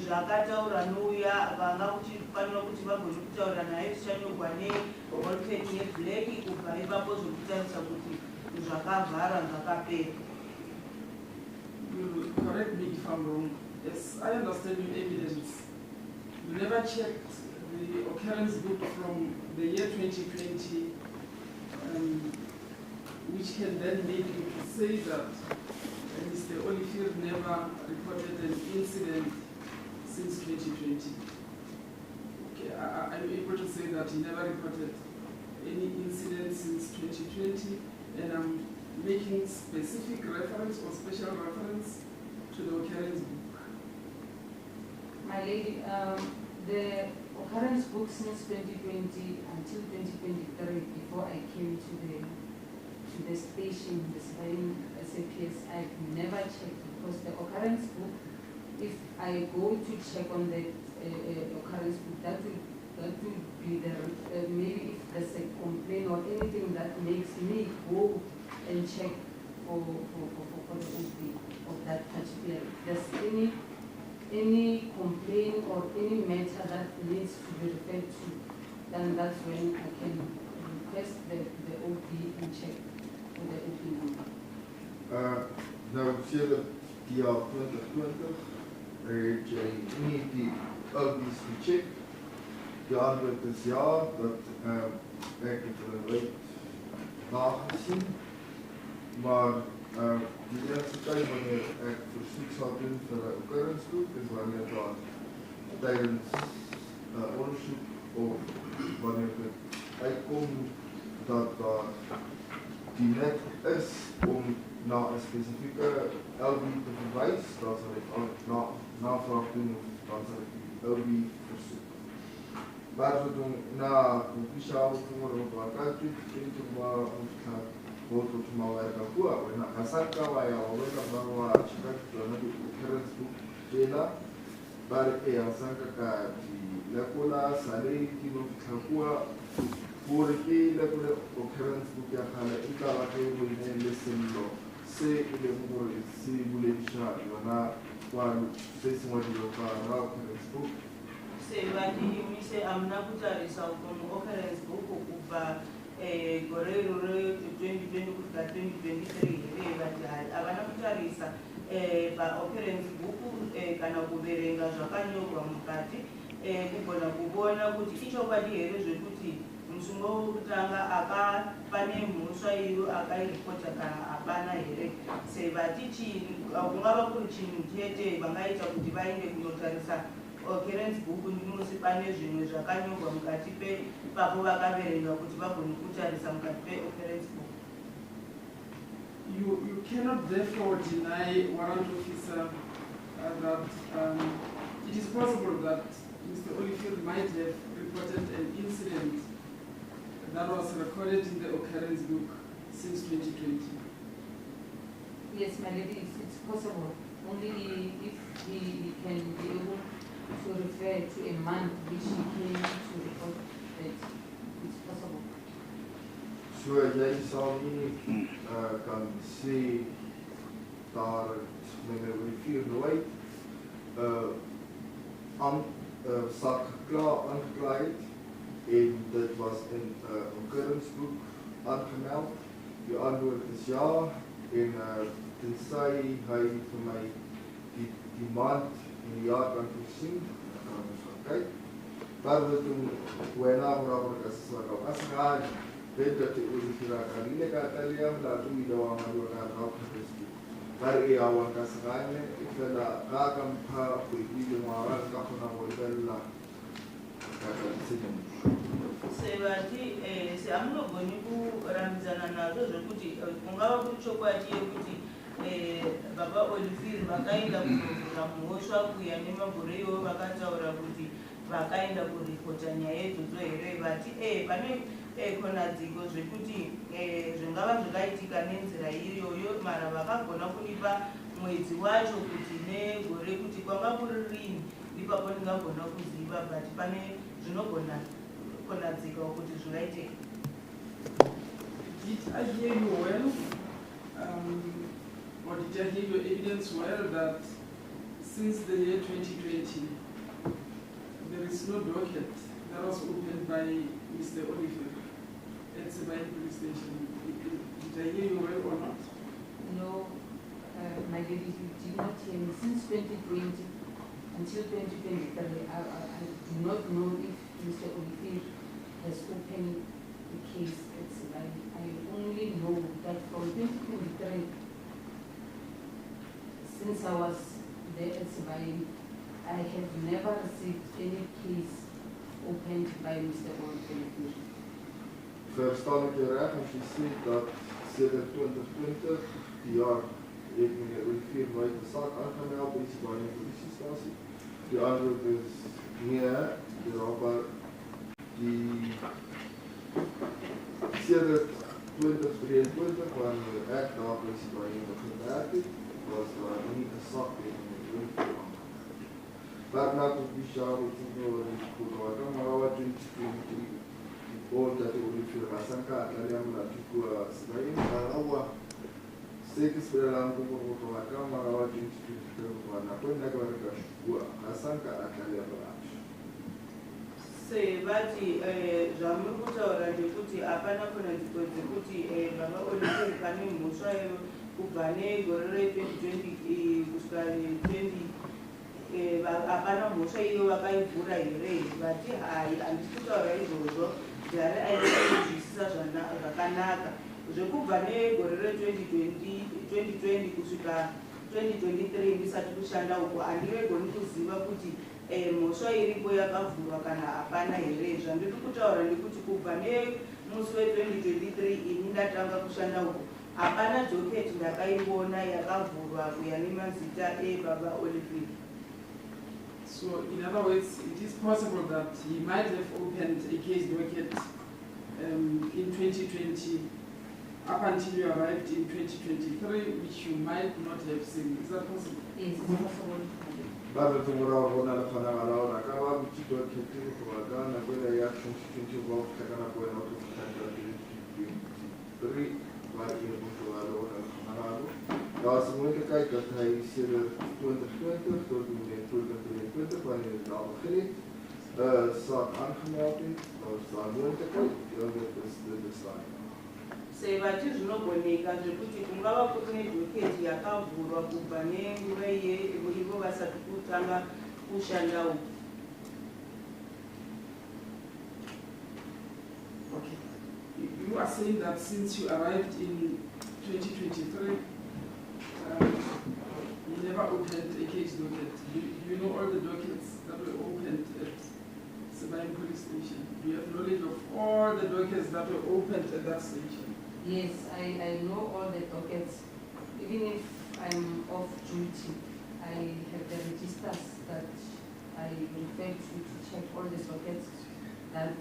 zvakataura nouya vanga kuchifanira kuti vagone kutaura naye zvichanyorwa nebhopeni yebhleki kubva ipapo zvokutarisa kuti zvakavhara zvakapera. You correct me if I'm wrong. Yes, I understand your evidence. You never checked the occurrence book from the year 2020, which can then make you to say that Mr. Olivier never reported an incident since 2020. Okay, are you able to say that he never reported any incident since 2020? And I'm making specific reference or special reference to the occurrence book. My lady, the occurrence book since 2020 until 2023, before I came to the station, the surveying SAPS, I've never checked because the occurrence book, if I go to check on the occurrence book, that will be the maybe if there's a complaint or anything that makes me go and check for the OB of that particular. If there's any complaint or any matter that needs to be referred to, then that's when I can request the OB and check for the OB number. Nou, sedert die jaar 2020 het jy nie die OB's gecheckt. Die antwoord is ja, dat ek het hulle nooit nagesien, maar die eerste tyd wanneer ek versoek sal doen vir 'n occurrence boek is wanneer daar tydens ondersoek of wanneer dit uitkom dat daar die net is om na 'n spesifieke LB te verwys, dan sal ek navraag doen of dan sal ek die LB versoek. Maar we doen na official voor een plakat, into both of my Kakua, when Asaka, I always have a check to another occurrence book, Jela, but a Asaka, Lakula, Sale, Kino Kakua, for a occurrence book, Yakana, Italake, will then listen low. Say, the more is see bullet shot, you are not one facing what you are occurrence book. Sevati mise amna kutarisa ukomu occurrence book kubva gore rore 2020 kusvika 2023 here vati havana kutarisa pa occurrence book kana kuverenga zvakanyorwa mukati kugona kuona kuti ichokwadi here zvekuti musungo wekutanga pane mhosva iyo akairipota kana hapana here. Sevati kungava kuri chinhu chete vangaita kuti vaende kunotarisa occurrence book ndimusi pane zvimwe zvakanyorwa mukati papo vakaverenga kuti vagone kutarisa mukati occurrence book. You cannot therefore deny warrant officer that it is possible that Mr. Olivier might have reported an incident that was recorded in the occurrence book since 2020. Yes, my lady, it's possible. Only if he can be able to refer to a month which he came to report that it's possible. So jy sal nie kan sê daar meneer Olivier De Wet sak klaar aangeklaai het en dit was in Occurrence boek aangemeld. Die antwoord is ja en tensy hy vir my die maand en die jaar kan voorsien, dan kan ons gaan kyk. Maar toen wena muraburg asiswaka asgaan weet dat die Olivier kanile kataliam la tu idawa madoka rafu maar awan kasgane ifela rakam pa kuibile mawala kakuna wala Sebati siamulogoni kurambidzana nazvo zvekuti kungava kuri chokwadi yekuti baba Olivier vakaenda kunovhura mhosva kuya nemagore ivo vakataura kuti vakaenda kuripota nyaya idzodzo here vati pane konadziko zvekuti zvingava zvakaitika nenzira iyoyo mara vakagona kunipa mwedzi wacho kuti negore kuti kwanga kuri rini ipapo ndingagona kuziva but pane zvinogona konadzika kuti zvingaitika. Did I hear you well? Or did I hear your evidence well that since the year 2020 there is no docket that was opened by Mr. Olivier at Sabine police station? Did I hear you well or not? No, my lady, you did not hear me. Since 2020 until 2023, I do not know if Mr. Olivier has opened the case at Sabine. I only know that from 2023, since I was there at Sabine, I have never received any case opened by Mr. Olivier. Verstaan ek jou reg as jy sê dat sedert 2020 die jaar het meneer Olivier my die saak aangemeld by die Sabine polisiestasie. Die antwoord is nee, die sedert 2023 wanneer ek daar by die Sabine gewerk het, was daar nie 'n saak tegen meneer Olivier aangemeld. Daarna tot die jaar het ek nou in die Polokwane High Court or that Olivier Rasanka ataliam la tukua Sabine marawa seki spela nguko kutoka marawa jinsi kwa na kwenda kwa kashukua Rasanka ataliam la Sebati zvamuri kutaura ndekuti hapana konadziko dzekuti baba Olivier pane mhosva kubva negore re2020 kusvika 20 hapana mhosva iyo vakaivhura here vati hai handisi kutaura izvozvo jari aizvisisa zvakanaka zvekubva negore re2020 kusvika 2023 ndisati kushanda uko handingagoni kuziva kuti mhosva iripo yakavhurwa kana hapana here zvandiri kutaura ndekuti kubva nemusi we2023 ini ndatanga kushanda uko hapana docket ndakaiona yakavhurwa kuya nemazita ebaba Olivier. So, in other words, it is possible that he might have opened a case docket in 2020 up until you arrived in 2023, which you might not have seen. Is that possible? Yes, it's possible. Bado tumuraona nafanya wanaona kama mchito kitu kwa gana kwenda ya tunchi kwa kutakana kwa na watu kutaka three kwa ile mtu wanaona nafanya das moet kyk dat hy sedert 2020 tot 2023 wanneer dit daar begin saak aangemeld het, ons daar moontlikheid, dit is daar. Sebati zvinogoneka zvekuti kungava kune doketi yakavhurwa kubva nenguva ivo vasati kutanga kushanda uku. Okay. You are saying that since you arrived in 2023, you never opened a case docket. Do you know all the dockets that were opened at Sabine police station? Do you have knowledge of all the dockets that were opened at that station? Yes, I know all the dockets. Even if I'm off duty, I have the registers that I refer to check all the dockets that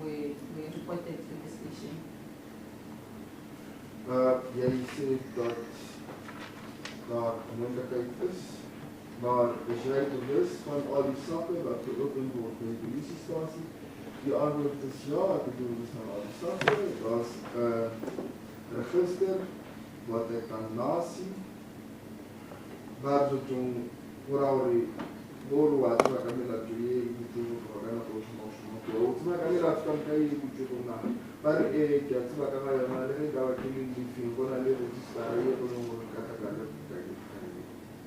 were reported to the station. Jy sê dat daar moontlikheid is, maar is jy bewus van al die sakke wat geopen word by die polisiestasie? Die antwoord is ja, ek bedoel dis nou al die sakke, daar's 'n register wat ek kan nasien, waar dit bolo wa tswa ka mela tsoe ke tlo go rena go tsoma o tsoma ka mela tswa ka e butse go na ba re ke a tswa ka ga yona le ga ba ke le difi go na le register ye go no ka ka le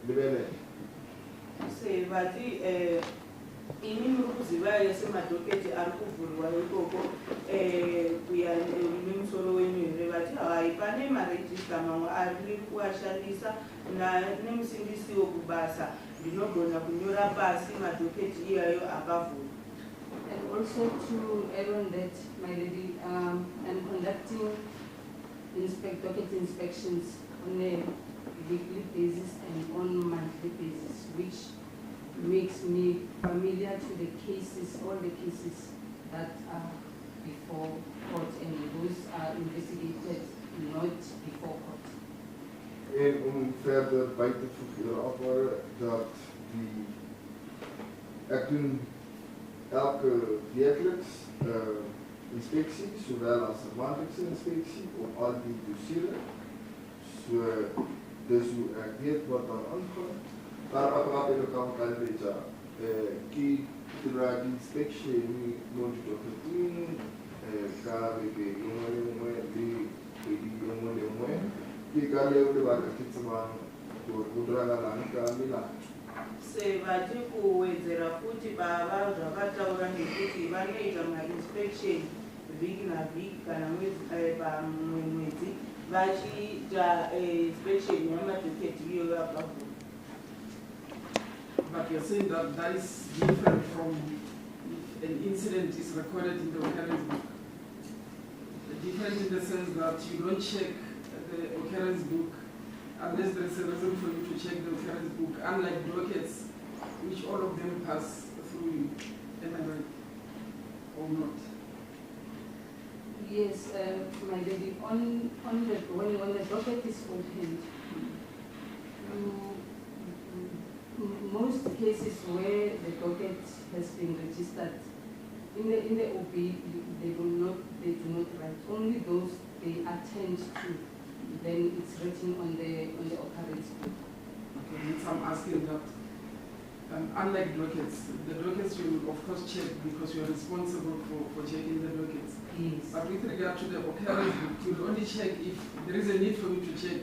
bele se vati ini mukuziva yesemadocket ari kuvhurwa ikoko kuya nemusoro wenyu here vati hai pane marejista mamwe ari kuashandisa nemusindisiwo kubasa ndinogona kunyora pasi madocket iyayo akavhurwa. And also to add on that, my lady, I'm conducting docket inspections on a weekly basis and on monthly basis, which makes me familiar to the cases, all the cases that are before court, and those are investigated not before court. En verder bij te voegen afhouden dat ik doe elke wekelijks inspectie, zowel als een maandelijkse inspectie, op al die dossieren. Dus hoe ik weet wat dan aankomt. Maar wat ik ook kan weten, die inspectie moet je toch doen, se vati kuwedzera kuti bava zvavataura ndekuti vanoita mainspection vhiki navhiki kana pamwe mwedzi vachiita inspection yamadocket iyoyo akavhura. But you're saying that that is different from if an incident is recorded in the occurrence book. Different in the sense that you don't check the occurrence book unless there is a reason for you to check the occurrence book, unlike dockets, which all of them pass through you. Am I right? Or not? Yes, my lady, when the docket is opened, most cases where the docket has been registered, in the OB, they do not write. Only those they attend to, then it's written on the occurrence book. Okay, so I'm asking that, unlike dockets, the dockets you will of course check because you are responsible for checking the dockets. Yes. But with regard to the occurrence book, you will only check if there is a need for you to check.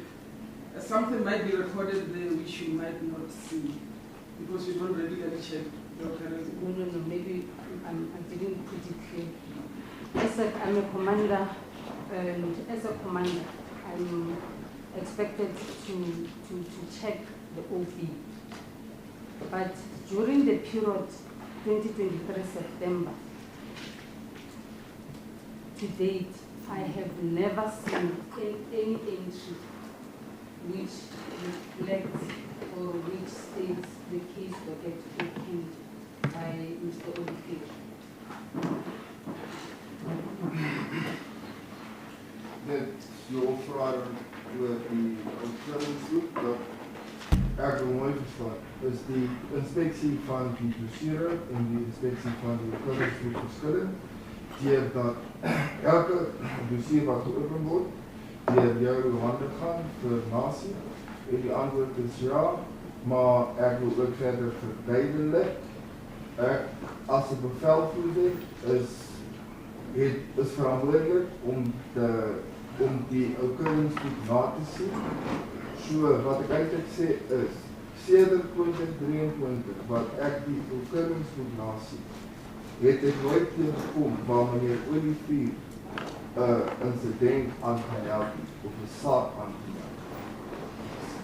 Something might be recorded there which you might not see because you don't regularly check the occurrence book. No, maybe I didn't put it clear. I'm a commander, and as a commander, I'm expected to check the OV. But during the period 2023 September to date, I have never seen any entry which reflects or which states the case docket opened by Mr. Olivier. That your fraud with the occurrence book dat ek mooi verstaan is die inspeksie van die dossiere en die inspeksie van die occurrence book verskillend. Deur dat elke dossier wat geopen word, deur jou hande gaan vir nasie en die antwoord is ja, maar ek wil ook verder verduidelik. Ek as 'n bevelvoerder is verantwoordelik om die occurrence book na te sien. So wat ek eintlik sê is, sedert 2023 wat ek die occurrence book na sien, het ek nooit tegengekom waar meneer Olivier incident aan gaan help of 'n saak aan gaan help.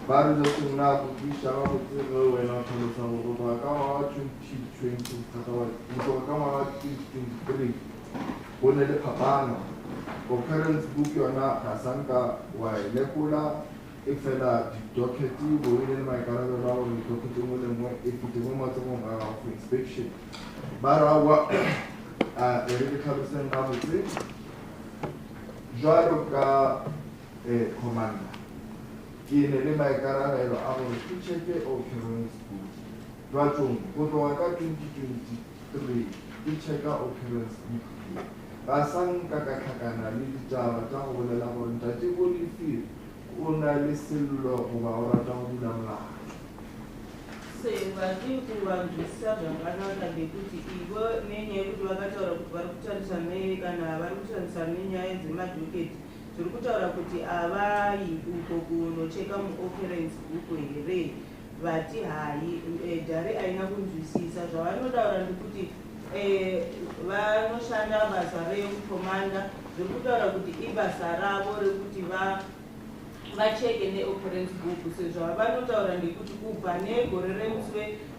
Maar dat is na die saak wat en dan kan ons nou oor gaan 2020 kama 2023 bona le phapano occurrence book yona ga sanka wa lekula e fela di docket bo ile mai kana ba ba di docket mo le mo e fite mo matso mo ga for inspection bara wa ele ka besen ba motse jwalo ka commander ke ne le mai kana ba a go check occurrence book jwalo go tloga ka 2023 ke checka occurrence book ba sang ka tlhakana le ditaba tsa go bolela gore ntate Olivier o na le sello go ba o rata go bula molao sevanzwisisa zvakanaka ngekuti ivo nenyaya yekuti vakataura kuti vari kutariswa kana vari kutariswa nenyaya dzemadhoketi zviri kutaura kuti avai uko kunocheka muoccurrence book here vati hai dhari aina kunzwisisa zvavanotaura ndekuti vanoshanda basa reukomanda zviri kutaura kuti ibasa ravo rekuti vacheke neoccurrence book sezvo vanotaura ndekuti kubva negore remusi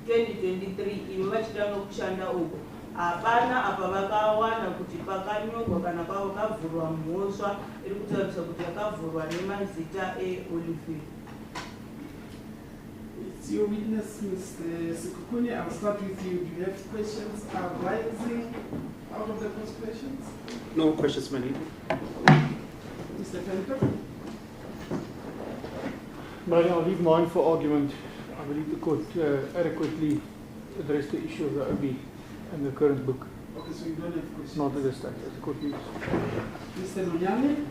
we2023 ivo vachida nokushanda uko hapana apa vakawana kuti pakanyorwa kana pakavhurwa mhosva iri kutaurisa kuti yakavhurwa nemazita eolivier. It's your witness, Mr. Sikukuni. I'll start with you. Do you have questions arising out of the court's questions? No questions, my lady. Mr. Fento? But I'll leave mine for argument. I believe the court adequately addressed the issue of the OB and the current book. Okay, so you don't have questions? Not at this stage, as the court views. Mr. Nonyane?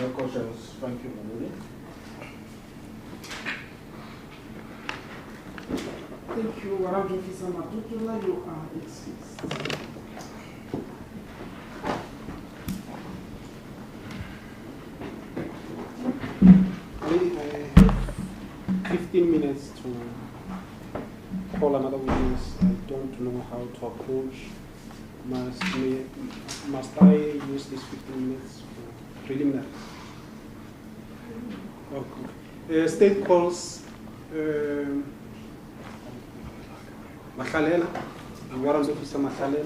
No questions. Thank you, Manoli. Thank you, Warrant Officer Matutula. You are excused. I have 15 minutes to call another witness. I don't know how to approach. Must I use these 15 minutes for preliminary? Okay. State calls Makgato, Warrant Officer Makgato.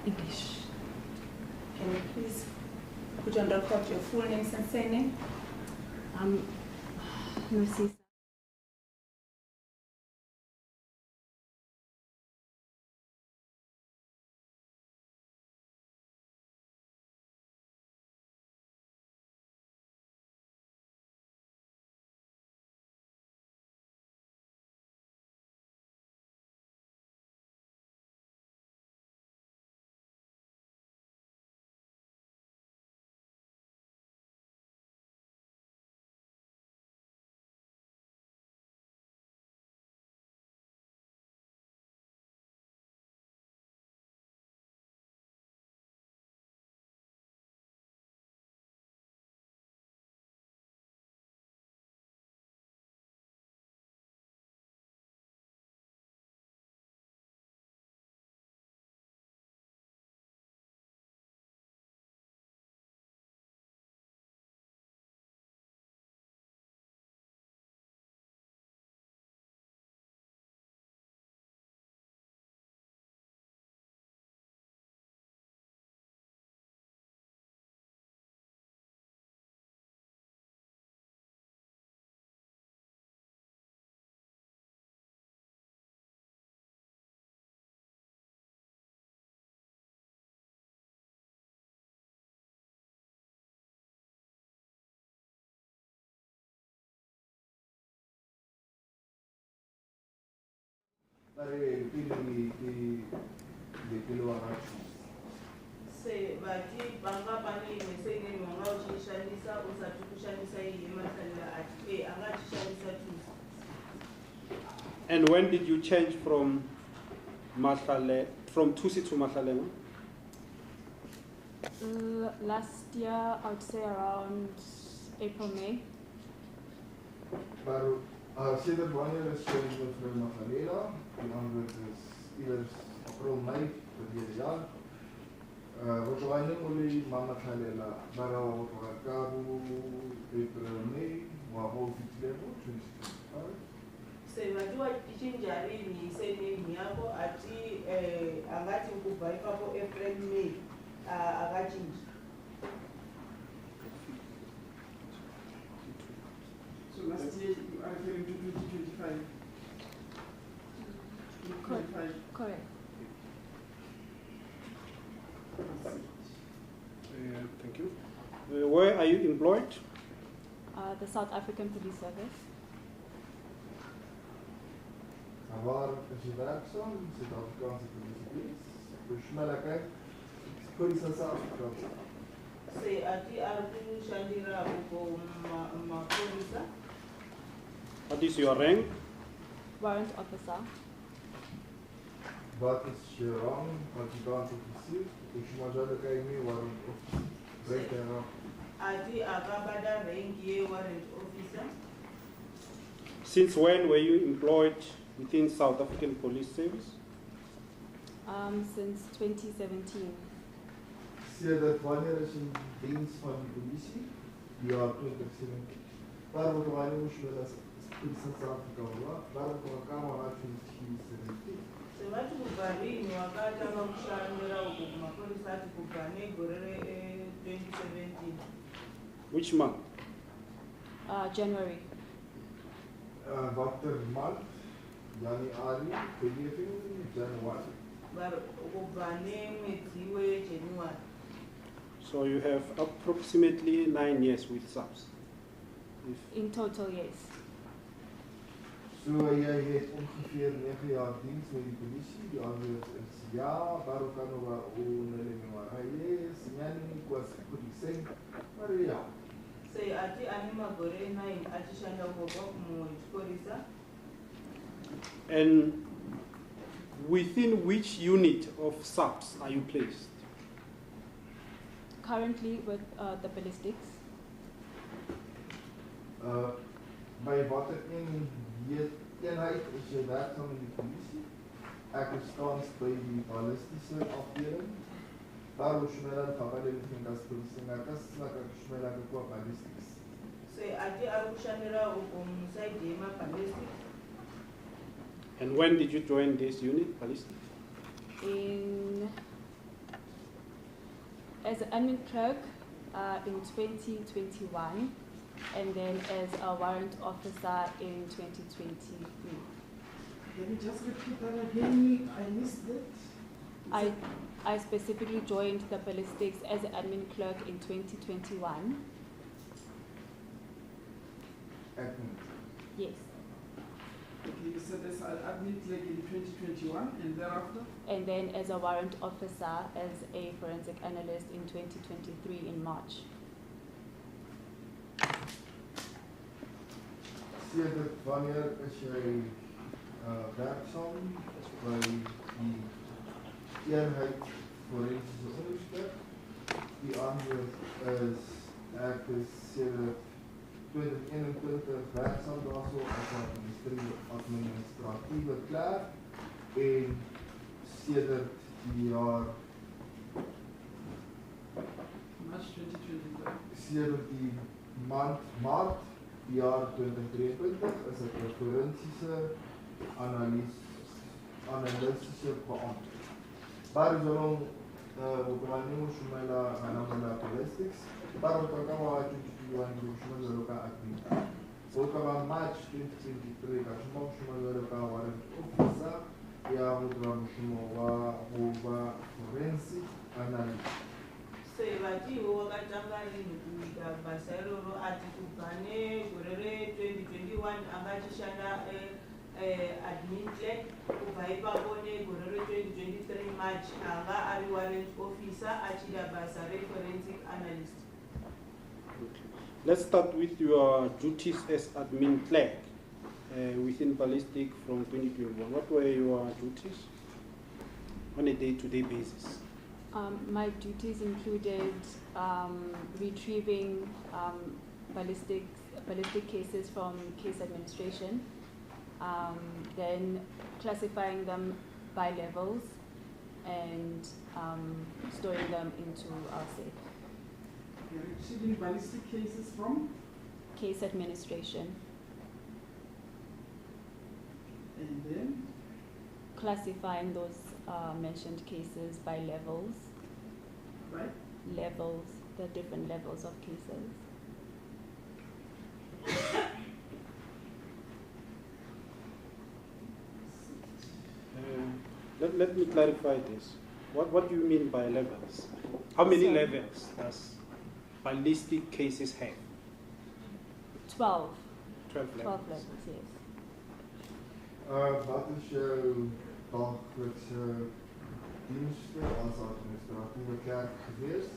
English. Can you please put on record your full names and surname? Lucy. Se vati panga pani mesenge mwanga uchishandisa usati kushandisa iyi masalila ati angachishandisa tu. And when did you change from Tusi to Makgato? Last year, I would say around April, May. Maar sedert wanneer is sy mevrou Makgato? Die antwoord is eers April, Mei verlede jaar. Polokwane uli mama thalela bara wa Makgato April May wa ho fitlego 2025. Se vatiwa tichinjarini sename yako ati angati kubva ipapo April May akachinja. So last year you are referring to 2025? Correct. Thank you. Where are you employed? The South African Police Service. Waar is je werkzaam? Zuid-Afrikaanse Politiedienst. Professionaliteit. Police in South Africa. Se ati arikushandira uko mapolisa. What is your rank? Warrant officer. Wat is je rang? Adjudant officier. Professionaliteit warrant officer. Break that up. Ati akabada rank ye warrant officer. Since when were you employed within South African Police Service? Since 2017. Sedert wanneer is in dienst van die politie? Ja, 2017. Waarom Polokwane moest je als politie in South Africa? Waarom Polokwane had je 2017? Se vati kugarini wakatanga kushandira uko kumapolisa ati kugane gore 2017. Which month? January. Wat maand? Januari, February, January. Kugane mwezi weJanuary. So you have approximately 9 years with SABC. In total, yes. So jij heeft ongeveer 9 jaar dienst met die politie. Die antwoord is ja. Waarom kan we onnemen maar hij is? Yani was politie. Maar ja. Say ati anima gore 9 atishanda uko mupolisa. And within which unit of SABC are you placed? Currently with the Ballistics. Bij wat eenheid is je werkzaam in de politie? Ik is kans bij die ballistische afdeling. Daar moet je mij dan van de als politie naar kast, naar de ballistics. Say ati arikushandira uko musaidi yema ballistics. And when did you join this unit, Ballistics? As an admin clerk in 2021, and then as a warrant officer in 2023. Can you just repeat that again? I missed that. I specifically joined the Ballistics as an admin clerk in 2021. Admin. Yes. Okay, you said as an admin clerk in 2021 and thereafter? And then as a warrant officer as a forensic analyst in 2023 in March. Sedert wanneer is jy werksaam by die eenheid forensiese ondersoek? Die antwoord is ek is sedert 2021 werksaam daarso as administratieve klerk en sedert die jaar March 2023. sedert die maand Maart die jaar 2023 is ek 'n forensiese analistische beampte. Waar is dan Polokwane shumela anamala Ballistics? Waar Polokwane wa 2021 shumela loka admin. Polokwane March 2023 ka shumela loka warrant officer ya Rudolph forensic analyst. Se vatiwo wakatanga rinhu kuita basa iroro ati kugane gore re-2021 angachishanda admin clerk kubva ipapo negore re-2023 March anga ari warrant officer achida basa re-forensic analyst. Let's start with your duties as admin clerk within Ballistic from 2021. What were your duties on a day-to-day basis? My duties included retrieving ballistic cases from case administration, then classifying them by levels, and storing them into our safe. You're retrieving ballistic cases from? Case administration. And then? Classifying those mentioned cases by levels. Right? Levels, the different levels of cases. Let me clarify this. What do you mean by levels? How many levels does ballistic cases have? 12. 12 levels. 12 levels, yes. Wat is jou daglikse dienste as administratiewe klerk gewees?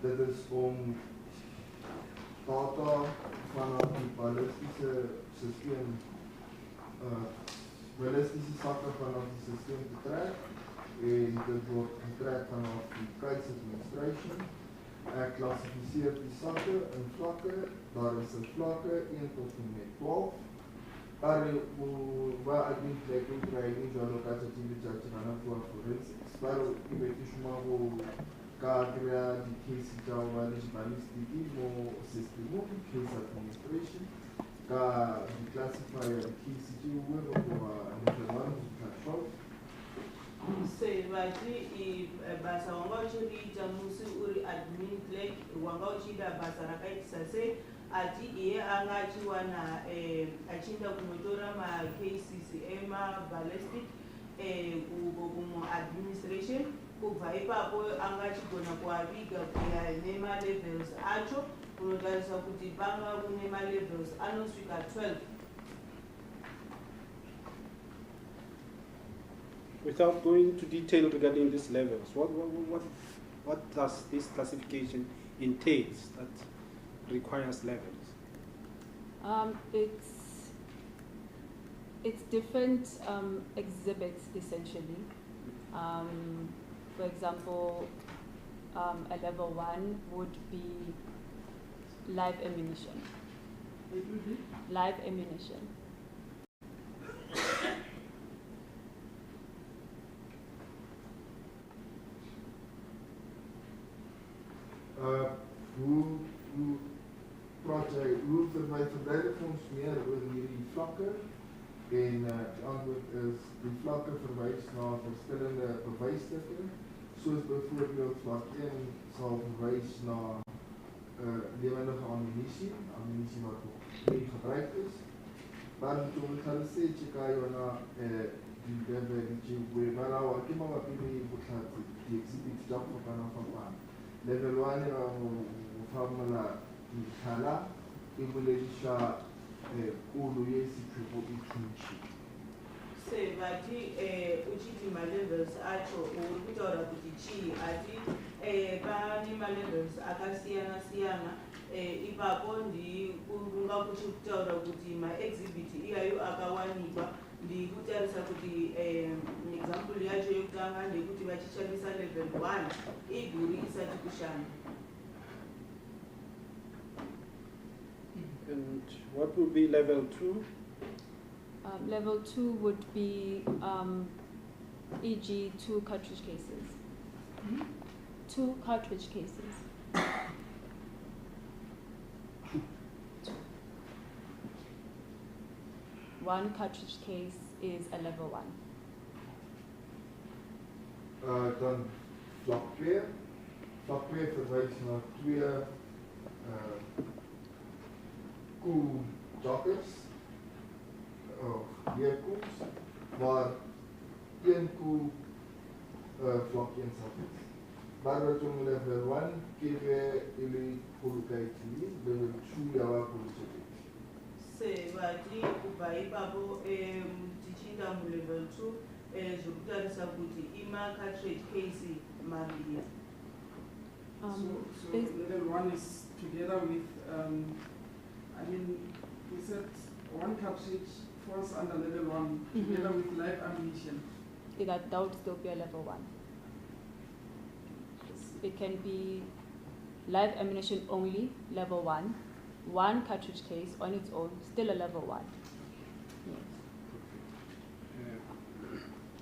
Dit is om data vanaf die ballistische systeem, ballistische sakke vanaf die systeem te trek, en dit word getrek vanaf die case administration. Ek klassifiseer die sakke in vlakke, daar is in vlakke 1 tot en met 12. Waar ek nie plek in kry nie, so nou kan ek die judge gaan voor forensics. Maar ek weet nie maar hoe kadra die case jau manage balistiki mo system of case administration. Ka die classifier case jau wo no control. Se vachi basa wanga uchiri jamusi uri admin clerk wanga uchida basa rakaitisa se ati iye angachi wana achinda kunotora ma cases ema ballistic kumo administration kubva ipapo angachigona kuaviga kuya nema levels acho kunotarisa kuti panga kune ma levels anosvika 12. Without going to detail regarding these levels, what does this classification entails that requires levels? It's different exhibits essentially. For example, a level 1 would be live ammunition. It would be? Live ammunition. Hoe verbreid ons meer oor hierdie vlakke en die antwoord is die vlakke verwys na verskillende bewysstukke soos byvoorbeeld vlak 1 sal verwys na lewendige ammunisie wat nie gebruik is. Maar toe gaan sê jy na die level die mara wa ke mga pili butlati die exhibit job for kana fa level 1 ra mo famala di khala ibulelisha ulu yesipho ikhunchi. Se vachi uchiti ma levels acho uri kutaura kuti chii ati pane ma levels akasiyana siyana ipapo ndikunga kuchikutaura kuti ma exhibit iyayo akawanikwa ndikutarisa kuti example yacho yekutanga ndekuti vachishandisa level 1 iguri isati kushanda. And what would be level 2? Level 2 would be, e.g., 2 cartridge cases. 2 cartridge cases. One cartridge case is a level 1. Dan vlak 2. Vlak 2 verwys na 2 cool dockets of vehicles, waar 1 cool vlak 1 sockets. Maar wat we level 1 give ili polukaitii, level 2 yawa polukaitii. Se vati kubva ipapo tichinda mu level 2 zvokutarisa kuti ima cartridge case maviri. So level 1 is together with we said 1 cartridge falls under level 1 together with live ammunition. That would still be a level 1. It can be live ammunition only, level 1. 1 cartridge case on its own, still a level 1. Yes.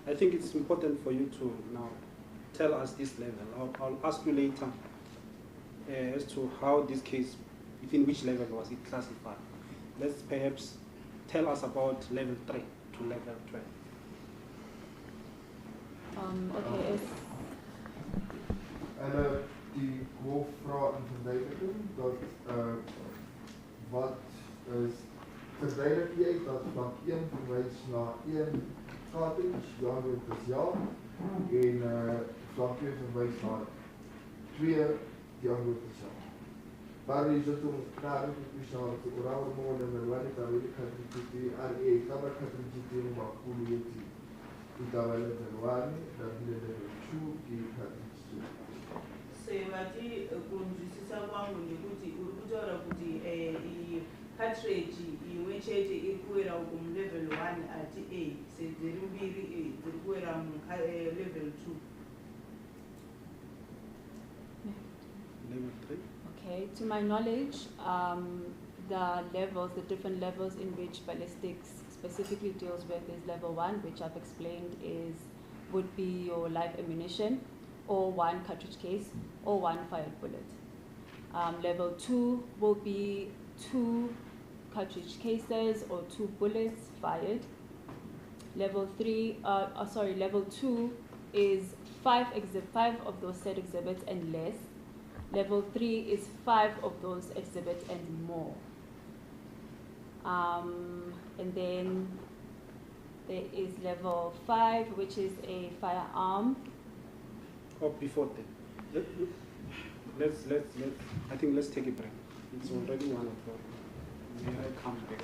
I think it's important for you to now tell us this level. I'll ask you later as to how this case, within which level was it classified. Let's perhaps tell us about level 3 to level 12. Okay, yes. En die hoofdvraag en verduidelijking dat wat is verduidelijk jy dat vlak 1 verwijs na 1 cottage, die antwoord is ja, en vlak 2 verwijs na 2, die antwoord is ja. Maar is het om naar een speciaal te oral mogen en wanneer dat wil ik het niet RE, dat ik het niet maar cool je die dat wel level 1, dat wil level 2, die het niet zo. Sevati kunzwisisa kwangu ndikuti uri kutaura kuti cartridge imwe chete iri kuwera kumulevel 1 ati A sedziri mbiri dziri kuwera level 2. Level 3? Okay, to my knowledge, the different levels in which ballistics specifically deals with is level 1, which I've explained would be your live ammunition, or 1 cartridge case, or 1 fired bullet. Level 2 will be 2 cartridge cases or 2 bullets fired. Level 2 is 5 of those said exhibits and less. Level 3 is 5 of those exhibits and more. And then there is level 5, which is a firearm. Or before that. Let's I think let's take a break. It's already 1 o'clock. May I come back?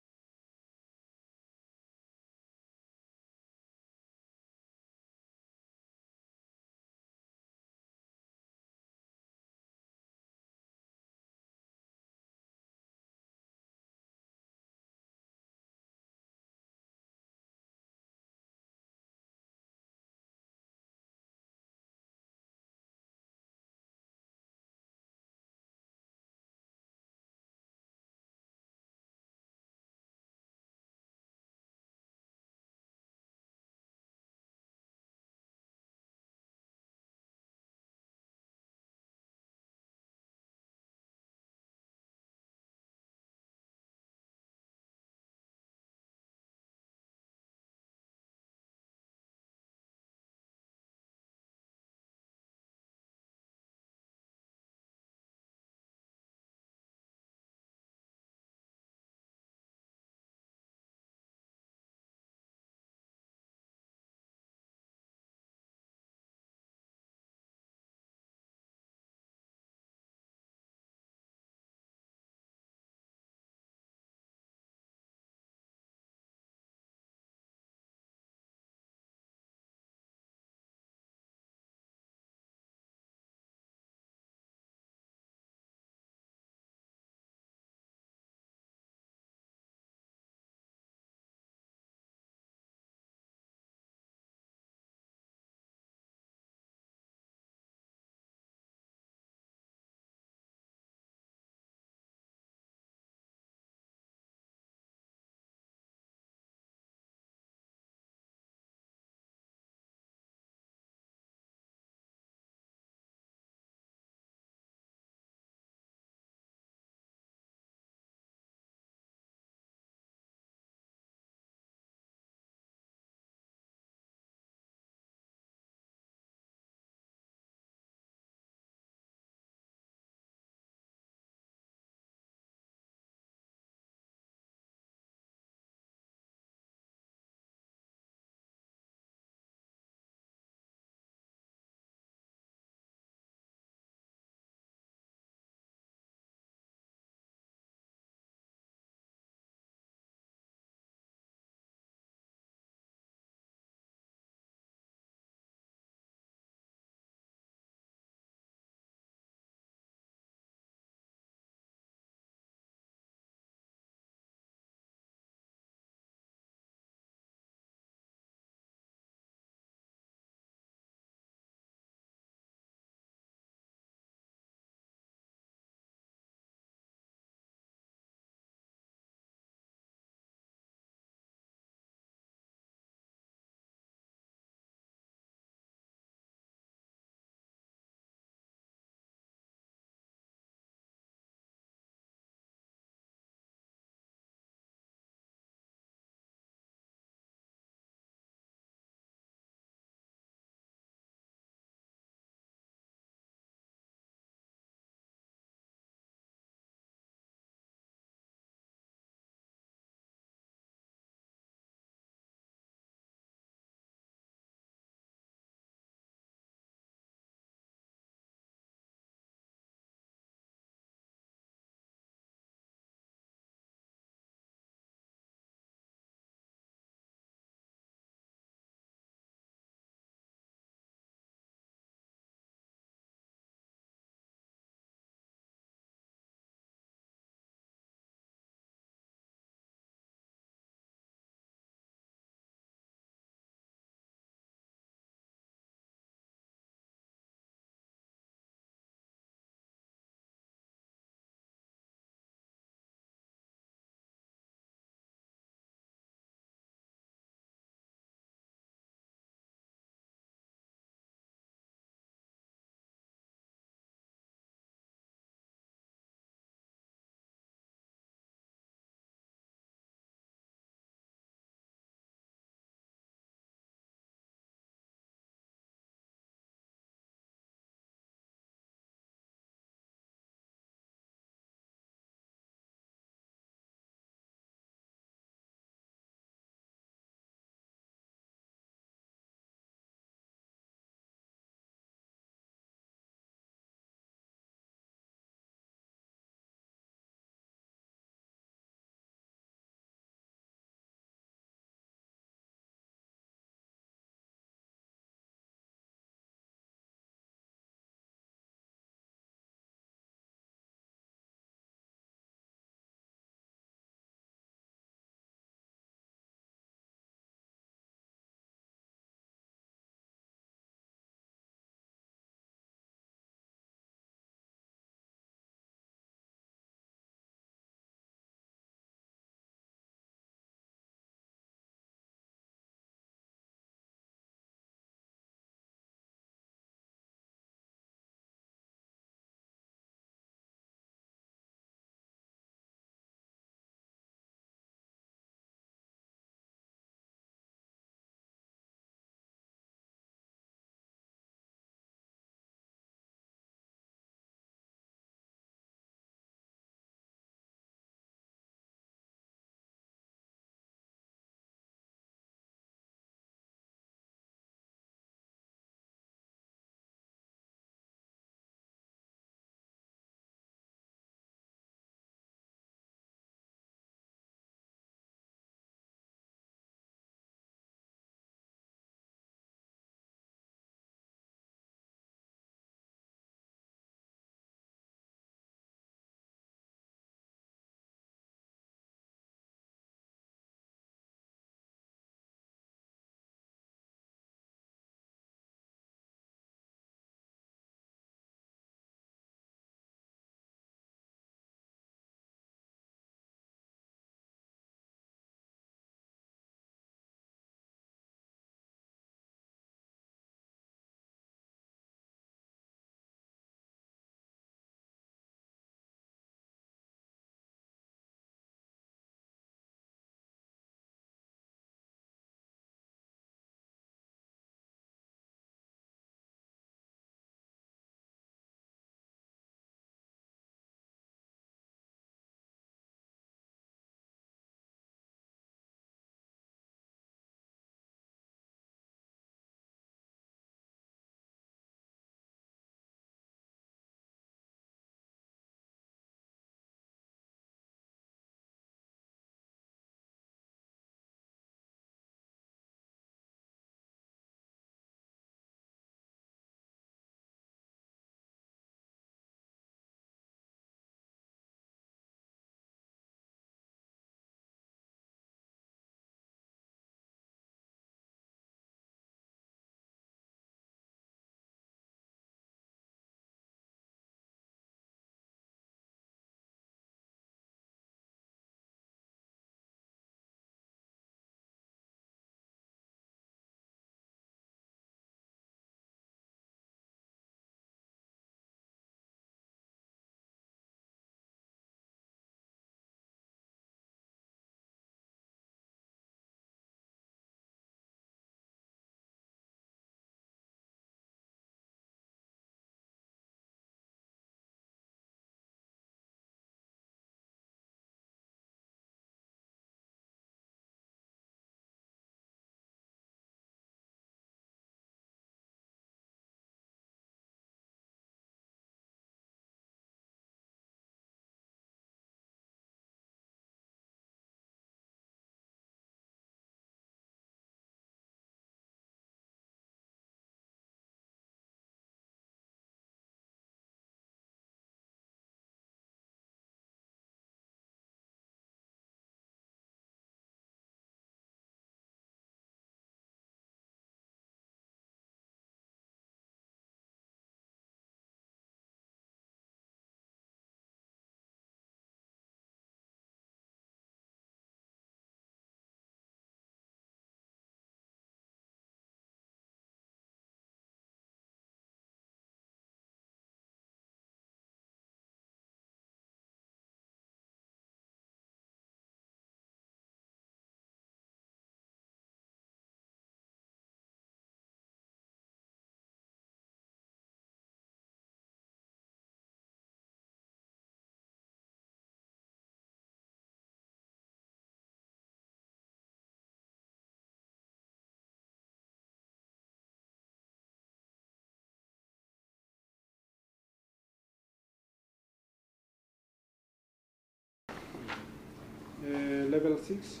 Level 6.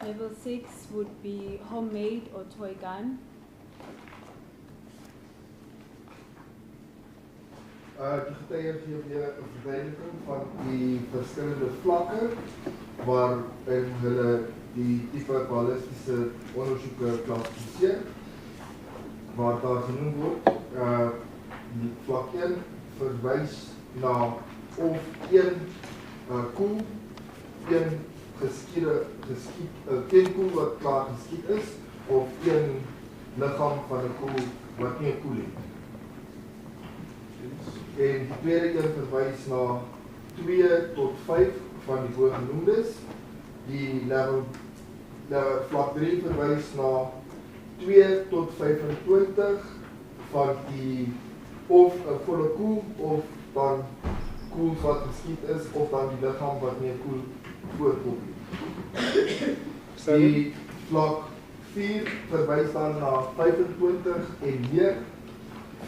Level 6 would be homemade or toy gun. Die getuie gee weer 'n verduideliking van die verskillende vlakke waarin hulle die tipe ballistiese ondersoeke klassifiseer. Waar daar genoem word, die vlak 1 verwys na of een koel, een een koel wat klaar geskiet is, of een liggaam van 'n koel wat nie 'n koel het. En die tweede een verwys na 2 tot 5 van die voorgenoemdes. Die vlak 3 verwys na 2 tot 25 van die of 'n volle koel of dan koel wat geskiet is of dan die liggaam wat nie 'n koel voorkom nie. Die vlak 4 verwys dan na 25 en meer.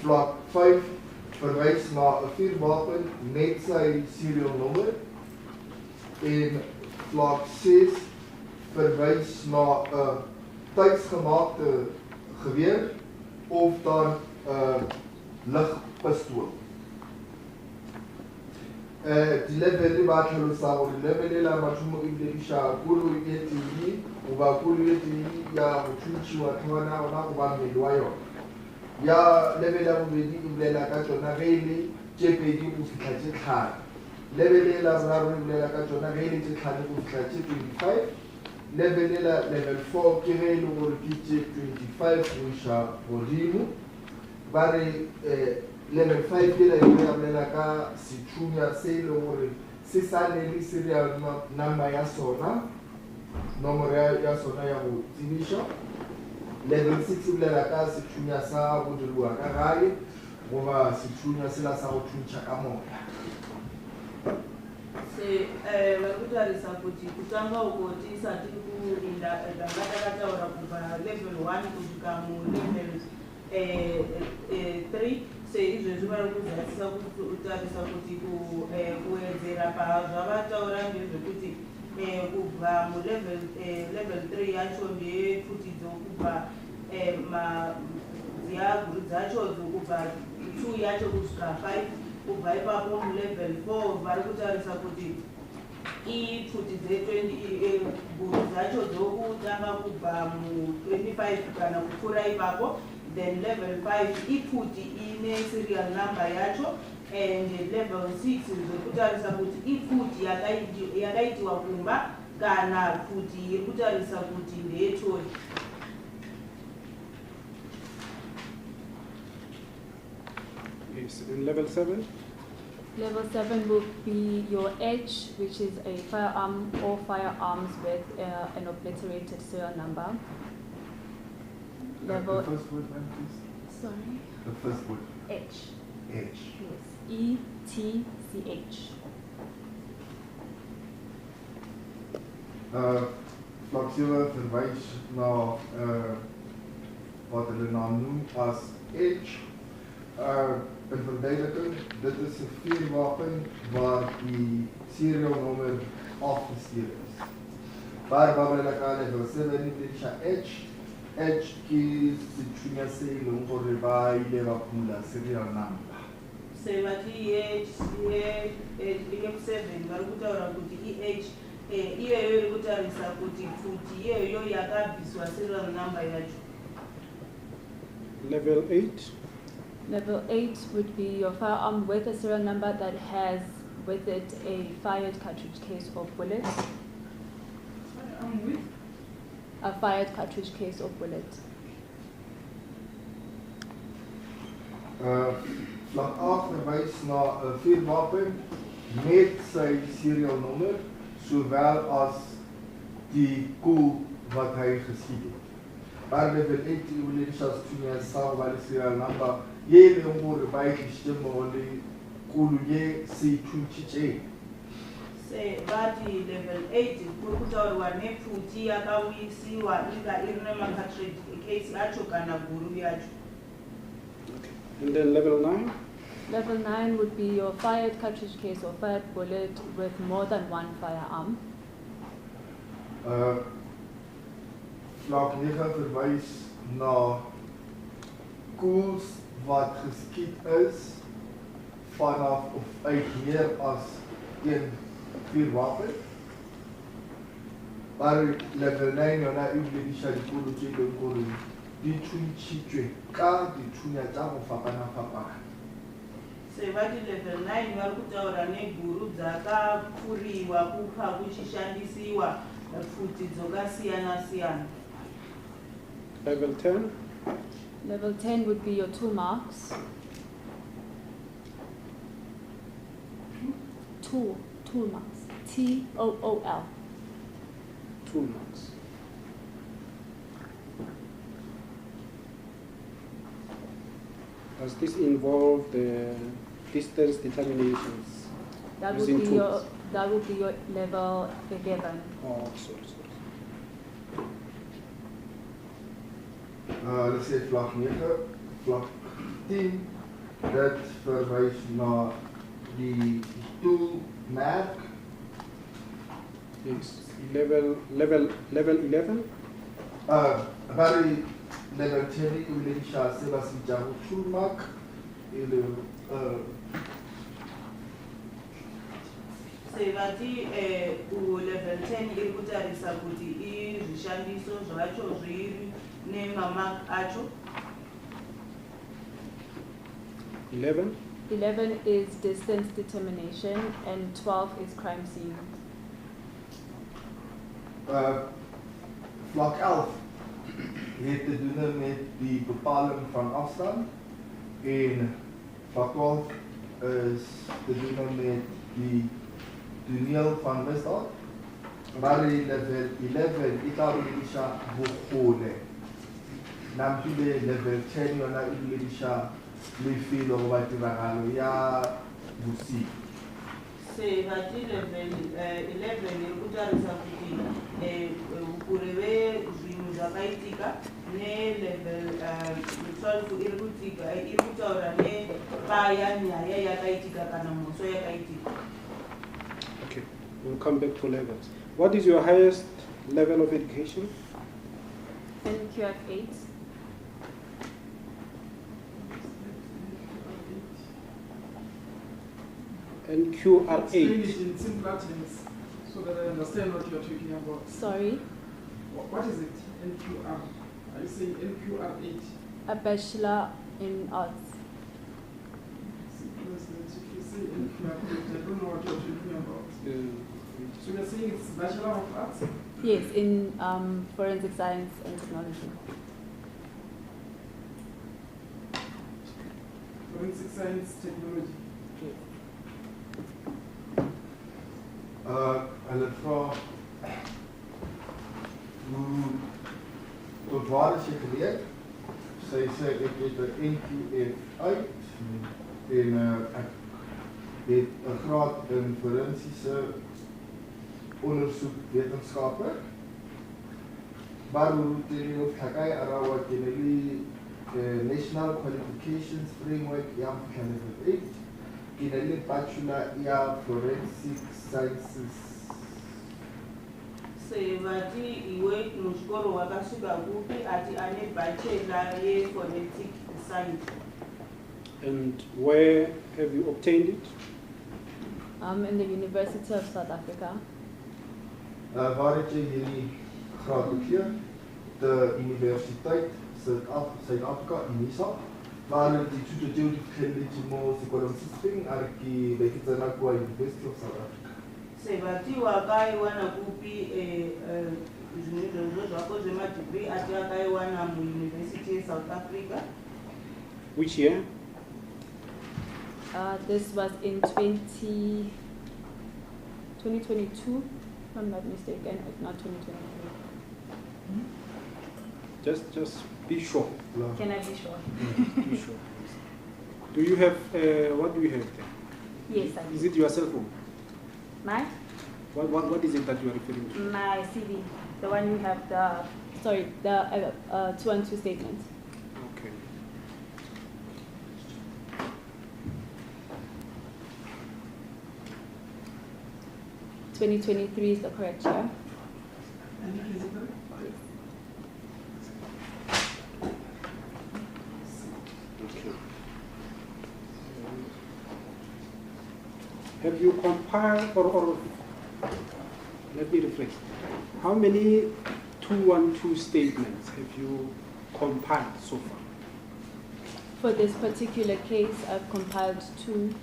Vlak 5 verwys na 'n vuurwapen met sy serial nommer. En vlak 6 verwys na 'n tydsgemaakte geweer of dan 'n ligpistool. Die level le ba tlhalosa gore level e la mathomo e lebisha kolo e tee goba kolo e tee ya go thuntšhiwa thwana ona goba mmele wa yona. Ya level ya bobedi e bolela ka tsona ge e le tše pedi go fitlha tše tlhano. Level e la boraro e bolela ka tsona ge e le tše tlhano go fitlha tše 25. Level e la level 4 ke ge e le gore ke tše 25 go iša godimo. Ba re level 5 ke la e bolela ka sethunya se e le gore se sa ne le serial number ya sona, nomoro ya sona ya go tsebiša. Level 6 e bolela ka sethunya sa go diriwa ka gae goba sethunya sela sa go thuntšha ka moya. Se vakutarisa kuti kutanga uko tisati kuinda ndakataura kubva level 1 kusvika mulevel 3 seizvezvi vari kuzadzisa kutarisa kuti kuwedzera pazvavataura ndezvekuti kubva mulevel 3 yacho ndeyepfutidzo kubva dziaguru dzachodzo kubva 2 yacho kusvika 5 kubva ipapo mulevel 4 vari kutarisa kuti ipfuti guru dzacho dzokutanga kubva mu25 kana kupfuura ipapo. Then level 5 ipfuti ine serial number yacho, and level 6 zvekutarisa kuti ipfuti yakaitiwa kumba kana pfuti yekutarisa kuti ndeyetoyi. Yes, and level 7? Level 7 will be your H, which is a firearm or firearms with an obliterated serial number. Level. The first word, man, please. Sorry. The first word. H. H. Yes. ETCH. Vlak 7 verwys na wat hulle naam noem as H. In verduideliking, dit is 'n vuurwapen waar die serial nommer afgesteek is. Waar hulle kan level 7 nie dit H. H ke sethunya se e leng gore ba ile ba phumula serial number. Se bathi i-7 vari kutaura kuti i-H iyoyo iri kutarisa kuti pfuti iyoyo yakabviswa serial number yacho. Level 8? Level 8 would be your firearm with a serial number that has with it a fired cartridge case or bullet. Firearm with? A fired cartridge case or bullet. Vlak 8 verwys na 'n vuurwapen met sy serial nommer, sowel as die koel wat hy geskiet het. Waar level 8 evaluation as tunya sa wale serial number, ye le ngore ba ikishimo le koelu ye se thuntšitše. Se bathi level 8 kuri kutaurwa nepfuti yakawisiwa inga iri nemacartridge case acho kana guru yacho. And then level 9? Level 9 would be your fired cartridge case or fired bullet with more than one firearm. Vlak 9 verwys na koels wat geskiet is vanaf of uit meer as een vuurwapen. Maar level 9 yona e buledisha dikolo tse leng gore di thuntshitswe ka dithunya tsa go fapana-fapana. Se va di level 9 vari kutaura neguru dzakapfuriwa kupfa kuchishandisiwa pfuti dzakasiyana-siyana. Level 10. Level 10 would be your tool marks. Tool marks. T-O-O-L. Tool marks. Does this involve the distance determinations? That would using be tools? that would be your level 11. Oh, sorry. Let's say vlak 9, vlak 10, dat verwys na die toolmerk. Yes. Level 11. Bari level 10 e buledisha se ba se bitšago toolmark e le Se vati level 10 iri kutarisa kuti izvishandiso zvacho zviri nemamark acho. 11. 11 is distance determination and 12 is crime scene. Vlak 11 het te doen met die bepaling van afstand en vlak 12 is te doen met die toneel van misdaad. Maar die level 11 het al buledisha bokgoni. Nampile level 10 yona e buledisha lefelo goba tiragalo ya bosi. Se vati level 11 iri kutarisa kuti ukure hwezvinhu zvakaitika nelevel 12 iri kutaura nepaya nyaya yakaitika kana mhosva yakaitika. Okay, we'll come back to levels. What is your highest level of education? NQF 8. NQR 8. Explain it in simpler terms so that I understand what you're talking about. Sorry. What is it? NQR? Are you saying NQR 8? A bachelor in arts. If you say NQR 8, I don't know what you're talking about. So you're saying it's Bachelor of Arts? Yes, in forensic science and technology. Forensic science technology. Yes. Hulle vra tot waar is jy geleer? Sy sê ek het 'n NQF uit en ek het 'n graad in forensiese ondersoek wetenskappe. Maar hoe dit of Kudzai arawa keneli National Qualifications Framework ya level 8 keneli bachelor ya forensic sciences. Se vati iwe muchikoro wakasvika kupi ati ane bachelor yeforensic science. And where have you obtained it? In the University of South Africa. Waar het jy hierdie graad gekleer? De Universiteit Suid-Afrika, UNISA, waar hulle die tutoring gekleed mo sekolomsisting arki bekitsana kwa University of South Africa. Se vati wakaiwana kupi zvinhu zvako zvemadegree ati akaiwana muuniversity yeSouth Africa. Which year? This was in 2022, if I'm not mistaken, if not 2023. Just be sure. Can I be sure? Be sure. Do you have, what do you have there? Yes, I do. Is it your cell phone? My? What is it that you are referring to? My CV, the one you have the 212 statement. Okay. '23 is the correct year. have you compiled, or let me rephrase, how many 212 statements have you compiled so far? For this particular case, I've compiled 2.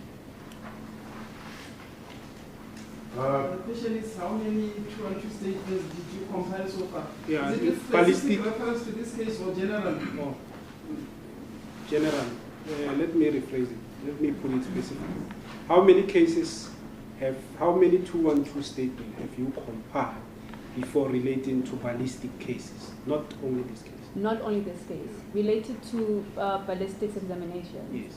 The question is, how many 212 statements did you compile so far? Yeah, is it a specific reference to this case or general? Oh, general. Let me rephrase it. Let me put it specifically. How many cases how many 212 statements have you compiled before relating to ballistic cases? Not only this case. Not only this case. Related to ballistics examination. Yes.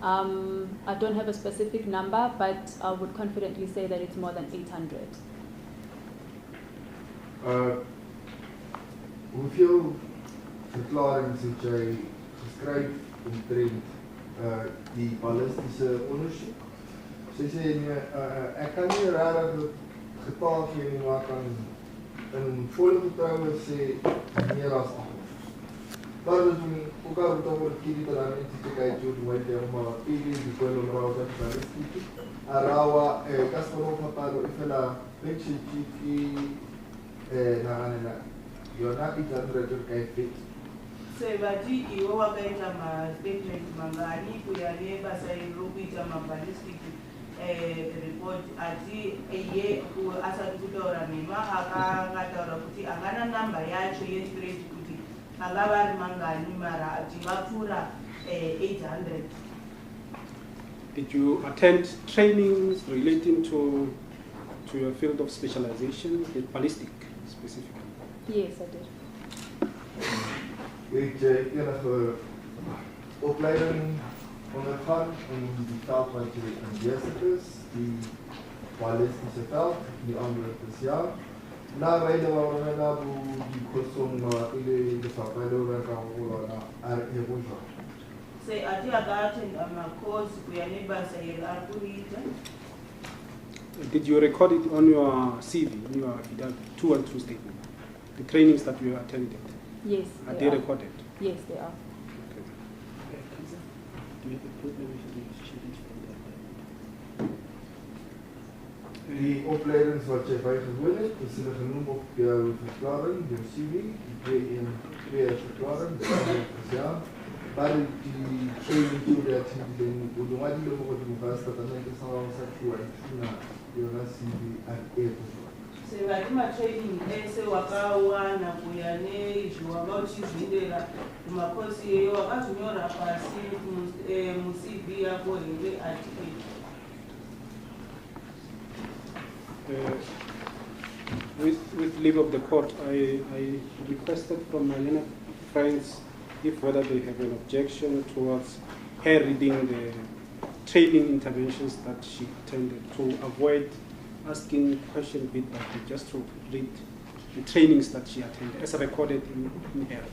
I don't have a specific number, but I would confidently say that it's more than 800. Hoeveel verklaringen het jy geskryf omtrent die ballistische onderzoek? Sy sê ek kan nie regtig getal gee nie, maar kan in volle vertroue sê meer as 8. Daar is ook al oor kiri dan iets kyk jy moet jy maar pili die kwelo rawa dat ballistici arawa kasoro papalo ifela pekshi chiki na yona itandrejo kai fit. Sebati iwo wakaita ma-statement mangani kuyale basa irokuita ma-ballistic report ati eye asati kutaura nema akataura kuti angana namba yacho ye-straight kuti angava ari mangani mara tingapfuura 800. Did you attend trainings relating to your field of specialization, the ballistic specifically? Yes, I did. Het jy enige opleiding ondergaan in die veld wat jy in bezig is, die ballistische veld, die andere is ja. Na weile waar na die kosom ile de papelo werka na areboja. Say ati agattend ama-course kuyanebasa yel-arkurita. Did you record it on your CV, in your 212 statement? The trainings that you attended? Yes, are they recorded? Yes, they are. Okay. Die opleidings wat jy bygewoon het, is hulle genoem op jou verklaring, jou CV, die 2 verklaring, die ja. Maar die training toe dat jy die lomo die universiteit dan net sal ons aktueel na jou CV en Sebati ma-training ese wakawana kuyane wakautizindela kumakosi yeyo wakatunyora pasi mu-CV yako hele article. With leave of the court, I requested from my learned friends if whether they have an objection towards her reading the training interventions that she attended to avoid asking question bit by bit, just to read the trainings that she attended as recorded in her.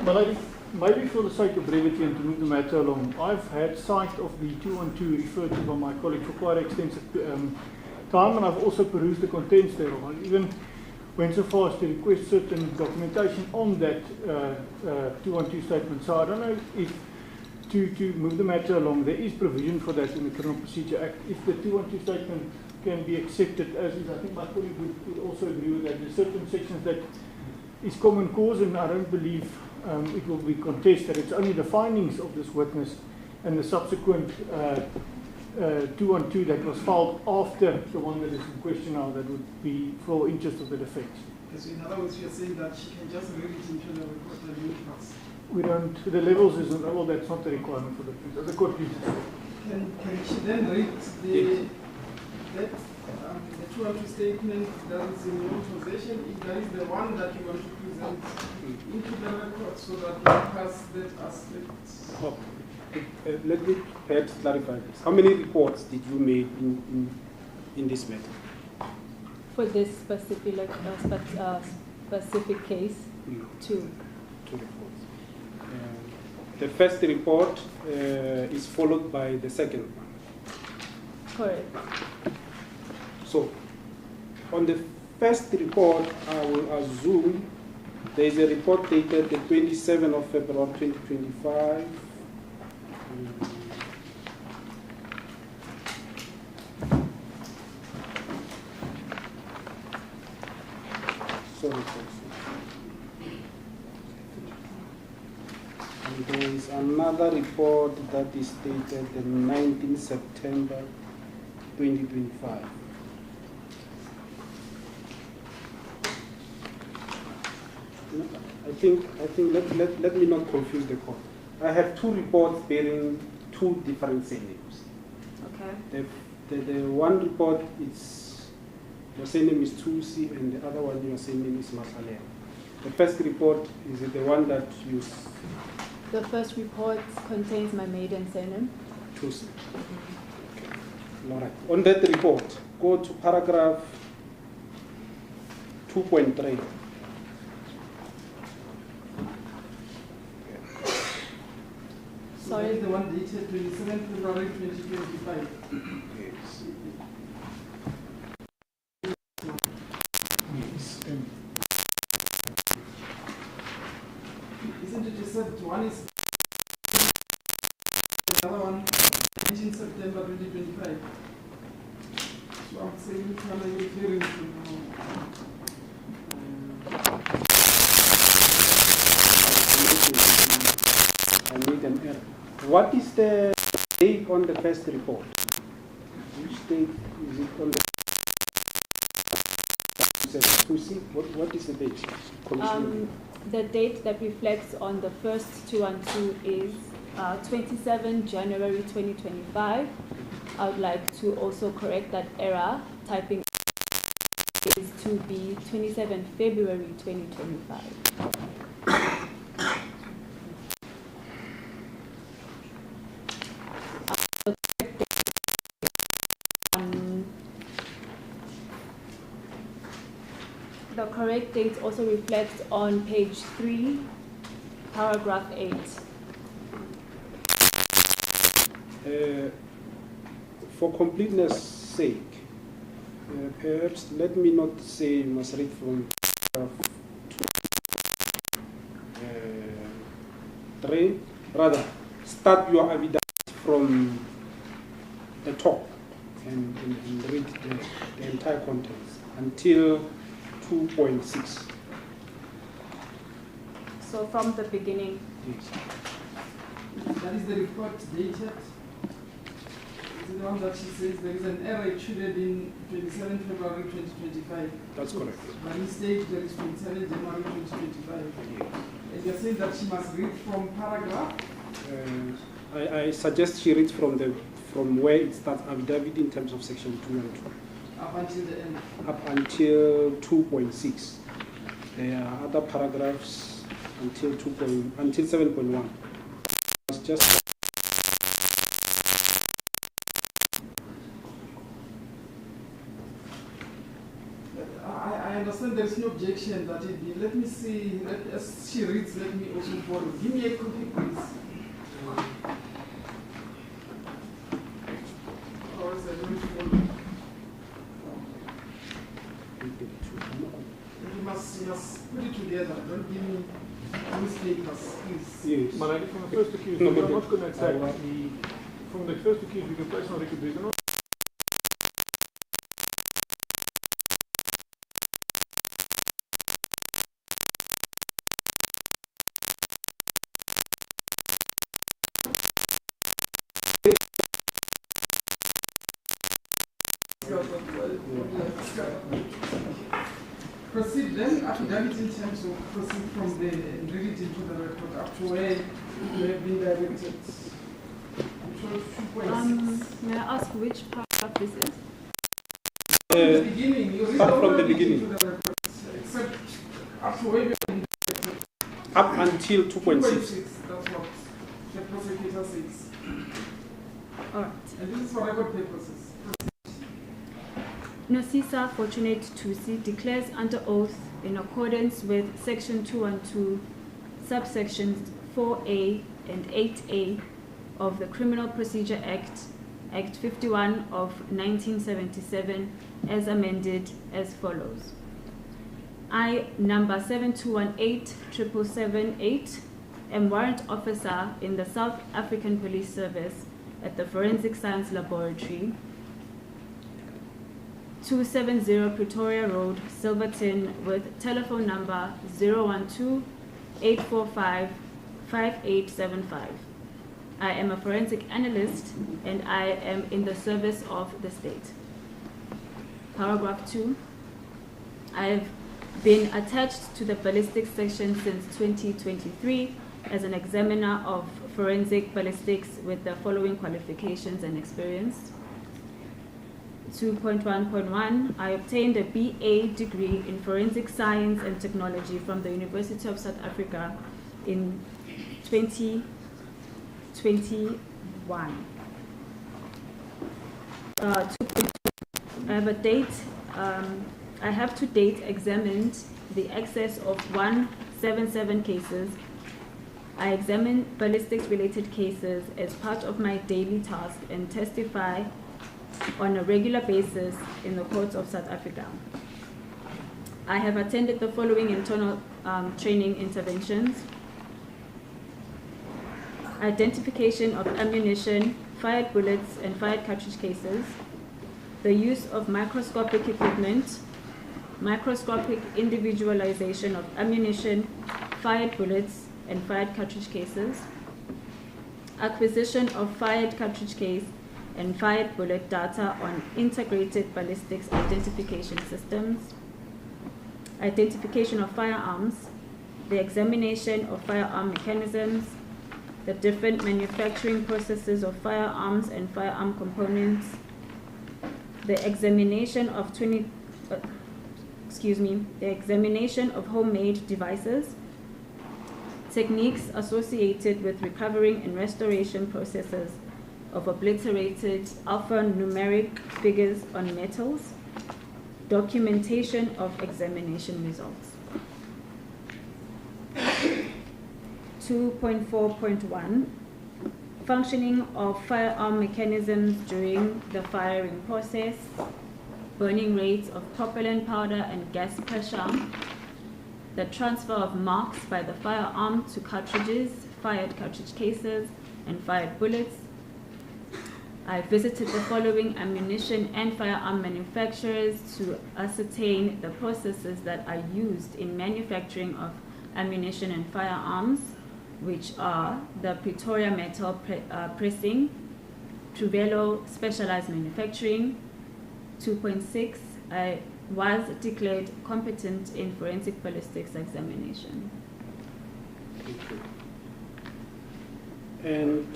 But maybe for the sake of brevity and to move the matter along, I've had sight of the 212 referred to by my colleague for quite extensive time, and I've also perused the contents thereof. I even went so far as to request certain documentation on that 212 statement. So I don't know if to move the matter along, there is provision for that in the Criminal Procedure Act. If the 212 statement can be accepted as is, I think my colleague would also agree with that. There are certain sections that is common cause, and I don't believe it will be contested. It's only the findings of this witness and the subsequent 212 that was filed after the one that is in question now that would be for interest of the defense. So in other words, you're saying that she can just read it into the report and read it. We don't, the levels isn't, well, that's not the requirement for the court. Can she then read the 212 statement that is in your possession, if that is the one that you want to present into the record so that you pass that aspect? Oh, let me perhaps clarify this. How many reports did you make in this matter? For this specific case, 2. 2 reports. The first report is followed by the second one. Correct. So, on the first report, I will assume there is a report dated the 27th of February 2025. another report that is dated the 19th September 2025. I think let me not confuse the court. I have two reports bearing two different surnames. Okay. The one report, it's your surname is Tusi, and the other one your surname is Masalem. The first report is the one that you. The first report contains my maiden surname. Tusi. Okay. All right. On that report, go to paragraph 2.3. Sorry. The one dated 27 February 2025. Yes. Isn't it just that one is the other one 19 September 2025? So I'm saying which one are you referring to I made an error. What is the date on the first report? Which date is it on the what is the date? The date that reflects on the first 212 is 27 January 2025. I would like to also correct that error. Typing is to be 27 February 2025. The correct date also reflects on page 3, paragraph 8. For completeness sake, perhaps let me not say you must read from paragraph 3, rather start your affidavit from the top and read the entire contents until 2.6. So from the beginning. Yes. That is the report dated. Is it the one that she says there is an error? It should have been 27 February 2025. That's correct. By mistake, there is 27 January 2025. Yes. And you're saying that she must read from paragraph? I suggest she reads from where it starts affidavit in terms of section 2 and 2. Up until the end? Up until 2.6. There are other paragraphs until 7.1. It's just I understand there's no objection that it be. Let me see, as she reads, let me also follow. Give me a copy, please. Or is that not follow? You must put it together. Don't give me newspapers, please. yes. Maar from the first accused, we are not going to attack from the first accused, we can place on record. There's no Proceed then, affidavit in terms of proceed from the read it into the record up to where you have been directed. May I ask which paragraph this is? From the beginning, you read Start from all the of it beginning. into the record, except up to where you have been directed. Up until 2.6. 2.6, that's what the prosecutor says. All right. And this is for record purposes. Nosisa Fortunate Tusi declares under oath in accordance with Section 212, subsections 4A and 8A of the Criminal Procedure Act, Act 51 of 1977, as amended as follows. I, number 7218-7778, am warrant officer in the South African Police Service at the Forensic Science Laboratory, 270 Pretoria Road, Silverton, with telephone number 012-845-5875. I am a forensic analyst and I am in the service of the state. Paragraph 2. I've been attached to the ballistics section since 2023 as an examiner of forensic ballistics with the following qualifications and experience. 2.1.1, I obtained a BA degree in forensic science and technology from the University of South Africa in 2021. 2.2, I have to date examined the excess of 177 cases. I examine ballistics related cases as part of my daily task and testify on a regular basis in the courts of South Africa. I have attended the following internal training interventions: identification of ammunition, fired bullets, and fired cartridge cases, the use of microscopic equipment, microscopic individualization of ammunition, fired bullets, and fired cartridge cases, acquisition of fired cartridge case and fired bullet data on integrated ballistics identification systems, identification of firearms, the examination of firearm mechanisms, the different manufacturing processes of firearms and firearm components, the examination of the examination of homemade devices, techniques associated with recovering and restoration processes of obliterated alphanumeric figures on metals, documentation of examination results. 2.4.1, functioning of firearm mechanisms during the firing process, burning rates of propellant powder and gas pressure, the transfer of marks by the firearm to cartridges, fired cartridge cases, and fired bullets. I visited the following ammunition and firearm manufacturers to ascertain the processes that are used in manufacturing of ammunition and firearms, which are the Pretoria Metal Pressing, Truvelo Specialized Manufacturing. 2.6, I was declared competent in forensic ballistics examination. Thank you. And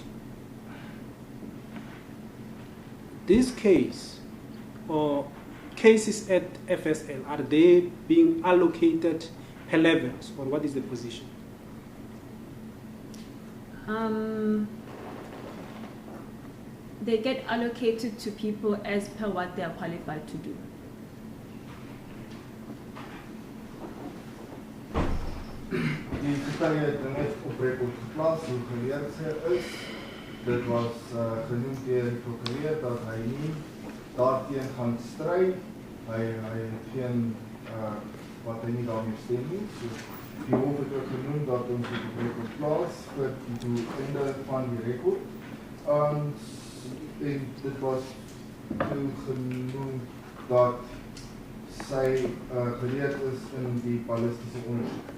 this case or cases at FSL, are they being allocated per levels, or what is the position? They get allocated to people as per what they are qualified to do. Die getuie ding het op rekord geplaas hoe geleerd sy is. Dit was genoem deur die prokureur dat hy nie daarteen gaan stry. Hy het geen wat hy nie daarmee stem nie. So die hof het ook genoem dat ons dit op rekord plaas vir die doeleinde van die rekord. En dit was toe genoem dat sy geleerd is in die ballistiese ondersoek.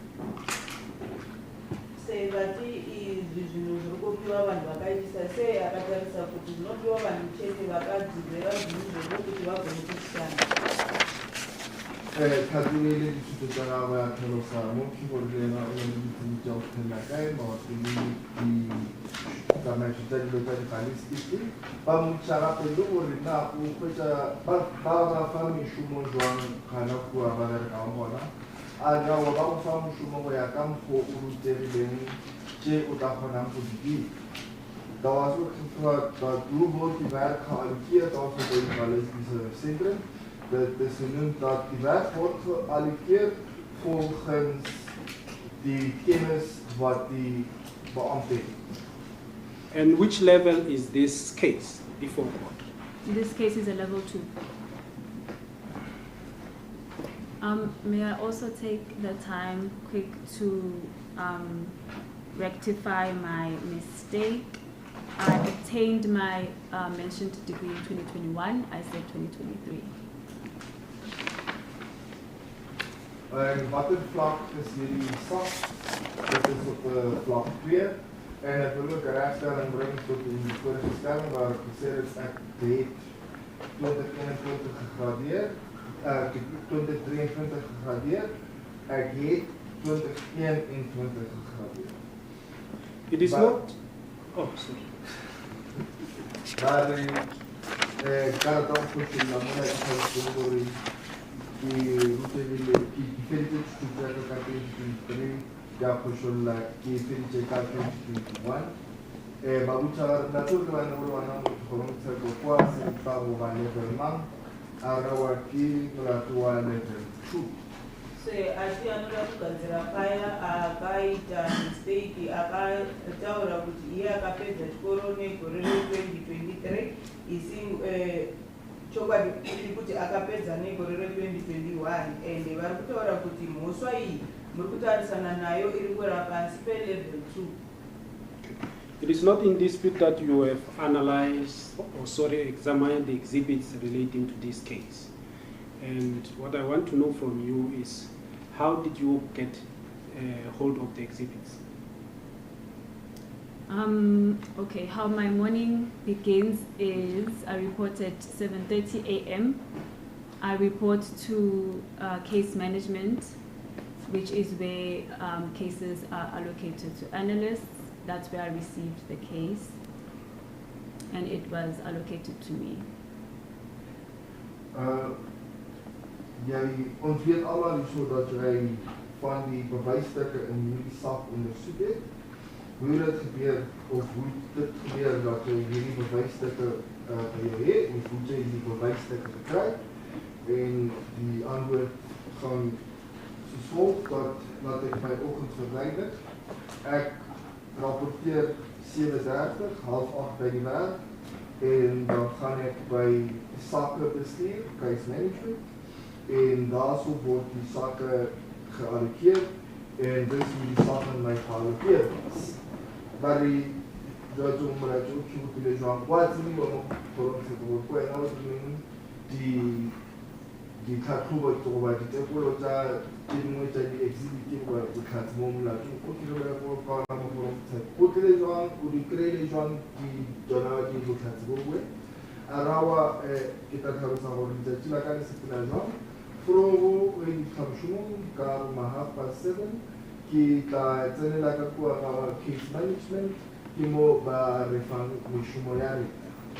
Sevati izvinhu zviri kupiwa vanhu vakaitisa sei akatarisa kuti zvinopiwa vanhu chete vakadzidza zvinhu zvokuti vagone kushanda. Kalkulele dithuto ba tlhalosa mo keyboardeng o le dithuto tsa go tsena kae mabapi le ditsamaiso tsa dilo tsa di-ballistics. Ba mmotsa gape le gore na o hwetša ba fa mešomo jwang gana kua ba bereka wa bona. A jago ba go fa mošomo go ya ka mokgwa o rutegileng tše o tla kgonang go di dira. Daar was ook gevraagd dat hoe wordt die werk geallockeerd over de ballistische centrum. Het is genoemd dat die werk wordt geallockeerd volgens die kennis wat die beambte heeft. And which level is this case before court? This case is a level 2. May I also take the time quick to rectify my mistake? I obtained my mentioned degree in 2021. I said 2023. En watter vlak is hierdie sak? Dit is op vlak 2. En ek wil ook regstelling bring tot die vorige stelling waar ek gesê het ek het 2021 gegradeer, 2023 gegradeer, ek het 2021 gegradeer. It is not. Oh, sorry. Maar cada tanto que la moneda que se pone y route de diferentes estructuras que hay ya pues la que diferente cada 21 babucha naturalmente no lo van a conocer por cuál se está o va level 1 ahora aquí la tua level 2. So ati anoda kugadzira paya akaita mistake akataura kuti iye akapedza chikoro negore re-2023 isi chokwadi kuti akapedza negore re-2021 ende vari kutaura kuti mhosva iyi muri kutarisana nayo iri kuwira pasi pe-level 2. It is not in dispute that you have analyzed examined the exhibits relating to this case. And what I want to know from you is, how did you get hold of the exhibits? Okay, how my morning begins is I report at 7:30 a.m. I report to case management, which is where cases are allocated to analysts. That's where I received the case, and it was allocated to me. Ons weet allemaal so dat jy van die bewysstukke in hierdie sak ondersoek het. Hoe dit gebeur of hoe dit gebeur dat jy hierdie bewysstukke by jou het, of hoe jy die bewysstukke gekry. En die antwoord gaan soos volg dat ek my oggend verwyder. Ek rapporteer 7:30, 7:30 by die werk, en dan gaan ek by sakebestuur, case management, en daarso word die sake geallokeer, en dus die sake in my geallokeer was. Maar die judge omraad ook hier te lezen, wat is die waarom se voor kwa en alles die kakhuba toba die tekolo tsa dingwe tsa di exhibit kwa dikhatsi mo molato o tlile go kwa mo go o tlile jwang o di krele jwang di dona di dikhatsi go bwe arawa ke ta tlhalosa gore di tla ka le setela jwang frogo e di tlhabshumo ka mahapa 7 ke tla tsenela ka kwa ga case management ke mo ba refang mishumo ya re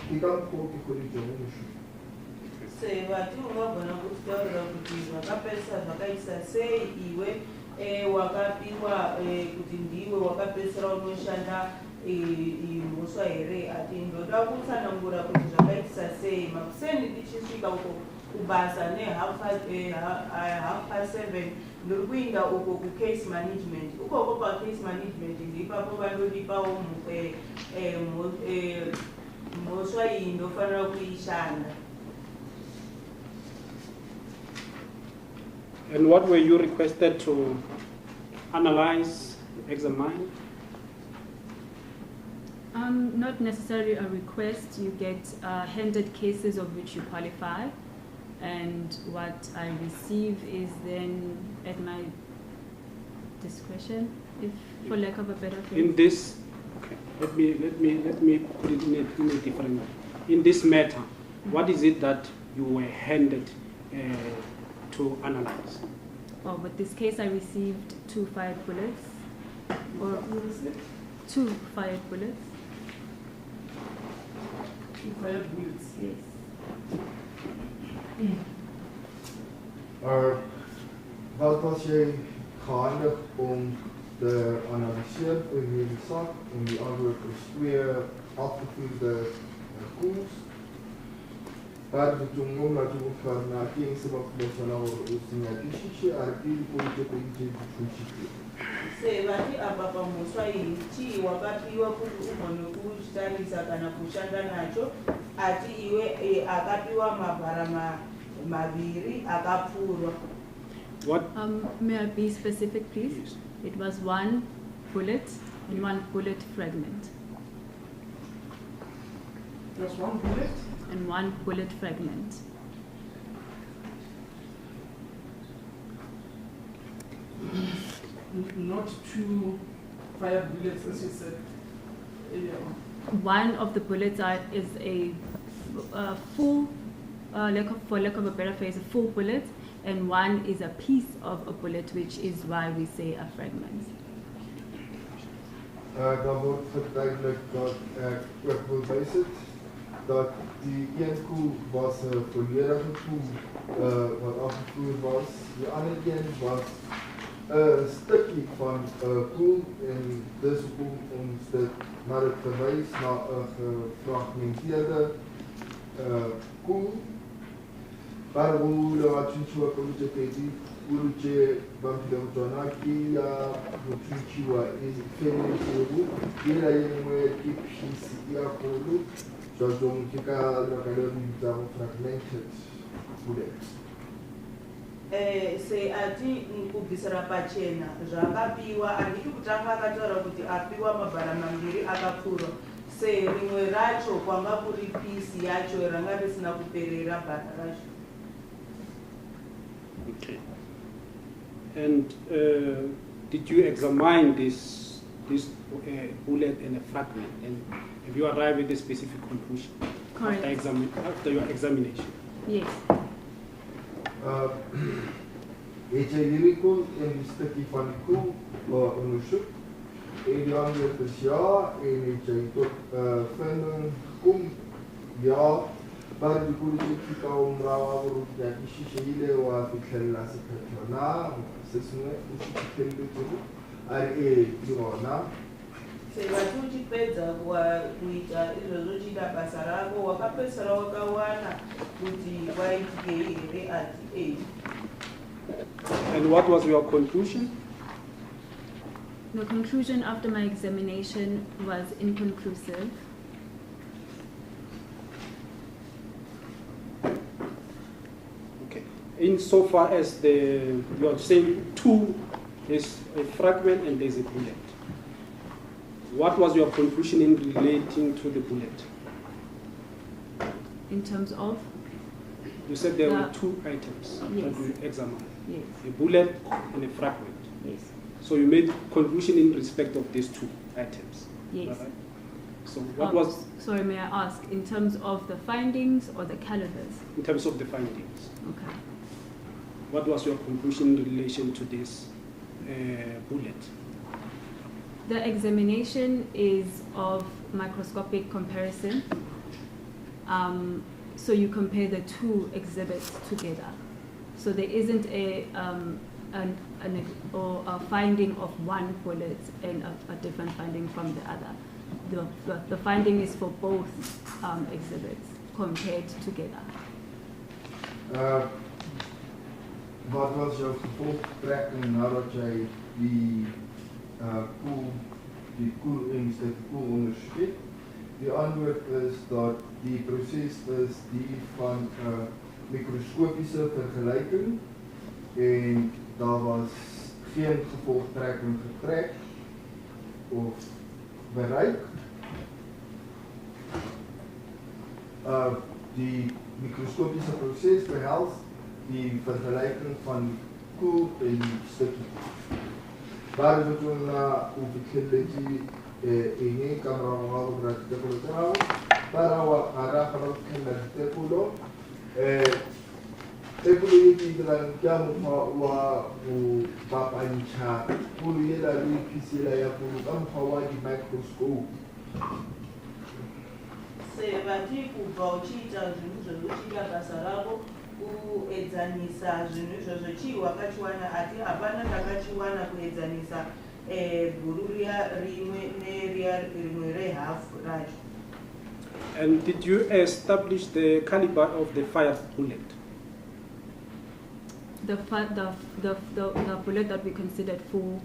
ke ka go ke go di jwang mishumo. Se vati ungagona kutaura kuti vakapesa zvakaisa sei iwe wakapiwa kuti ndiwe wakapesera unoshanda mhosva here ati ndoda kutsanangura kuti zvakaitisa sei makuseni ndichisvika uko kubasa ne-half past 7 ndiri kuinda uko kucase management ukoko pacase management ndipapo vandodipawo mhosva iyi ndofanira kuishanda. And what were you requested to analyze, examine? Not necessarily a request. You get handed cases of which you qualify, and what I receive is then at my discretion, if for lack of a better phrase. In this, okay, let me put it in a different way. In this matter, what is it that you were handed to analyze? Well, with this case, I received 2 fired bullets, or 2 fired bullets. 2 fired bullets. Yes. Wat was jy gehandig om te analyseer oor hierdie saak en die antwoord is 2 afgevoerde koels. Par tutungo na tuwa na kinsi bakubosana usinya kishishi arpili poite poite kuchishi. Se vati apa pamhosva iyi chii wakapiwa kuti ugone kuchitarisa kana kushanda nacho ati iwe akapiwa mabhara maviri akapfurwa. What? May I be specific, please? Yes. It was 1 bullet and 1 bullet fragment. Just 1 bullet? And 1 bullet fragment. Not 2 fired bullets, as you said. One of the bullets is a full, for lack of a better phrase, a full bullet, and one is a piece of a bullet, which is why we say a fragment. Dan wordt verduidelijk dat ik wil wijzen dat die een koe was een volledige koe wat afgevoerd was. Die andere een was een stukje van een koe en dus om dit naar het verwijs naar een gefragmenteerde koe. Waar we wat je moet doen, Uruche Bampila Utonaki, Uchiwa is Fenny, Ila Yemwe, Kipis, Yakulu, Jazon Kika, Nakalobi, fragmented bullets. Se ati nkubvisira pachena zvakapiwa anditi kutanga akataura kuti apiwa mabhara mambiri akapfurwa se rimwe racho kwanga kuri pisi yacho ranga risina kuperera bhara racho. Okay. And did you examine this bullet and a fragment, and have you arrived at a specific conclusion? Correct. After your examination? Yes. Het jy hierdie koe en die stukkie van die koe ondersoek en die antwoord is ja en het jy tot vinding gekom? Ja, maar die koe die kika umrawa waarop jy die shisha hile wa fitlhella sekretyo na sesungwe usikitlhelle tjuru ari yona. Se vati uchipedza kuita izvozvo uchida basa rako wakapedzisira wakawana kuti waitike here ati And what was your conclusion? The conclusion after my examination was inconclusive. Okay. Insofar as you are saying two, there's a fragment and there's a bullet. What was your conclusion in relating to the bullet? In terms of? You said there were two items Yes. that you examined. Yes. A bullet and a fragment. Yes. So you made conclusion in respect of these two items. Yes. Right? So what was... Sorry, may I ask, in terms of the findings or the calibers? In terms of the findings. Okay. What was your conclusion in relation to this bullet? The examination is of microscopic comparison. So you compare the two exhibits together. So there isn't a finding of one bullet and a different finding from the other. The finding is for both exhibits compared together. Wat was jou gevolgtrekking nadat jy die koel en die koel ondersoek het? Die antwoord is dat die proses is die van mikroskopiese vergelijking en daar was geen gevolgtrekking getrek of bereik. Die mikroskopiese proses behels die vergelijking van koel en stukkie. Waar is het na ufikelleji ene kamera wao brakte kultara para wa ara khala kenda tekulo tekulo yiki dran kyamu wa papancha kulu yela pisila ya kulu kamfa di microscope. Se vati kubva uchiita zvinhu zvokuchita basa rako kuedzanisa zvinhu izvozvo chii wakachiwana ati hapana ndakachiwana kuedzanisa bhuru riya rimwe neriya rimwe rehafu racho. And did you establish the caliber of the fired bullet? The bullet that we considered full,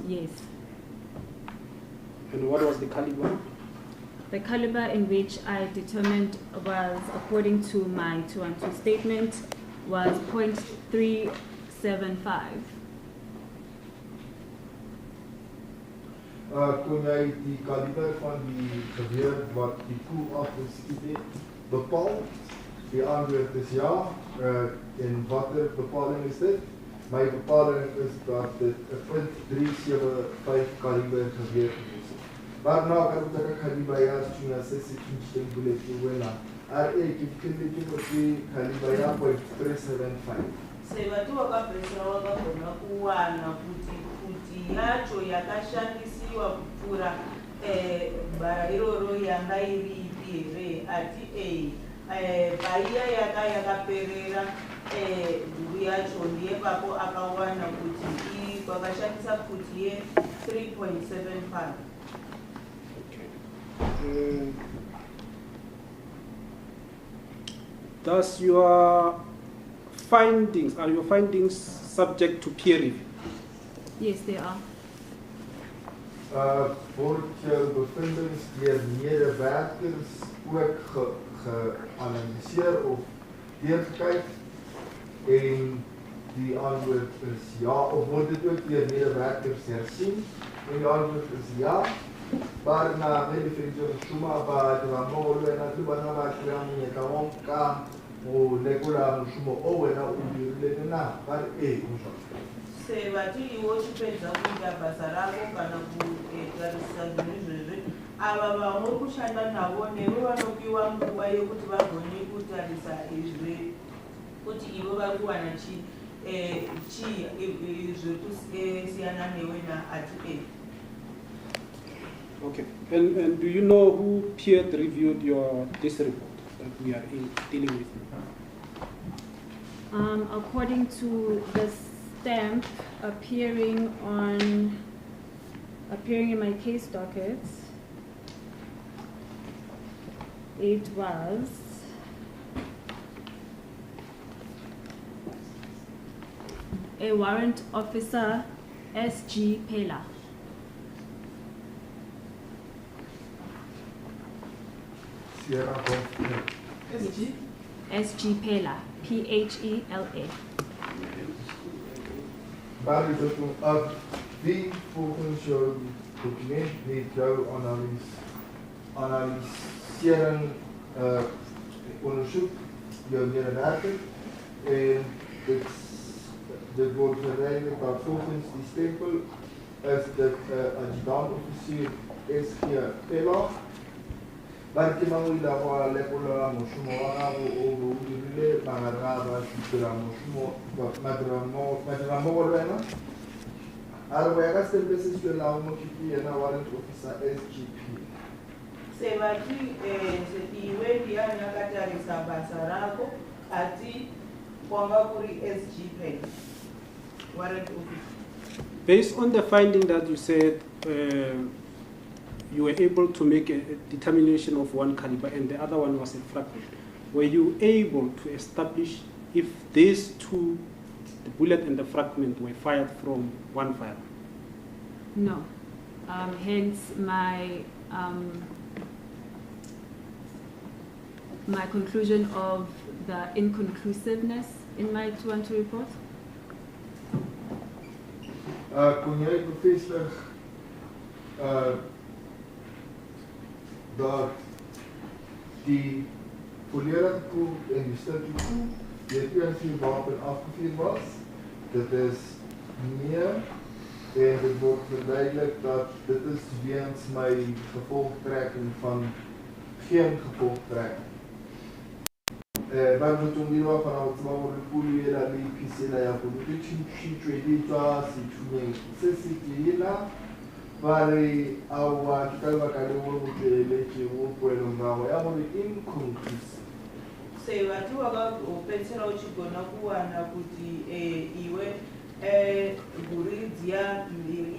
yes. And what was the caliber? The caliber in which I determined was, according to my 212 statement, was .375. Kon jy die kaliber van die geweer wat die koel afgeskiet het bepaal? Die antwoord is ja. En watter bepaling is dit? My bepaling is dat dit 'n .375 kaliber geweer is. But now I can take a caliber to assess it in bullet when RA typically for 3 caliber .375. Sevatu wakapesera wakagona kuwana kuti yacho yakashandisiwa kupfuura bhara iroro yanga iri ipi here ati paiya yakaperera dhuru yacho ndiye papo akawana kuti kwakashandisa kuti ye 3.75. Does your findings, are your findings subject to peer review? Yes, they are. Word jou bevindings deur medewerkers ook geanalyseer of deurgekyk en die antwoord is ja, of word dit ook deur medewerkers hersien en die antwoord is ja. Maar na verificazione suma ba ramolo na tubana ba kramu ya kawonka o lekula mushumo owena udirile na bar usho. Sevati iwo chipedza kuita basa rako kana kutarisa zvinhu izvozvi ava vamwe kushanda navo nevo vanopiwa nguva yekuti vagone kutarisa izvi kuti ivo vari kuwana chii zvekusiyana newe naati. Okay. And do you know who peer reviewed this report that we are dealing with? According to the stamp appearing in my case docket, it was a warrant officer, S.G. Pela. S.G. Pela, P-H-E-L-A. Waar is dat toen wie volgens jouw document die jouw analysering onderzoek jouw medewerker en dit wordt verrijden dat volgens die stempel is dit adjudant-officier S.G. Pela. Barke mawila kwa lekola mushumo wao udirile bangaraba shukira mushumo madramo walena arwa yakastembese sio la umokipi na warrant officer SGP. Sevati iwe ndiye akatarisa basa rako ati kwanga kuri SGP warrant officer. Based on the finding that you said you were able to make a determination of one caliber and the other one was a fragment. Were you able to establish if these two, the bullet and the fragment, were fired from one firearm? No. Hence my my conclusion of the inconclusiveness in my 212 report. Kon jy bevestig dat die volledige koel en die stukje koel die 2 wapen afgevuur was. Dit is meer en dit word verduidelik dat dit is weens my gevolgtrekking van geen gevolgtrekking. Vanhu tongiwa kana kuti vaurikuuyera lipisela yako kuti chichweditwa sichunye sesitihila vari awa kikavakaleurutele chiukwelo ngawa yavori inconclusive. Sevati wakapedzisira uchigona kuwana kuti iwe guridziya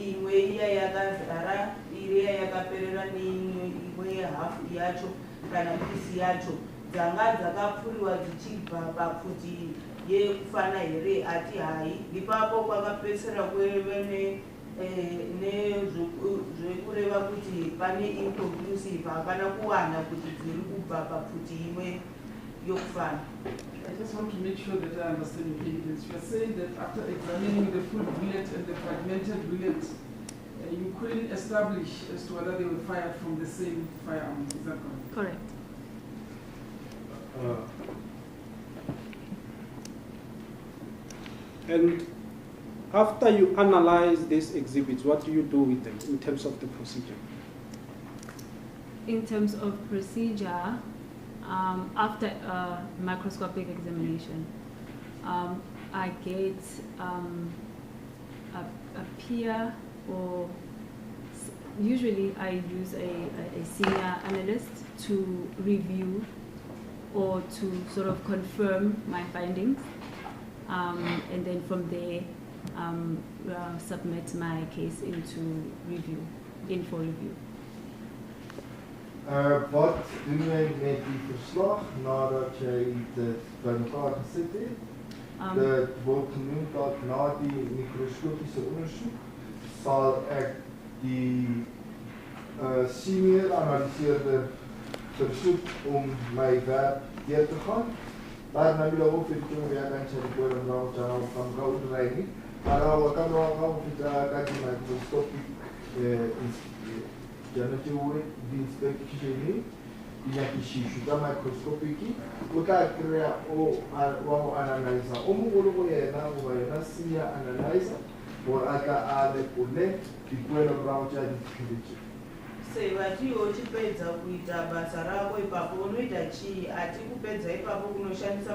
imwe iya yakazara iriya yakaperera neimwe hafu yacho kana pisi yacho dzanga dzakapfuriwa dzichibva papfuti yekufana here ati hai ipapo kwakapedzisira kweve nezvekureva kuti pane inconclusive hapana kuwana kuti dziri kubva papfuti imwe yokufana. I just want to make sure that I understand your evidence. You are saying that after examining the full bullet and the fragmented bullet, you couldn't establish as to whether they were fired from the same firearm. Is that correct? Correct. And after you analyze these exhibits, what do you do with them in terms of the procedure? in terms of procedure, after a microscopic examination, I get a peer, or usually I use a senior analyst to review or to sort of confirm my findings, and then from there submit my case into review, for review. Wat doen jy met die verslag nadat jy dit bymekaar gesit het? Dit word genoem dat na die mikroskopiese ondersoek sal ek die senior analiseerder versoek om my werk deur te gaan. Maar nou wil ook vir die werk aan sy voor en nou channel van gou ry nie. Maar nou kan gou vir dat die mikroskopiese Janete hoor die inspectie die yakishishu da microscopiki ukakrea o analyzer omugolo yena uba yena siya analyzer or aka ale kune dikwelo round ya dikhilichi se vati ochipedza kuita basa rako ipapo unoita chii ati kupedza ipapo kunoshandisa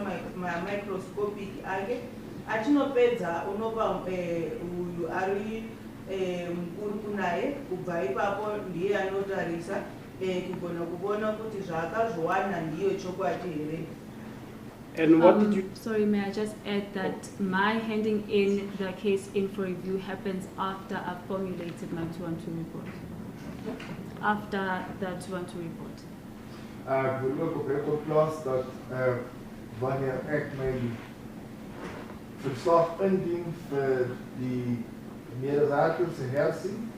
microscopic ake atinopedza unopa uyu ari mkuru kunaye kubva ipapo ndiye anotarisa kugona kubona kuti zvaakazvowana ndiyo chokwadi here. And what did you... Sorry, may I just add that my handing in the case in for review happens after I've formulated my 212 report. After the 212 report. Ek wil ook op record plaas dat wanneer ek my verslag indien vir die medewerkers se hersien,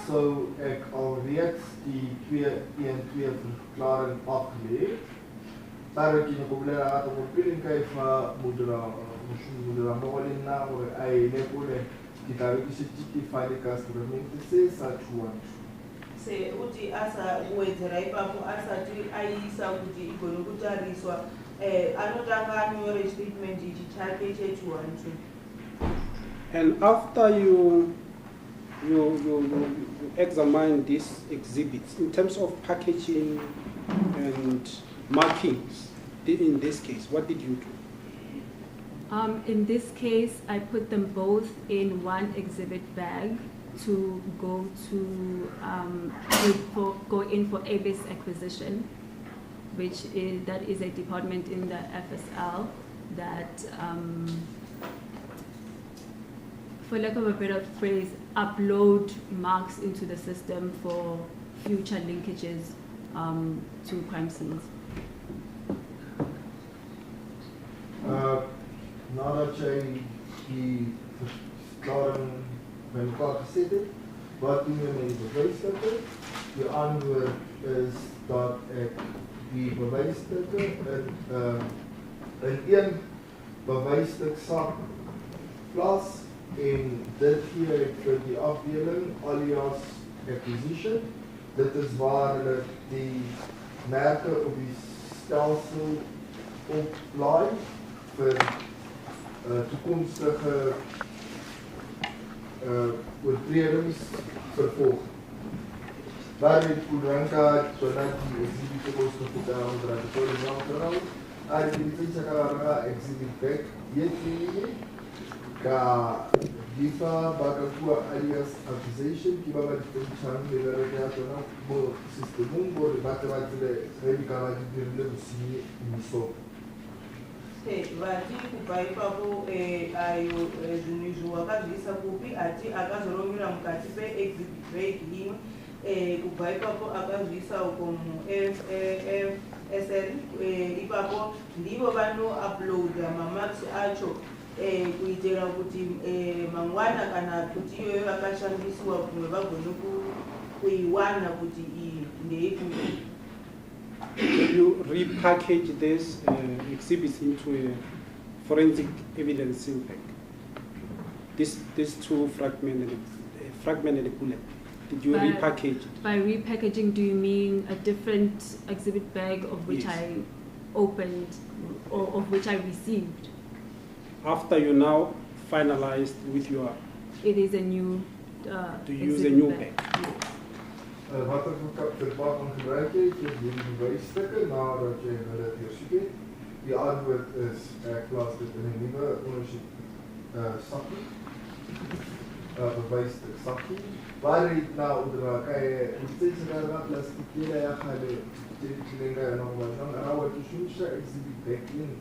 sou ek alreeds die 212 verklaring afgelê het. Daar ek in problema at opinion kay fa mudra mogolin na o ai le pole kitabu certified customer se sachuan. Se uti asa uwedzera ipapo asati aisa kuti igone kutariswa anotanga anyore statement ichi chake chechiwantu. And after you examine these exhibits in terms of packaging and markings, in this case, what did you do? In this case, I put them both in one exhibit bag to go in for ABIS acquisition, that is a department in the FSL that, for lack of a better phrase, upload marks into the system for future linkages to crime scenes. Nadat jy die verklaring bymekaar gesit het, wat doen jy met die bewysstukke? Die antwoord is dat ek die bewysstukke in een bewysstuk sak plaas en dit gee ek vir die afdeling alias acquisition. Dit is waar hulle die merke op die stelsel oplaai vir toekomstige oortredings vervolg. Waar het Kudzai donat die exhibit koste onder de toren aan die licença carrega exhibit back yetini ka difa bakakua alias accusation ki baba disposition de la reaction bo systemum bo batele redicala de le miso. Vati kubva ipapo ayo zvinhu wakazviisa kupi ati akazorongera mukati pe-exhibit bag imwe kubva ipapo akazviisa uko mu-FSL ipapo ndivo vano-uploada mamarks acho kuitira kuti mangwana kana kuti iyoyo vakashandisiwa kumwe vagone kuiwana kuti iyi ndeikuti. You repackage this exhibits into a forensic evidence impact. These two fragment and a bullet. Did you repackage it? By repackaging, do you mean a different exhibit bag of which yes. I opened or of which I received? After you now finalized with your... It is a new to use a new bag. Wat verpak gaan gebruik jy die bewysstukke nadat jy hulle deursoek het? Die antwoord is ek plaas dit in 'n nuwe ondersoek sakkie. Bewystuk sakkie. Waar het nou oordra kay steeds na plastic kile ya khale tilinga na ngwana na wa tshusha exhibit backing.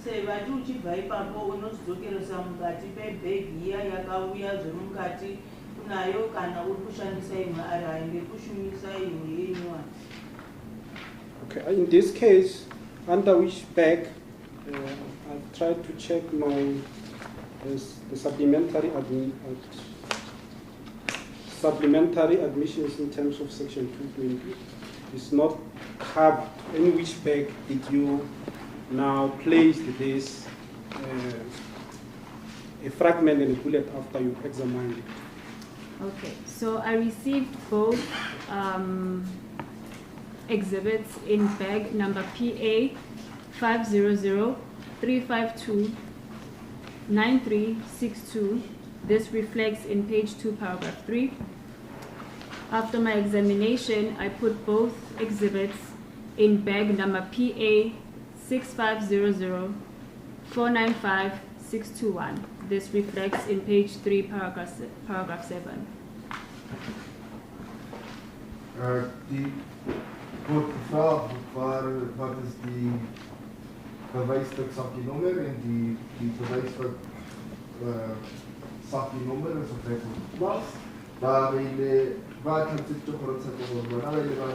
Se vati uchibva ipapo unozidzokeresa mukati pebhegi iya yakauya zviri mukati unayo kana uri kushandisa imwe ari hainde kushumisa imwe yenyuwani. Okay, in this case, under which bag, I've tried to check the supplementary admissions in terms of section 220 is not covered. In which bag did you now place this a fragment and a bullet after you examined it? Okay, so I received both exhibits in bag number PA 500-352-9362. This reflects in page 2, paragraph 3. After my examination, I put both exhibits in bag number PA 6500-495-621. This reflects in page 3, paragraph 7. Die wordt gevraagd wat is die bewijsstuk sakkie-nommer en die bewijsstuk sakkie-nommer is op het plaats. Waar kan zich toch voortzetten worden? Waar wil je wel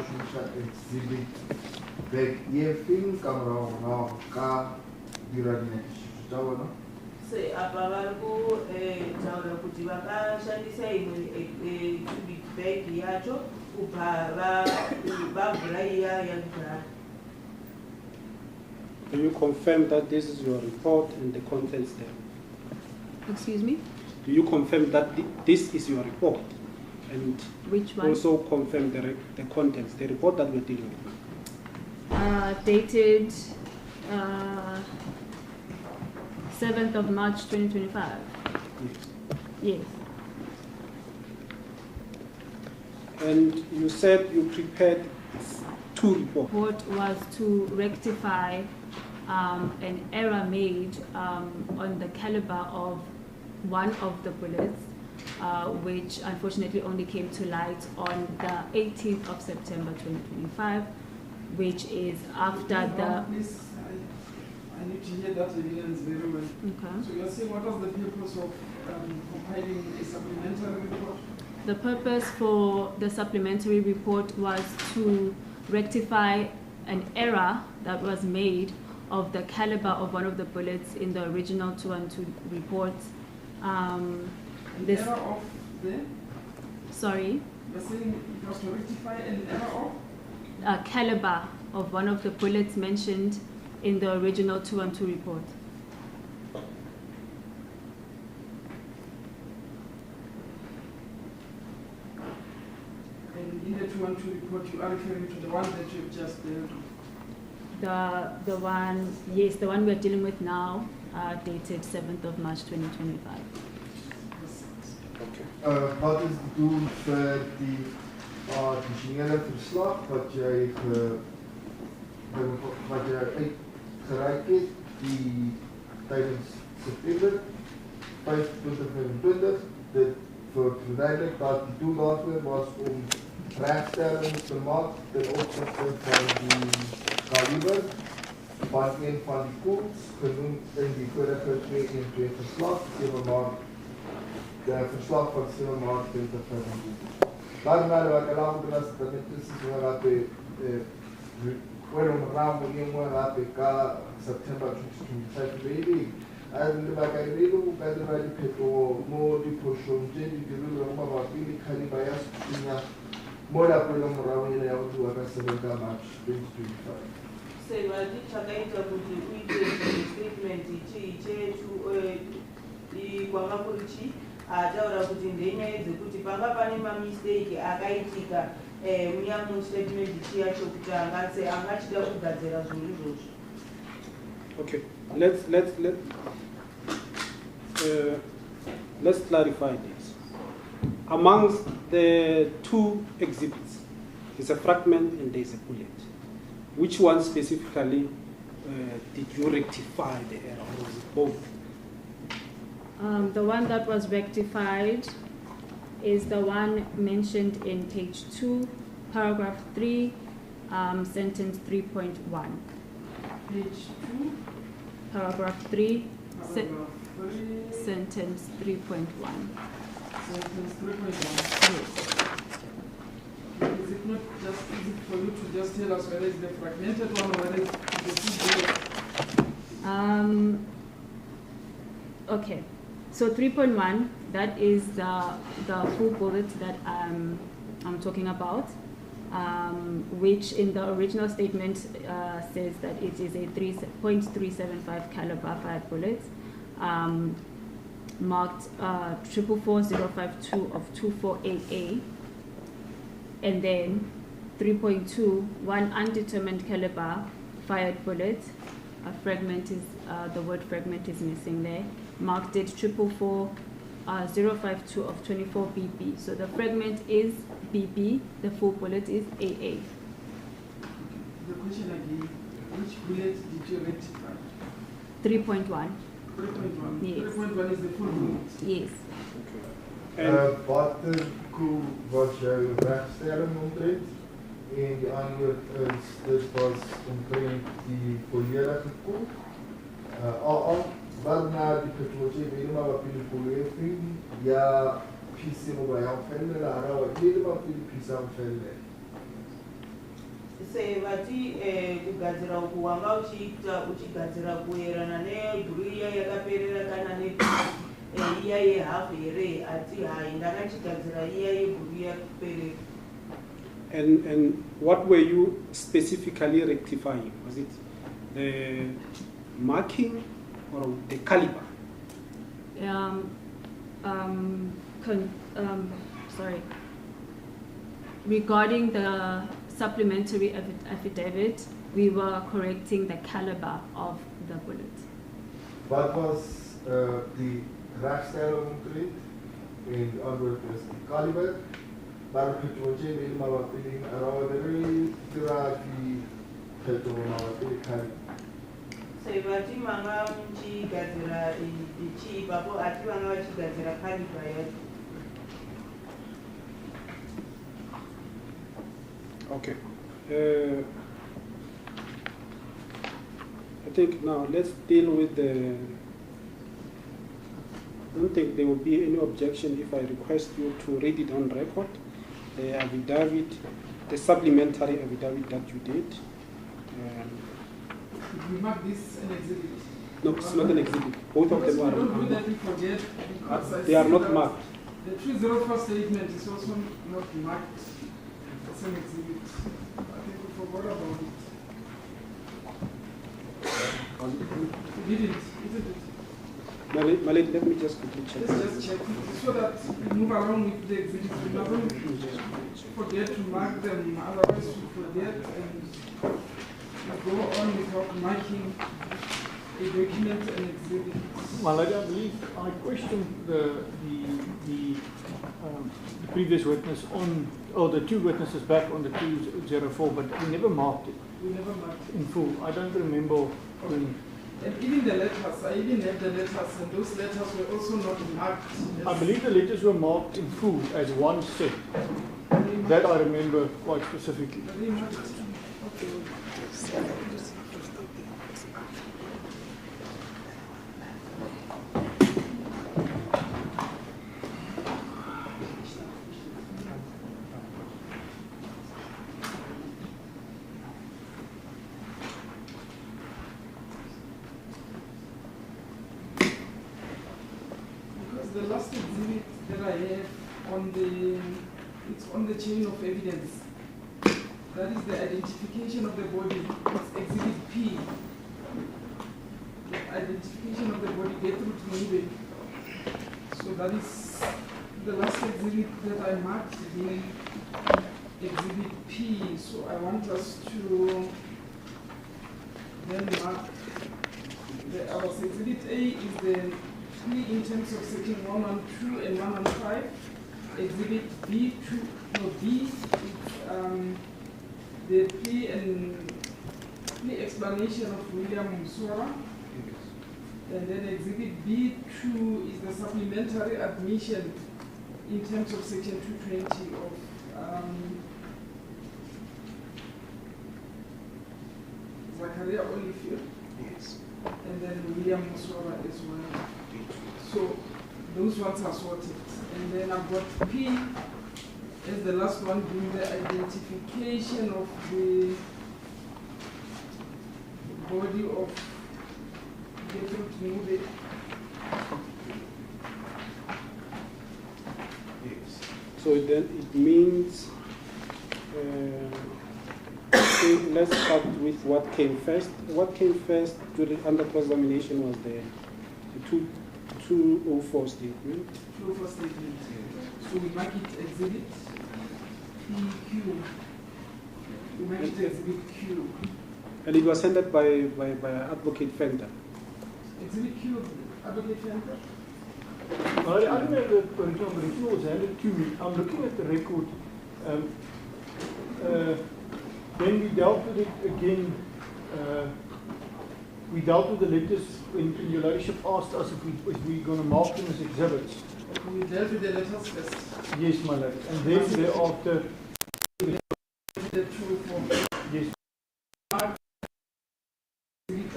exhibit back hier film camera na ka diradinetisch. Ciao no? Se apa vari kutaura kuti vakashandisa imwe exhibit bag yacho kubva vavhura iya yakudhara. Do you confirm that this is your report and the contents there? Excuse me? Do you confirm that this is your report? And which one? Also confirm the contents, the report that we're dealing with. Dated 7th of March 2025. Yes. And you said you prepared 2 reports. Report was to rectify an error made on the caliber of one of the bullets, which unfortunately only came to light on the 18th of September 2025, which is after the... Please, I need to hear that evidence very well. Okay. So you're saying what was the purpose of compiling a supplementary report? The purpose for the supplementary report was to rectify an error that was made of the caliber of one of the bullets in the original 212 report. This error of the? Sorry? You're saying it was to rectify an error of? A caliber of one of the bullets mentioned in the original 212 report. And in the 212 report, you are referring to the one that you've just dealt with? The one, yes, the one we're dealing with now, dated 7th of March 2025. Okay. Wat is het doel voor die additionele verslag wat jij uitgereikt hebt tijdens september 2025? Dit wordt verduidelijk dat die doel daarvoor was om rechtstelling te maken ten opzichte van die kaliber van een van die koels genoemd in die vorige 212 verslag, 7 maart. De verslag van 7 maart 2025. Daarna wat ik laat doen is dat het is wel een raam September 2025 baby. En wat ik weet hoe kan je die peto more die portion die die maar wat die kalibayas ja more dat wel een raam in jou toe wat 7 March 2025. Se vati chakaita kuti uite statement chetu kwanga kurichi ataura kuti ndenyaya dzekuti panga pane mamistake akaitika uya mustatement chiyacho kuti angachida kugadzira zvinhu izvozvo. Okay, let's clarify this. amongst the two exhibits, there's a fragment and there's a bullet. Which one specifically did you rectify the error, or was it both? The one that was rectified is the one mentioned in page 2, paragraph 3, sentence 3.1. Page 2, Paragraph 3, paragraph 3, sentence 3.1. sentence 3.1. Is it not just easy for you to just tell us whether it's the fragmented one or whether it's the full bullet? Okay, so 3.1, that is the full bullet that I'm talking about, which in the original statement says that it is a .375 caliber fired bullet, marked 444052 of 248A, and then 3.2, one undetermined caliber fired bullet. A fragment is the word fragment is missing there. Marked it 444052 of 24 BB. So the fragment is BB. The full bullet is AA. The question again: which bullet did you rectify? 3.1. 3.1. Yes. 3.1 is the full bullet. Yes. Wat was jou regstelling omtrent? En die antwoord is, dit was omtrent die volledige kop. Waarna die vertoortje helemaal op die politie, ja, pisi bij jou vinden, Lara, wat helemaal op die pisi aan vinden. Sevati kugadzira uku wanga uchigadzira kuerana nebhuriya yakaperera kana iya yehafu here ati hai ndakachigadzira iya yebhuriya kuperera. And what were you specifically rectifying? Was it the marking or the caliber? Sorry. Regarding the supplementary affidavit, we were correcting the caliber of the bullet. Wat was die regstelling omtrent? En die antwoord is die caliber. Maar vertoortje helemaal op die arawadere, die caliber. Sevati manga muchigadzira ichi ipapo ati vanga vachigadzira caliber yacho. Okay. I think now let's deal with the. I don't think there will be any objection if I request you to read it on record. The affidavit, the supplementary affidavit that you did. Did we mark this an exhibit? No, it's not an exhibit. Both of them are. Don't do that, we forget. Because they are not marked. The 304 statement is also not marked as an exhibit. I think we forgot about it. We didn't, isn't it? Malay, let me just quickly check. Let's just check it so that we move along with the exhibits. We don't forget to mark them, otherwise we forget and we go on without marking a document and exhibit. Well, I believe I questioned the previous witness on, or the two witnesses back on the 204, but we never marked it. We never marked it in full. I don't remember when. And even the letters, I even have the letters, and those letters were also not marked. I believe the letters were marked in full as one set. That I remember quite specifically. The last exhibit that I have it's on the chain of evidence. That is the identification of the body. It's exhibit P. The identification of the body, Gertrude Nonyane. So that is the last exhibit that I marked in exhibit P. So I want us to then mark our exhibit A is the in terms of section 112 and 115, Exhibit B2, no, B, the plea and plea explanation of William Musora. And then Exhibit B2 is the supplementary admission in terms of Section 220 of Zacharia Olivier. Yes. And then William Musora as well. So those ones are sorted. And then I've got P as the last one, being the identification of the body of Ndlovu. Yes. So then it means, okay, let's start with what came first. What came first during under cross-examination was the 204 statement. 204 statement. So we mark it exhibit PQ. We mark it exhibit Q. And it was handed by Advocate Fenter. Exhibit Q, Advocate Fenter. I don't know the original, but it was handed to me. I'm looking at the record. Then we dealt with it again. We dealt with the letters when your ladyship asked us if we going to mark them as exhibits. We dealt with the letters first. Yes, my lady. And then thereafter, The true form. yes,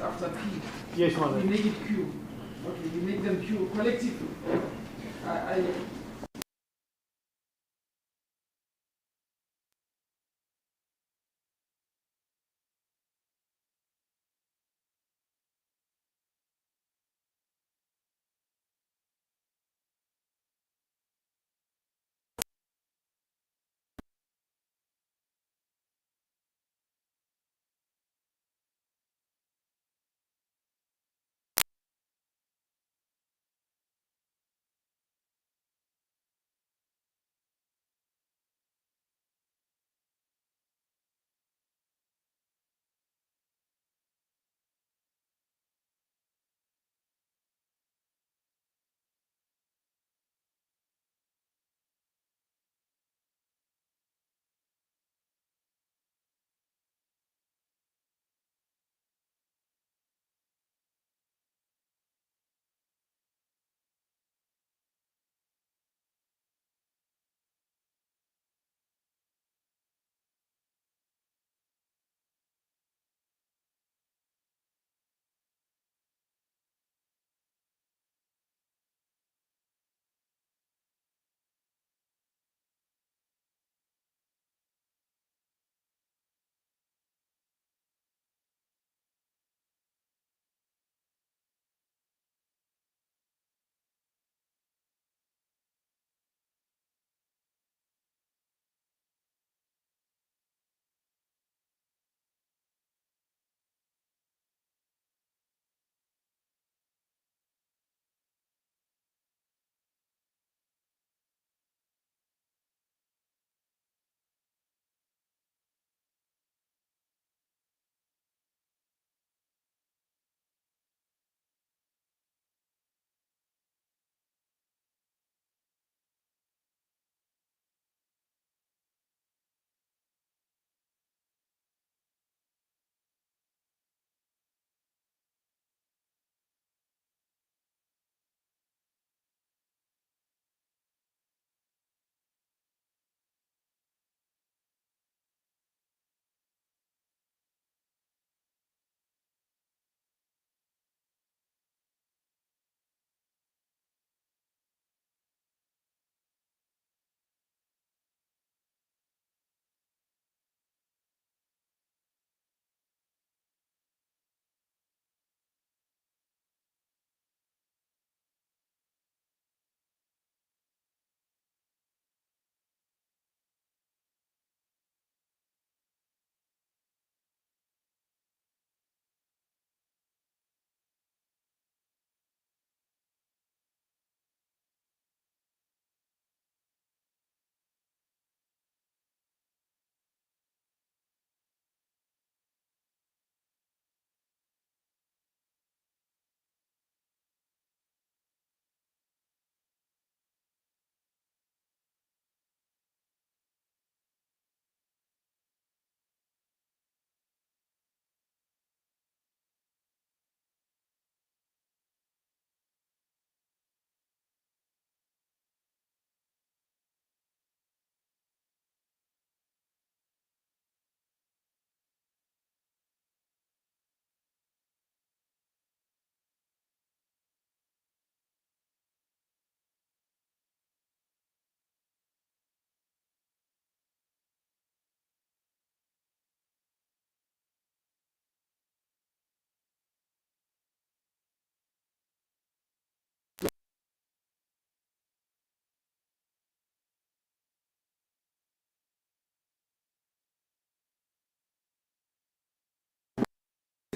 After P. yes, my We lady. make it Q. Okay, we make them Q collectively. I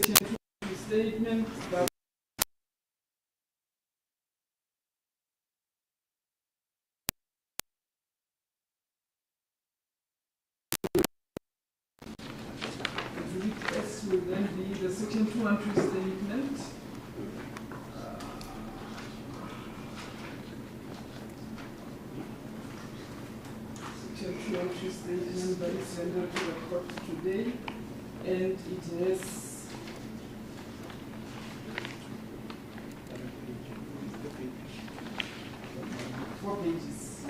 section 2 statement that Exhibit S will then be the section 212 statement. Section 212 statement that is rendered to the court today, and it has 4 pages.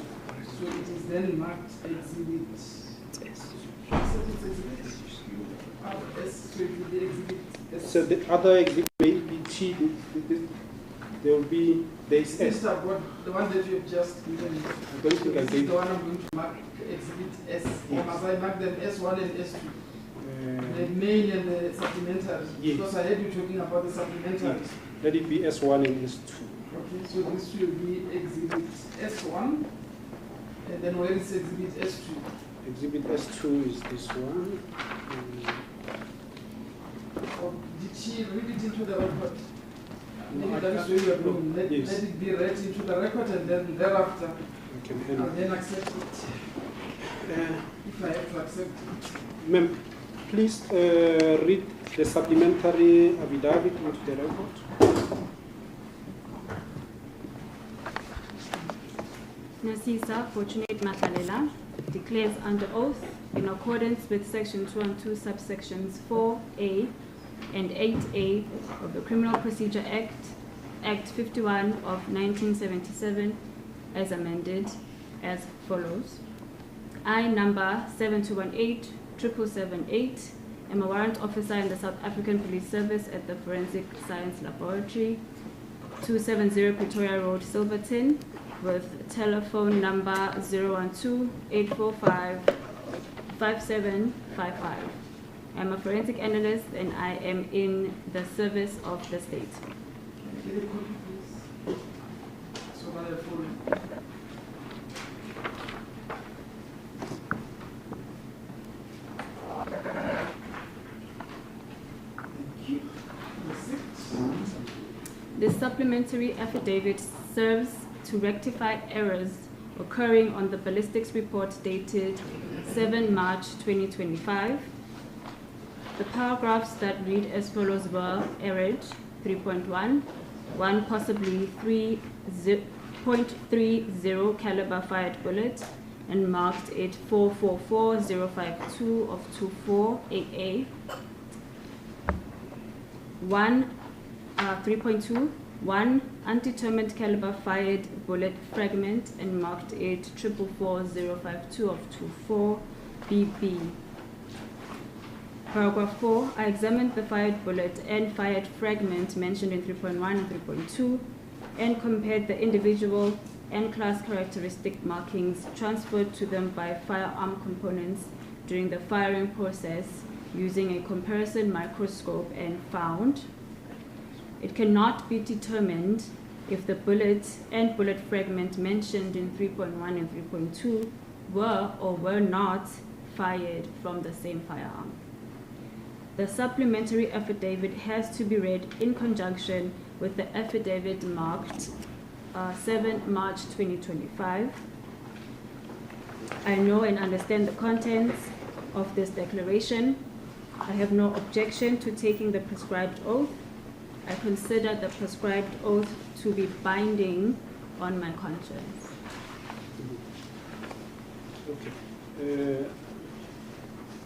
So it is then marked exhibit S. So it's exhibit S. So it will be exhibit S. So the other exhibit may be T. There will be this This S. is the one that you have just given. I don't think I This is did. the one I'm going to mark exhibit S. Or must I mark them S1 and S2? The main and the supplementary. Yes. Because I heard you talking about the supplementary. Yes. Let it be S1 and S2. Okay, so this will be exhibit S1. And then where is exhibit S2? Exhibit S2 is this one. Or did she read it into the record? No, Maybe I that is where you are going. Let Yes. it be read into the record, and then thereafter Okay, I'll then accept it. If I have to accept it. Ma'am, please read the supplementary affidavit into the record. Nasisa Fortunate Makalela declares under oath, in accordance with Section 212 subsections 4A and 8A of the Criminal Procedure Act, Act 51 of 1977, as amended, as follows. I, number 7218-7778, am a warrant officer in the South African Police Service at the Forensic Science Laboratory, 270 Pretoria Road, Silverton, with telephone number 012-845-5755. I'm a forensic analyst and I am in the service of the state. Can I get a copy, please? So that I follow. Thank you. This supplementary affidavit serves to rectify errors occurring on the ballistics report dated 7 March 2025. The paragraphs that read as follows were errored: 3.1, one possibly 3.30 caliber fired bullet, and marked it 444052 of 24AA. 3.2, one undetermined caliber fired bullet fragment, and marked it 444052 of 24BB. Paragraph 4, I examined the fired bullet and fired fragment mentioned in 3.1 and 3.2 and compared the individual and class characteristic markings transferred to them by firearm components during the firing process using a comparison microscope, and found it cannot be determined if the bullet and bullet fragment mentioned in 3.1 and 3.2 were or were not fired from the same firearm. The supplementary affidavit has to be read in conjunction with the affidavit marked 7 March 2025. I know and understand the contents of this declaration. I have no objection to taking the prescribed oath. I consider the prescribed oath to be binding on my conscience. Okay.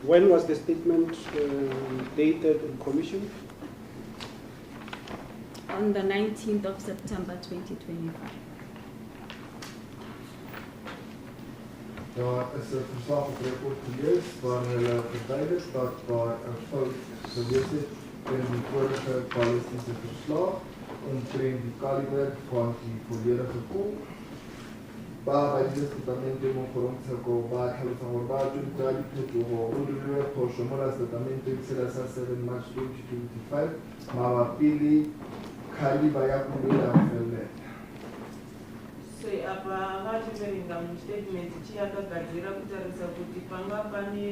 When was the statement dated and commissioned? On the 19th of September 2025. Daar is 'n verslag op rekord gelees waar hulle verduidelik dat daar 'n fout gewees het in die vorige ballistiese verslag omtrent die kaliber van die volledige kop. By this testament mongoronsa ko ba tlhalosa gore ba tswela diphetogo go dirilwe phoso mo la testament sela sa 7 March 2025 mabapi le kaliber ya kulela felle. So apa vakati verenga mustatement chiyakagadzira kutarisa kuti panga pane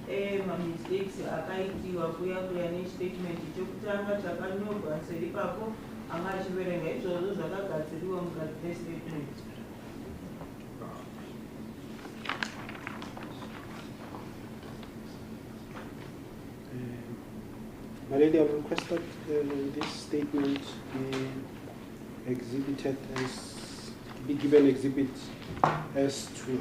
mistakes akaitiwa kuya nestatement chokutanga chakanyorwa seri papo anga achiverenga izvozvo zvakagadziriwa mukati mestatement. My lady, I've requested this statement be exhibited as, be given exhibit S2.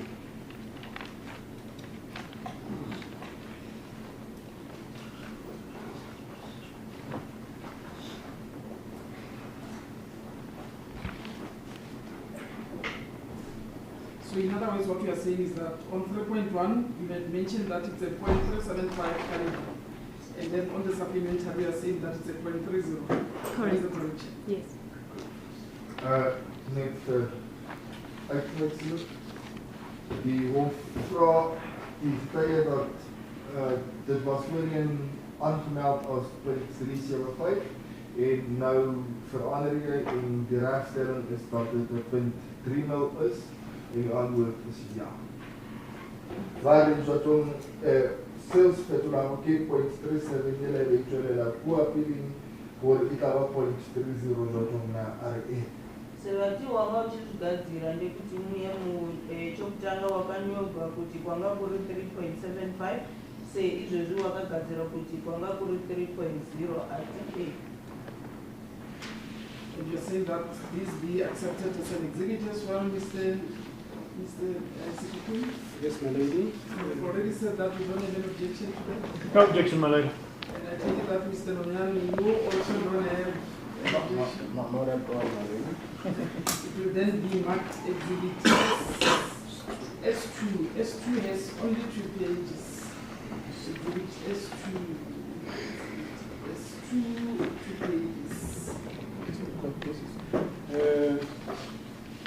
So in other words, what you are saying is that on 3.1, you had mentioned that it's a 0.375 caliber. And then on the supplementary, we are saying that it's a 0.30. Correct. Is the correction? Yes. Next, actually, die hofvraag die getuie dat dit was voorheen aangemeld as 0.375 en nou verander jy en die regstelling is dat dit 0.30 is en die antwoord is ja. Waarin wat om sales Photographic 0.37 jy eventuele la co-appealing voor ikaba 0.30 wat om na RA. Sevati wanga uchizvigadzira ndekuti muye chokutanga wakanyorwa kuti kwanga kuri 3.75 se izvezvi wakagadzira kuti kwanga kuri 3.0 ati And you're saying that this be accepted as an exhibit as well, Mr. Secretary? Yes, my lady. You've already said that we don't have any objection to that. No objection, my lady. And I take it that Mr. Nonyane, you also don't have an objection. Not at all, my lady. It will then be marked exhibit S2. S2 has only 2 pages. Exhibit S2. S2, 2 pages.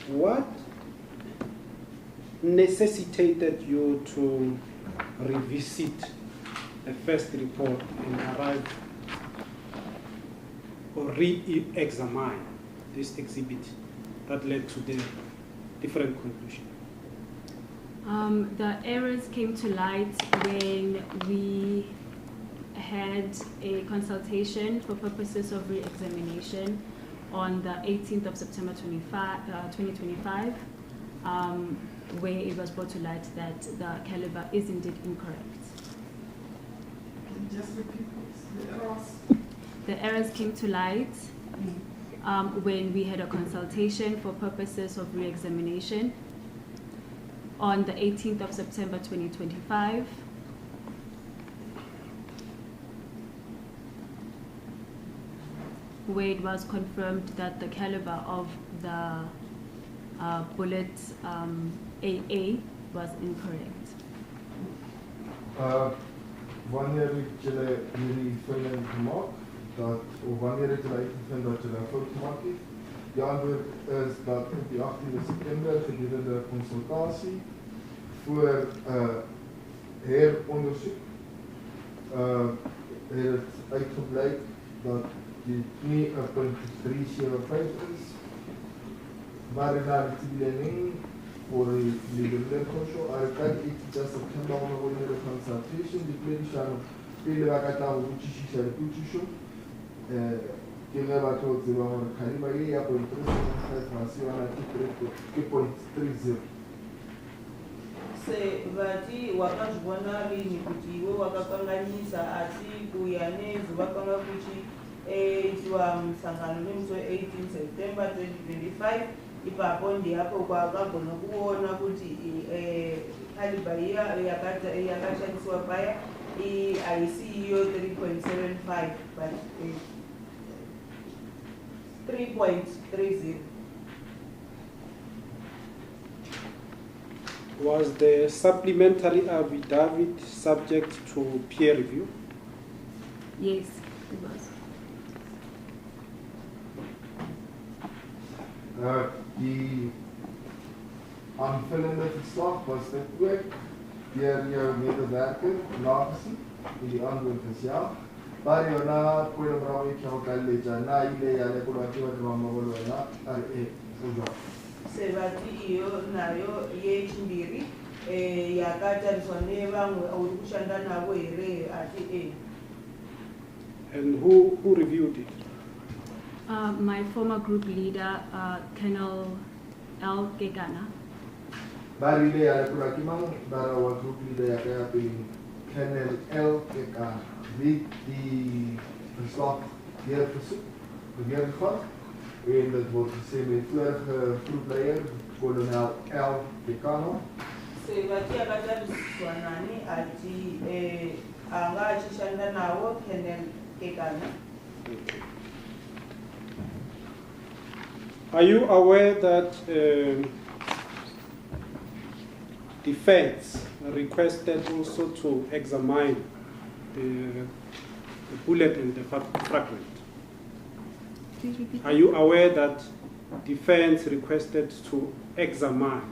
What necessitated you to revisit the first report and arrive or re-examine this exhibit that led to the different conclusion? The errors came to light when we had a consultation for purposes of re-examination on the 18th of September 2025, where it was brought to light that the caliber is indeed incorrect. Can you just repeat the errors? The errors came to light when we had a consultation for purposes of re-examination on the 18th of September 2025, where it was confirmed that the caliber of the bullet AA was incorrect. Wanneer het julle hierdie vinding gemaak dat of wanneer het julle uitgevind dat julle 'n fout gemaak het? Die antwoord is dat op die 18de September gedurende konsultasie voor herondersoek het het uitgebleik dat die nie 0.375 is, maar in haar examining for the legal control, I can't just attend on the consultation, the clinician, the Makgato, which is a petition, Kileva told the one Kaliba, point 3.30. Se vati wakazvibona rini kuti iwe wakakanganisa asi kuya nezuva kwanga kuchiitwa musangano nemusi we-18 September 2025 ipapo ndiapo kwakagona kuona kuti caliber yakashandiswa paya haisi iyo 3.75 but 3.30. Was the supplementary affidavit subject to peer review? Yes, it was. Die aanvullende verslag was dit ook deur jou medewerker nagesien en die antwoord is ja. Bari ona kwela brawe kyokaleja na ile yale kulwakiwa twamagolwana are kuja. Sevati iyo nayo yechimbiri yakatariswa nevamwe uri kushanda navo here ati And who reviewed it? My former group leader, Colonel L. Gegana. Barile ya kura kimang bara wa group leader ya kaya ping Colonel L. Keka wie die verslag hier versoek, beheer gehad. En dat wordt gesê met vorige groepleier, Kolonel L. Kekano. sevati yakatariswa nani ati anga achishanda navo Colonel Kekana. Are you aware that defense requested also to examine the bullet and the fragment? Please repeat. Are you aware that defense requested to examine,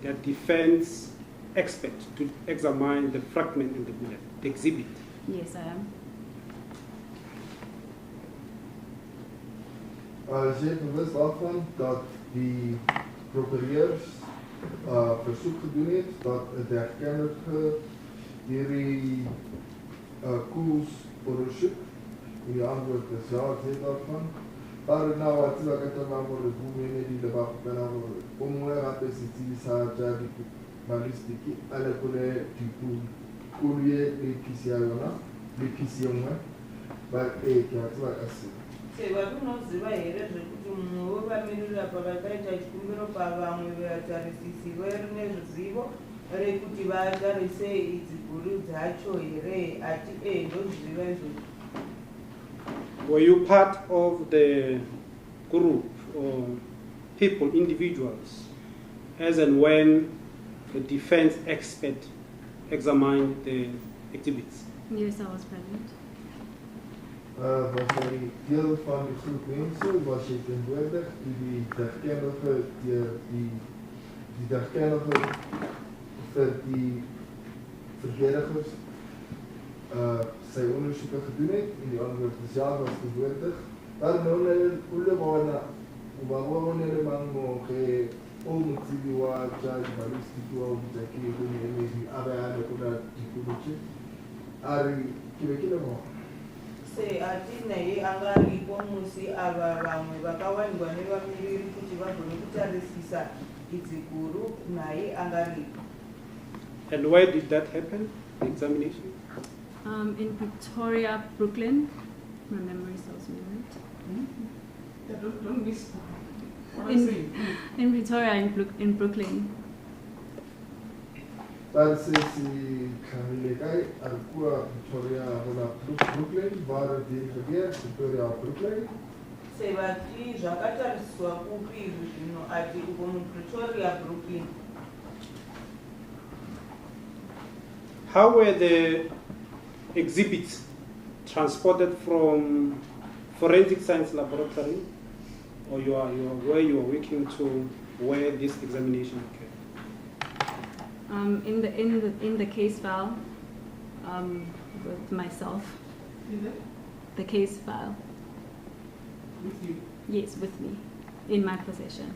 that defense expert to examine the fragment and the bullet, the exhibit? Yes, I am. Is jy bewus daarvan dat die prokureurs versoek gedoen het dat 'n deskundige hierdie koers ondersoek? En die antwoord is ja, ek weet daarvan. Maar nou wat sê ek het maar oor hoe mense die debat dan oor hoe raad is dit sa jadi ballistics alle kole tipu kulie ekisiana lekisiona but ek wat as sevati unoziva here zvekuti mumwe wevamiririra pavakaita chikumbiro pavamwe vatarisisi rine ruzivo rekuti vatarise idzi guru dzacho here ati ndozviziva izvozvo. Were you part of the group or people, individuals, as and when the defense expert examined the exhibits? Yes, I was present. Was jy deel van die groep mense, was jy teenwoordig toe die deskundige die deskundige vir die verdedigers sy ondersoeke gedoen het en die antwoord is ja, was teenwoordig. Dan ule bona ubawone mango ke omtsibi wa judge ballistics wa mtaki kuni maybe aba kuna tikuluchi ari kile mo. Se ati naye angaripo musi ava vamwe vakawanirwa nevamiriri kuti vagone kutarisisa idzi guru naye angaripo. And where did that happen, the examination? In Victoria, Brooklyn. My memory serves me right. Don't miss what I'm saying. In Victoria, in Brooklyn. Daar sê si Kamilekay alikuwa Victoria hola Brooklyn, waar die gebeur Victoria Brooklyn. Sevati zvakatariswa kupi izvi zvino ati uko muPretoria Brooklyn. How were the exhibits transported from forensic science laboratory or where you are working to where this examination occurred? In the case file, with myself. The case file. With you? Yes, with me, in my possession.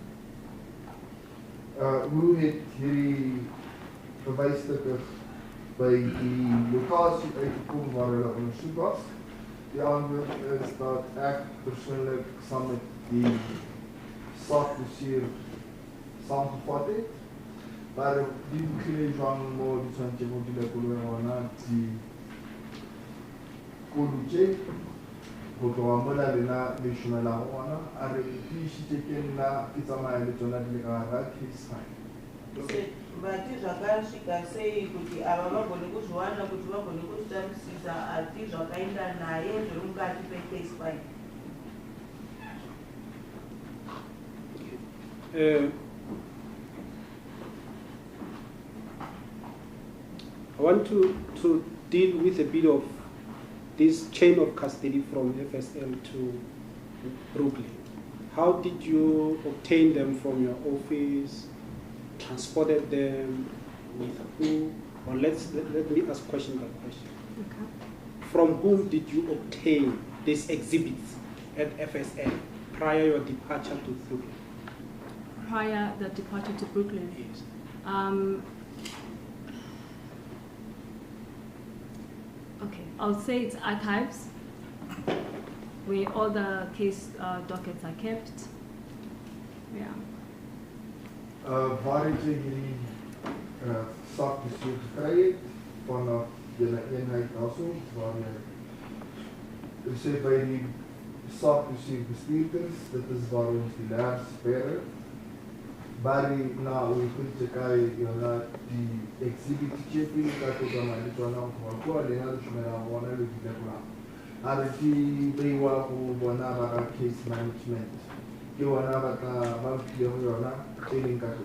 Hoe het hierdie bewysstukke by die lokasie uitgekom waar hulle ondersoek was? Die antwoord is dat ek persoonlik saam met die saakdossier saamgevat het. Maar die begin van mo die santje moet die kolona die koluche botoa mola lena le shumela ona are fishi taken na itsamaya le tsona di ka ra case file. Vati zvakasvika sei kuti ava vagone kuzviwana kuti vagone kuzvitamisisa ati zvakaenda naye zviri mukati pecase file. I want to deal with a bit of this chain of custody from FSL to Brooklyn. How did you obtain them from your office, transported them, with who? Or let me ask question by question. Okay. From whom did you obtain these exhibits at FSL prior your departure to Brooklyn? Prior the departure to Brooklyn. Yes. I'll say it's archives, where all the case dockets are kept. Yeah. Waar het jy hierdie sak besoek gekry het vanaf julle eenheid daarso waar jy sê by die sak besoek bestuurders, dit is waar ons die labs verder. Bari na ulikunchekai yona di exhibit chepi kato kama litwana kwa lena shumera wana lukidekula. Arti beiwa ku bona baka case management. Kiwana baka bampiyo yona training kato.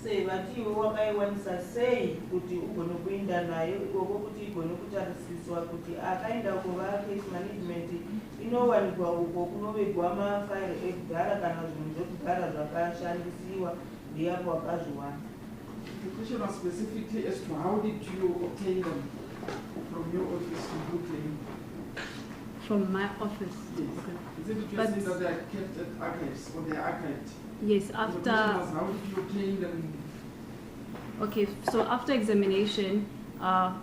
Say vati wakaiwanisa sei kuti ugone kuinda nayo ikoko kuti igone kutarisiswa kuti akaenda kuva case management inowanikwa uko kunovigwa mafairi ekudhara kana zvinhu zvekudhara zvakashandisiwa ndiyapo wakazviwana. The question was specifically as to how did you obtain them from your office in Brooklyn? From my office. Yes. Okay. Is it you saying that they are kept at archives or they are archived? Yes, The after. question was how did you obtain them? Okay, so after examination,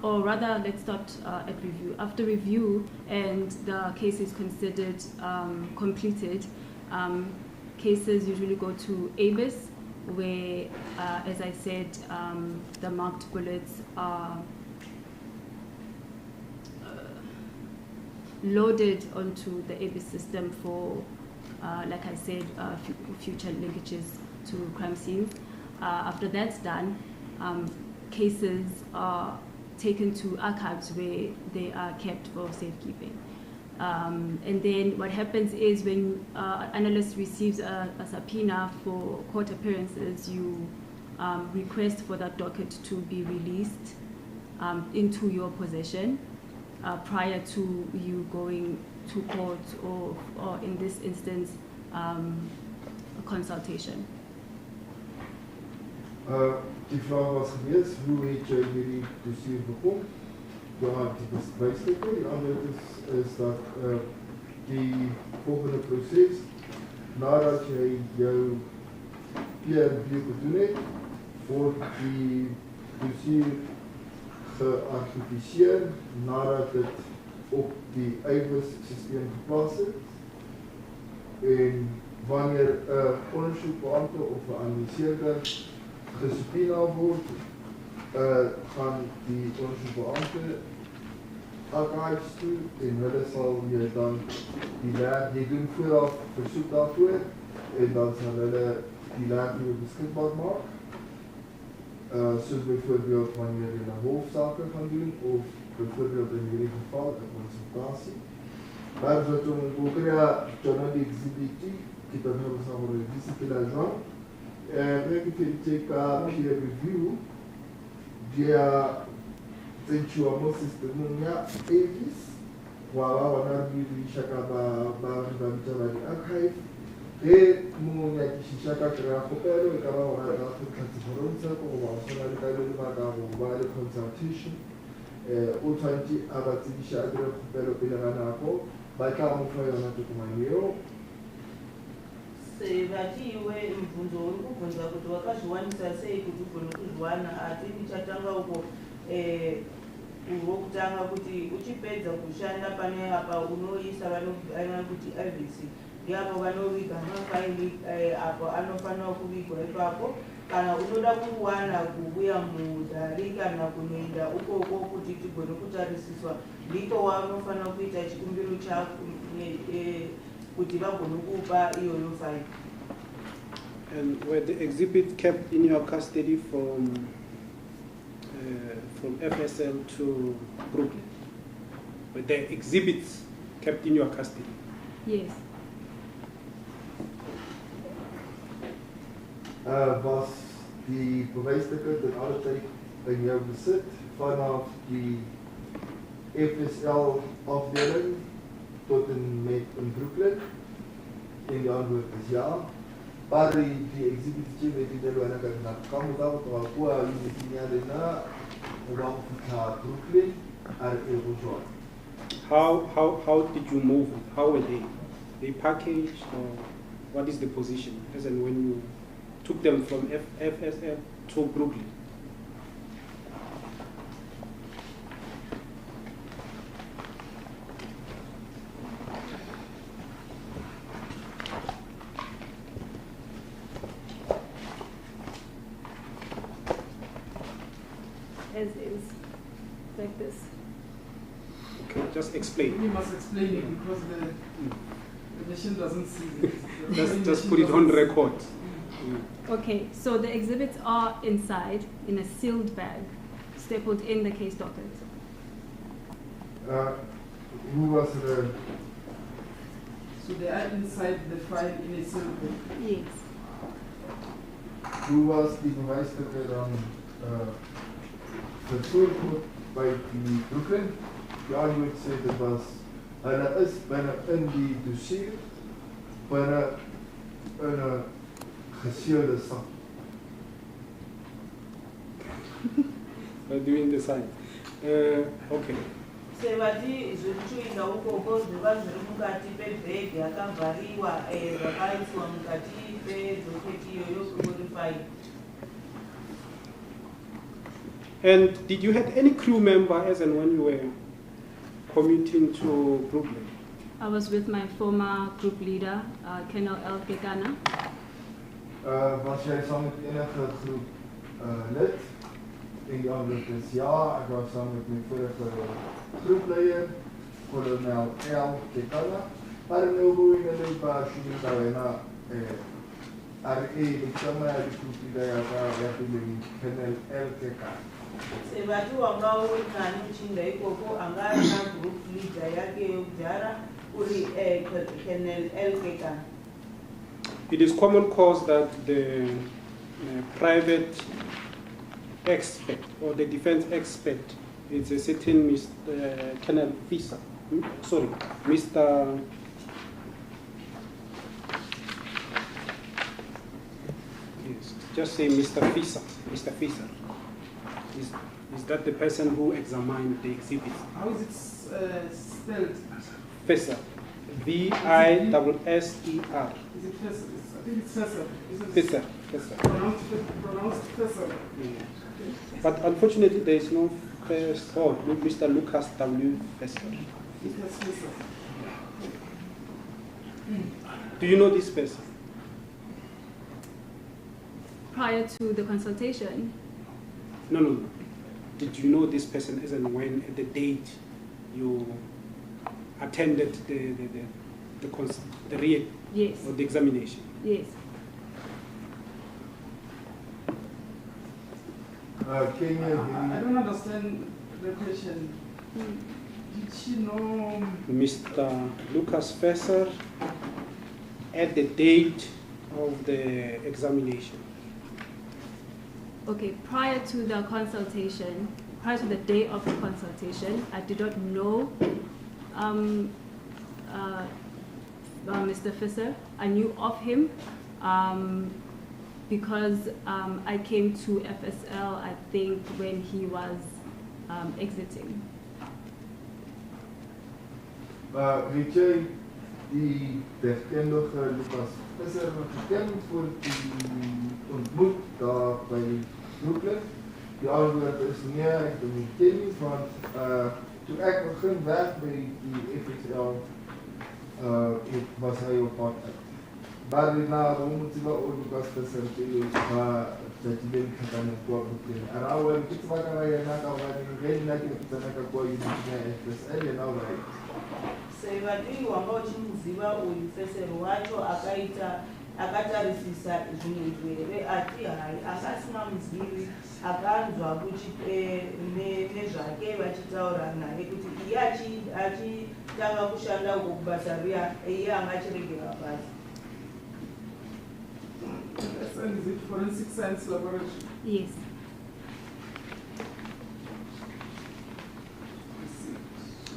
or rather, let's start at review. After review and the case is considered completed, cases usually go to ABIS, where, as I said, the marked bullets are loaded onto the ABIS system for, like I said, future linkages to crime scenes. After that's done, cases are taken to archives where they are kept for safekeeping. And then what happens is when analyst receives a subpoena for court appearances, you request for that docket to be released into your possession prior to you going to court or in this instance, a consultation. Die vraag was geweest, hoe het jy hierdie dossier bekom? Ja, die bewijsstukken. Die andere is dat die volgende proces, nadat jy jou peer review gedoen het, word die dossier gearchiviseer nadat het op die EIVIS systeem geplaas is. En wanneer onderzoekbeambte of analyseerder gesubpoena word, gaan die onderzoekbeambte archives toe en hulle sal jy dan die lab, jy doen vooraf versoek daarvoor en dan sal hulle die lab weer beskikbaar maak. Soos bijvoorbeeld wanneer jy na hofsaken gaan doen of bijvoorbeeld in hierdie geval 'n konsultasie. Maar wat om Korea Journal Exhibit qui permet de savoir visiter l'agent, après que tu aies peer review, dia tenchua mo sistemunya AVIS, wala wanarudi shaka ba di archive, e munya kishaka kira kopelo ikaba wana transparency ko wasona likalo limaka ngubale consultation uthanti abatsibisha adre kopelo bilana ko baka mufaya na tukumanyo. Sevatiwe mvunzo uri kubvunza kuti wakazviwanisa sei kuti ugone kuzviwana ati tichatanga uko wokutanga kuti uchipedza kushanda pane apa unoisa vanoana kuti AVIS ndiapo vanoviga mafaili apo anofanira kuvigwa ipapo kana unoda kuwana kuuya mudhari kana kunoenda ukoko kuti tigone kutarisiswa ndiko wanofanira kuita chikumbiro chako kuti vagone kupa iyoyo faili. And were the exhibits kept in your custody from FSL to Brooklyn? Were the exhibits kept in your custody? Yes. Was die bewijsstukken ten alle tijd in jouw bezit vanaf die FSL afdeling tot en met in Brooklyn? En die antwoord is ja. Maar die exhibit die delo na kama daw tuwakuwa yinikinyale na wakuta Brooklyn are Erosion. How did you move it? How were they packaged, or what is the position as and when you took them from FSL to Brooklyn? like this. Okay, just explain. You must explain it because the machine doesn't see it. Just put it on record. Okay, so the exhibits are inside in a sealed bag, stapled in the case docket. Who was the... So they are inside the file in a sealed bag. Yes. Hoe was die bewijsstukken dan vervoerd by die Brooklyn? Ja, jy moet sê dit was, hulle is binne in die dossier, binne in 'n geseelde sak. Doing the sign. Okay. Sevati zvekutoinda ukoko zviva zviri mukati pebhegi yakavhariwa zvakaiswa mukati pedhoketi iyoyo purified. And did you have any crew member as and when you were commuting to Brooklyn? I was with my former group leader, Colonel L. Kekana. Was jy saam met enige groep lid? En die antwoord is ja, ek was saam met my vorige groepleier, Kolonel L. Kekana. Maar Ndlovu en Ndlovu na RE, die kama ya groepleier ya Colonel L. Kekana. Sevati wanga uri nani uchinda ikoko anga na group leader yake yokudhara uri Colonel L. Kekana. It is common cause that the private expert or the defense expert is a certain Mr. Colonel Fisa. Sorry, Mr. Yes, just say Mr. Fisa. Mr. Fisa. Is that the person who examined the exhibit? How is it spelled? Fisa. V-I-S-S-E-R. Is it Fesa? I think it's Fesa. Fisa. Fisa. Pronounced Fesa. Yeah. But unfortunately, there is no first. Oh, Mr. Lucas W. Fester. Lucas Fesa. Do you know this person? Prior to the consultation, No. Did you know this person as and when at the date you attended the yes, or the examination? yes. I don't understand the question. Did she know Mr. Lucas Fesser at the date of the examination? Okay, prior to the consultation, prior to the day of the consultation, I did not know Mr. Fisser. I knew of him because I came to FSL, I think, when he was exiting. Weet jy die deskundige Lucas Visser wat gekend voor die ontmoet daar by Brooklyn? Die antwoord is nee, ek het hom nie ken nie, want toe ek begin werk by die FSL was hy op pad uit. Maar daarna moet jy wel Lucas Visser maar dat jy ben gegaan op Brooklyn. En nou iets wat hy na kan waar die red net iets na kan kwa jy FSL en nou hy Sevati wanga uchimuziva uyu Fesero wacho akatarisisa zvinhu ati hai akasima muzviri akanzwa nezvake vachitaura naye kuti iye achitanga kushanda uko kubasa riya iye anga achiregera basa. and is it forensic science laboratory? Yes.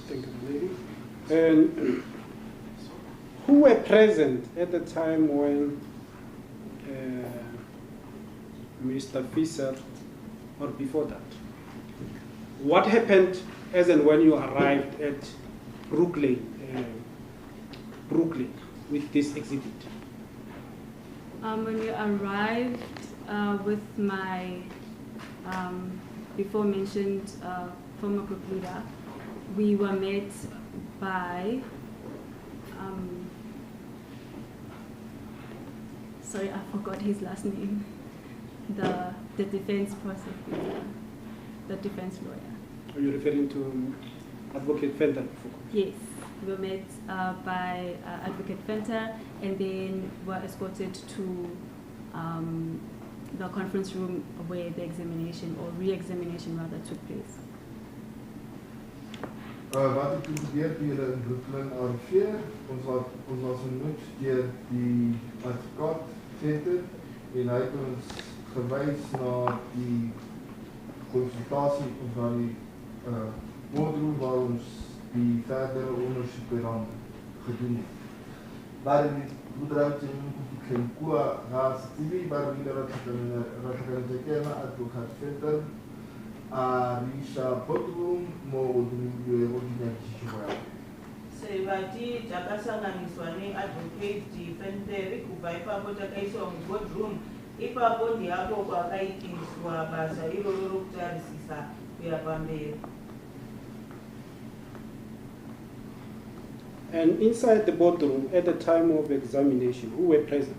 Thank you, lady. And who were present at the time when Mr. Fisser, or before that? What happened as and when you arrived at Brooklyn with this exhibit? When we arrived with my before mentioned former group leader, we were met by sorry, I forgot his last name. The defense prosecutor, the defense lawyer. Are you referring to Advocate Fenter? Yes, we were met by Advocate Fenter and then were escorted to the conference room where the examination or re-examination rather took place. Wat ek toe gebeur toe julle in Brooklyn arriveer, ons was ontmoet deur die advokaat Venter en hy het ons gewys na die konsultasie of na die boardroom waar ons die verdere ondersoeke dan gedoen het. Waar die boerderij kukiklenkua rasitivi barwile ratakanjakena advocaat Venter Risha boardroom mo udumilwe wodinyakishishwa. Sevati takasanganiswa ne-advocate Fenter kubva ipapo takaiswa muboardroom ipapo ndiapo kwakaitiswa basa iroro rokutarisisa kuya pamberi. And inside the boardroom, at the time of examination, who were present?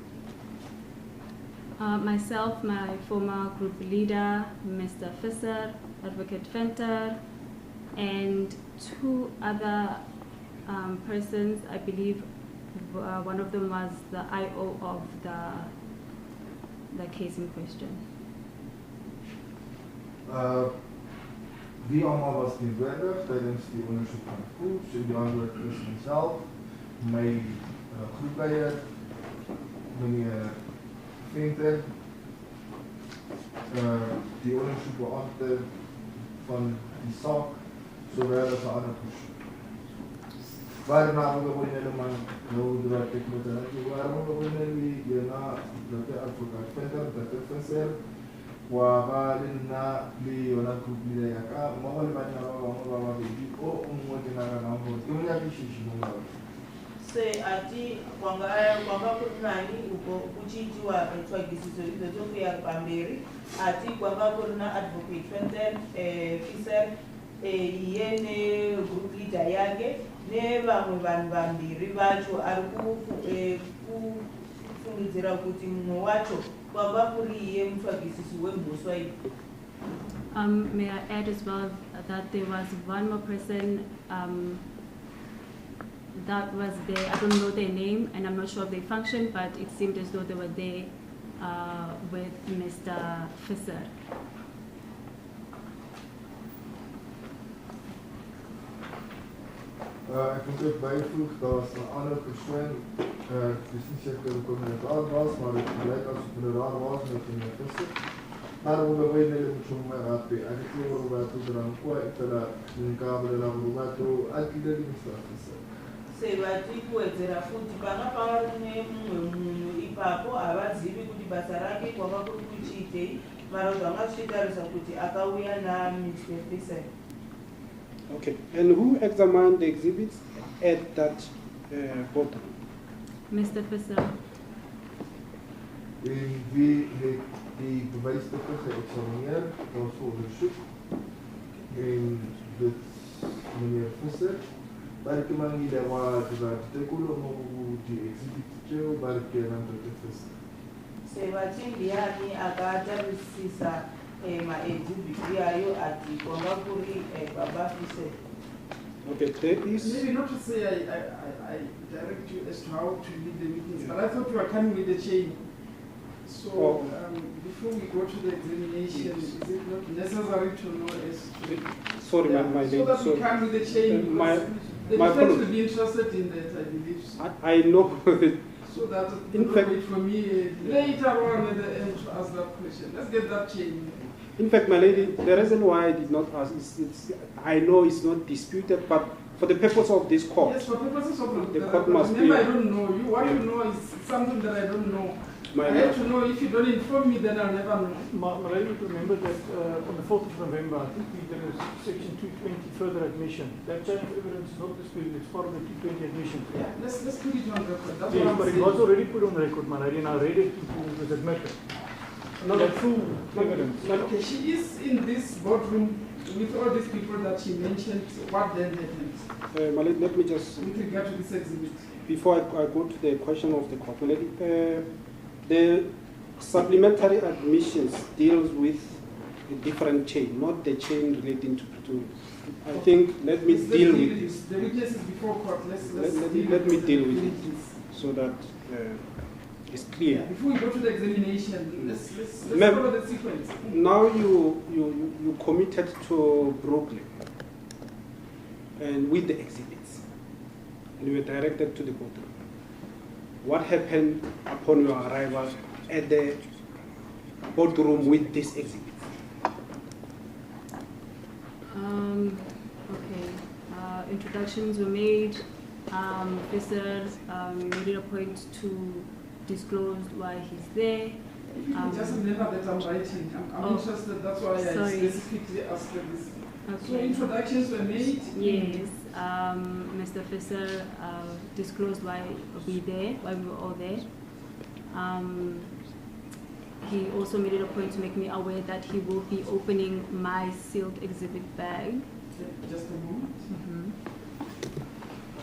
Myself, my former group leader, Mr. Fisser, Advocate Fenter, and two other persons. I believe one of them was the IO of the case in question. Wie allemaal was teenwoordig tijdens die onderzoek van Koets? Die antwoord is myself, my groepleier, meneer Venter, die onderzoekbeambte van die saak, zowel als de andere persoon. Waarna we helemaal dat ik moet zeggen, waarom we hierna dat de advocaat Venter, dat de Fisser, na li wana kupile yaka mawali banya baba bibi o umwe na ngambo kunya bishishi mwa Se ati kwanga kunani uko kuchichiwa etswagisiso izo tokuya pamberi ati kwanga kuna advocate Fenter Fisser yene group leader yake ne vamwe vanhu vambiri vacho ari kufungidzira kuti mumwe wacho may I add as well that there was one more person that was there. I don't know their name and I'm not sure of their function, but it seemed as though they were there with Mr. Fisser. Ek moet ook bijvoeg, dat was een andere persoon, dus niet zeker dat ik met haar was, maar het lijkt als ik met haar was met een Fisser. Maar we hebben een hele persoon met haar bij. Ik heb ook bij toe eraan qua, ik heb een kabel en dan bij toe, ik heb die Mr. Fisser. Sevati kuwedzera futi panga pari nemumwe munhu ipapo havazivi kuti basa rake kwanga kuri kuchiitei mara zvanga zvichitarisa kuti akauya naMr. Fisser. Okay, and who examined the exhibits at that boardroom? Mr. Fisser. Wie heeft die bewijsstukken geëxamineerd, dat was voor onderzoek. En dit meneer Fisser, waar ik me niet daar was, dat ik die exhibit waar ik aan de Fisser. Sevati ndiani akatarisisa ma-exhibit yayo ati kwanga kuri baba Fisser. Okay, there is... Maybe not to say I direct you as to how to lead the meetings, but I thought you were coming with the chain. So before we go to the examination, is it not necessary to know as to... Sorry, my lady. So that we come with the chain, the defense will be interested in that, I believe. I know that. So that in fact, wait for me later on at the end to ask that question. Let's get that chain. In fact, my lady, the reason why I did not ask is I know it's not disputed, but for the purpose of this court. Yes, for purposes of the court must remember, be. I don't know. What you know is something that I don't know. My I have to know. If you don't inform me, then I'll never know. I need to remember that on the 4th of November, I think there is section 220 further admission. That chain of evidence is not disputed, it's part of the 220 admission. Yeah, let's put it on record. That's Yes, what I'm but saying. it was already put on record, my lady, and I read it, it was admitted. Not a full evidence. Okay, she is in this boardroom with all these people that she mentioned. What then happened? Malady, let me just... With regard to this exhibit. Before I go to the question of the court, Malady, the supplementary admissions deals with a different chain, not the chain relating to to. I think let me deal with this. The witness is before court. Let me deal with it so that it's clear. Before we go to the examination, let's Ma'am, follow the sequence. Now you committed to Brooklyn and with the exhibits, and you were directed to the courtroom. What happened upon your arrival at the courtroom with this exhibit? Okay. Introductions were made. Officers made it a point to disclose why he's there. Just remember that I'm writing. I'm interested. That's why I specifically asked this. Okay. So introductions were made. Yes. Mr. Officer disclosed why we were all there. He also made it a point to make me aware that he will be opening my sealed exhibit bag. Just a moment.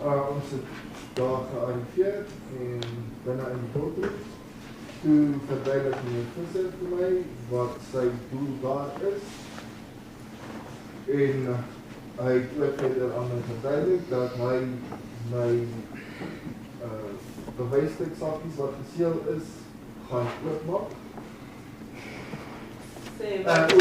Ons het daar gearriveer en binne in die courtroom. Toe verduidelik meneer Visser vir my wat sy doel daar is. En hy het ook verder aan my verduidelik dat hy my bewysstuksakies wat geseël is, gaan oopmaak. Sewati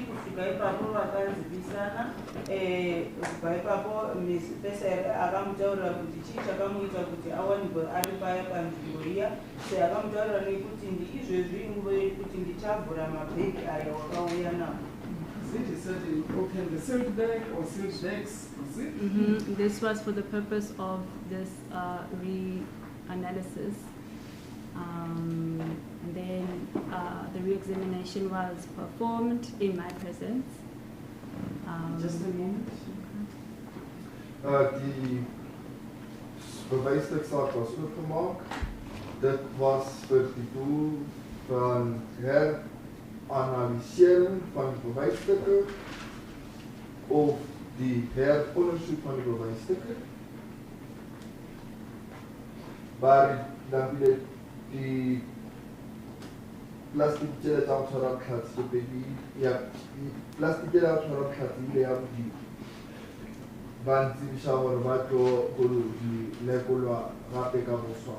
kufika ipapo vakanzibisana kubva ipapo Mr. akamutaurira kuti chii chakamuita kuti awanikwe ari paya panzvimbo iya. Akamutaurira nekuti izvezvi inguva yekuti ndichavhura mabhegi aya wakauya nawo. Open the sealed bag or sealed bags. This was for the purpose of this reanalysis. And then the re-examination was performed in my presence. Just a moment. Die bewysstuksaak was oopgemaak. Dit was vir die doel van heranalysering van die bewysstukke of die herondersoek van die bewysstukke. Maar dan die plastic jela tsa tshwara tlhatsi die plastic jela tshwara tlhatsi ile ya di ba ntsibisha gore ba tlo go di lekolwa gape ka boswa.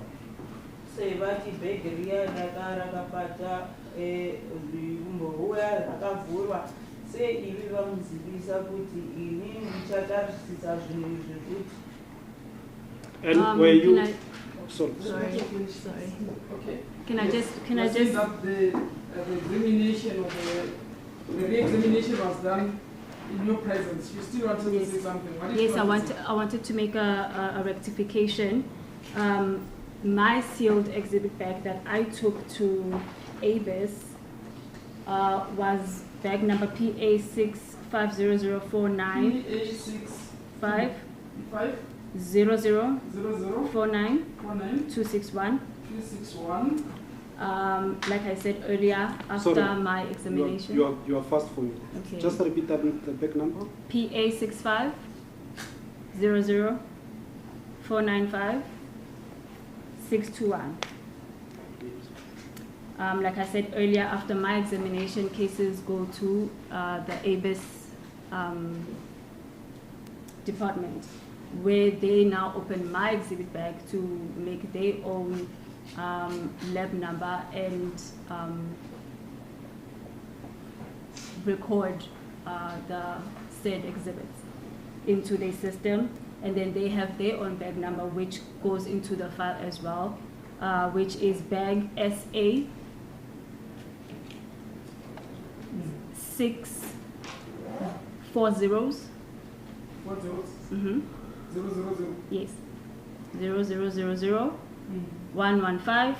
Sevati begeria rakapata umboya rakavhurwa se ivi vamuzivisa kuti ini ndichatarisisa zvinhu zvekuti. And were you? Sorry. Okay. Can I just? That the examination of the re-examination was done in your presence. You still wanted to say something. Yes, I wanted to make a rectification. My sealed exhibit bag that I took to ABIS was bag number PA650049. PA65 0049 261. Like I said earlier, after my examination. You are fast for me. Okay. Just repeat the back number. PA65 00495 621. Like I said earlier, after my examination, cases go to the ABIS department, where they now open my exhibit bag to make their own lab number and record the said exhibits into their system, and then they have their own bag number which goes into the file as well, which is bag SA 6 4 zeros. 4 zeros? 000. Yes. 0000 115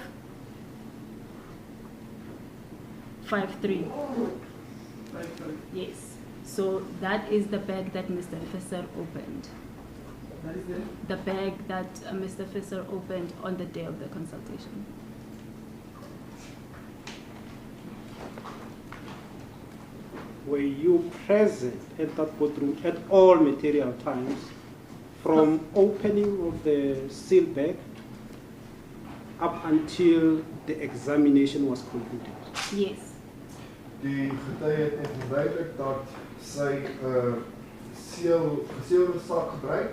53. Yes. So that is the bag that Mr. Visser opened. That is the bag that Mr. Visser opened on the day of the consultation. Were you present at that courtroom at all material times from opening of the seal bag up until the examination was concluded. Yes. Die getuie het net verduidelik dat sy geseelde sak gebruik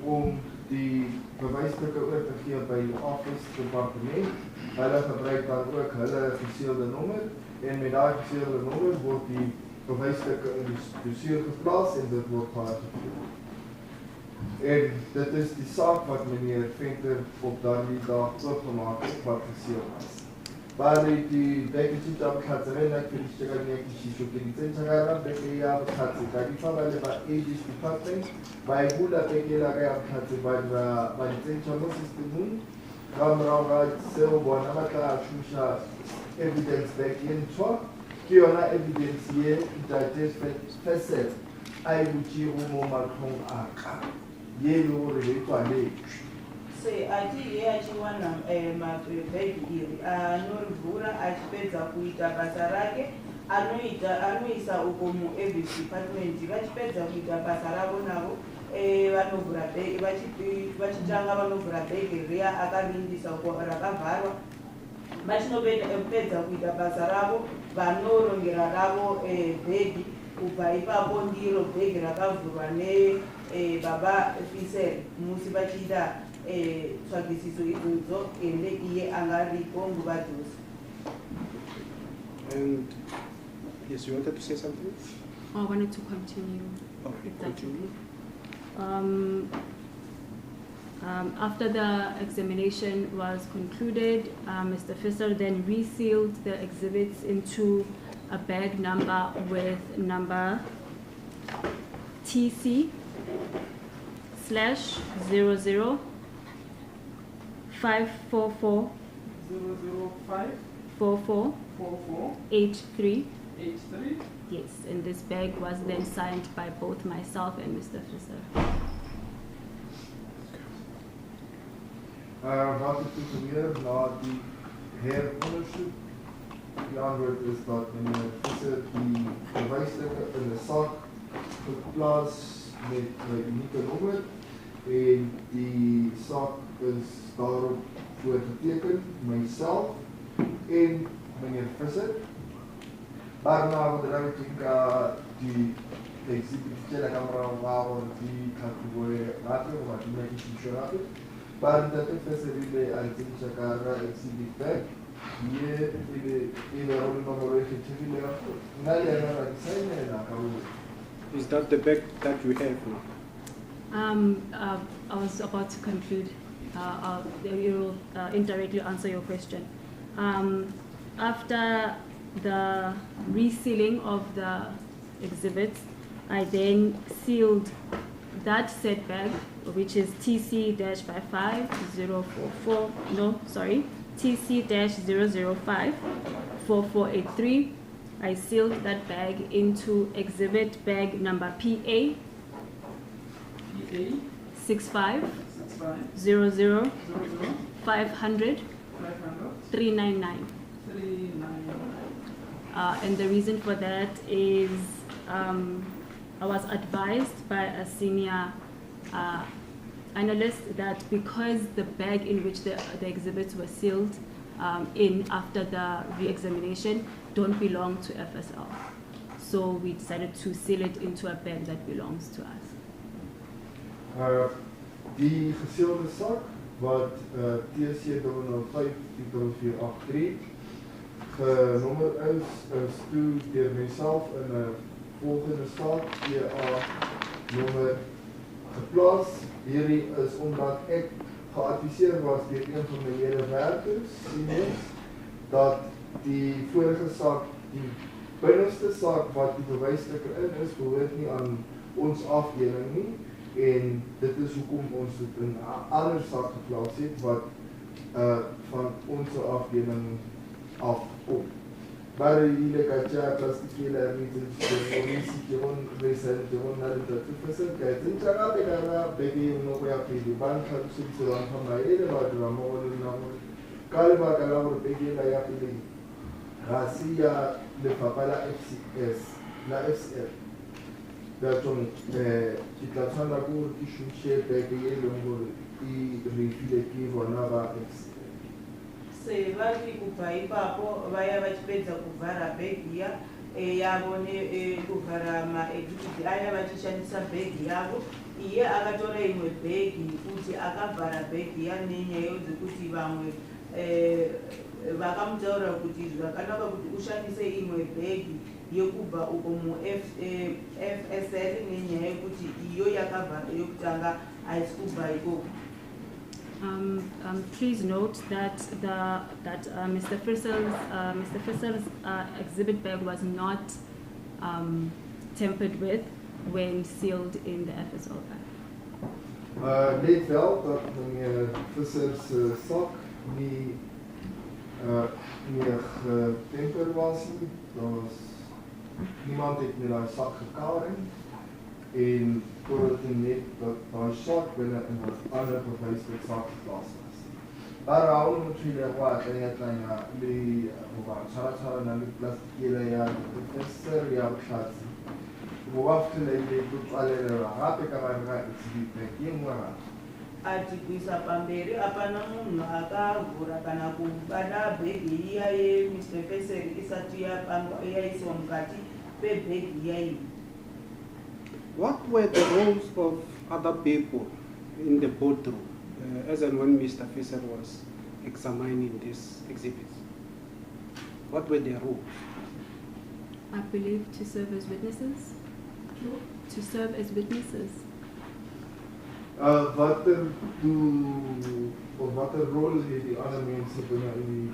om die bewysstukke oor te gee by die office departement. Hulle gebruik dan ook hulle geseelde nommer en met daai geseelde nommer word die bewysstukke in die dossier geplaas en dit word gearchiveer. En dit is die saak wat meneer Venter op daardie dag oopgemaak het wat geseeld was. Bali die Docket job Katarina Krishna Kishu Kinsenara, Bekia Katsi, Kadifala, Aegis Department, by Buddha Pekila Katsi by the Central System, Ramra, Silver, Namaka, Shusha, evidence back in Chua, Kiona evidence here, digest facet, I would you Macron Aka, Yellow related. Ati achiwana mabhegi iri anorivhura achipedza kuita basa rake anoisa uko muABC department vachipedza kuita basa ravo navo vanovhura bhegi vachitanga vanovhura bhegi riya akarindisa uko rakavharwa vachinopedza kuita basa ravo vanorongera ravo bhegi kubva ipapo ndiro bhegi rakavhurwa nebaba Fisel musi vachiita tsvagisiso idzodzo ende iye angaripo nguva dzose. And yes, you wanted to say something? I wanted to continue. Okay, if that's continue. okay. After the examination was concluded, Mr. Fisser then resealed the exhibits into a bag number with number TC/00 544 005 44 44 83. 83. Yes, and this bag was then signed by both myself and Mr. Fisser. Wat het gebeur na die herondersoek? Die antwoord is dat meneer Fisser die bewysstukke in 'n sak geplaas met 'n unieke nommer en die sak is daarop voorgeteken, myself en meneer Fisser. Daarna wat die exhibit camera waar die categorie later wat die insurance. Maar dat is Fisser al Zacharia exhibit back. Hier in de rol nummer Is that the bag that you have now? I was about to conclude. You will indirectly answer your question. After the resealing of the exhibits, I then sealed that set bag, which is TC-55044, TC-005 4483. I sealed that bag into exhibit bag number PA 65 00 500 399. And the reason for that is I was advised by a senior analyst that because the bag in which the exhibits were sealed in after the re-examination don't belong to FSL. So we decided to seal it into a bag that belongs to us. Die geseelde sak wat TC 005-483 genommer is toe deur myself in 'n volgende saak PA nommer geplaas. Hierdie is omdat ek geadviseer was deur een van my medewerkers, seniors, dat die vorige saak, die binneste saak wat die bewysstukke in is, behoort nie aan ons afdeling nie. En dit is hoekom ons dit in 'n ander saak geplaas het wat van ons afdeling afkom. Maar hierdie kacha plastikele meters die polisie gewoon resent gewoon na dit te fasen kyk dit gaan bekara baby no ya pidi bank het sit so aan van my hele wat ramol na kalba kalabor baby la ya pidi rasia de papala FCS la FCL Adjournment, ke tla tshwanela ke gore ke šomiše beke e leng gore e refile ke bona ba se vati kubai papo vaya vachipedza kuvhara bhegi yavo nekuvhara maexhibiti aya vachishandisa bhegi yavo. Iye akatora imwe bhegi kuti akavhara bhegi nenyaya dzekuti vamwe vakamutaura kuti zvakanaka kuti ushandise imwe bhegi yekubva uko muFSL nenyaya yekuti iyo yakavhara yokutanga haisi kubva ikoko. Please note that Mr. Fissel's exhibit bag was not tampered with when sealed in the FSL bag. Let wel dat meneer Visser's sak nie getemper was nie. Niemand het met daai sak gekauwer en totdat net dat daai sak binne in 'n ander bewyslik sak geplaas was. Daarom moet jy wat en jy klein die wat sara na die plastiekele ja Visser ja gehad. Wafte le tot alle rape kamera exhibit yemwa. Atikuisa pamberi apana munhu akavhura kana kubada bhegi iya yeMr. Fisser isati yaiswa mukati pebhegi iya. What were the roles of other people in the boardroom as and when Mr. Fisser was examining these exhibits? What were their roles? I believe to serve as witnesses. To serve as witnesses. Wat rol het die ander mense binne in die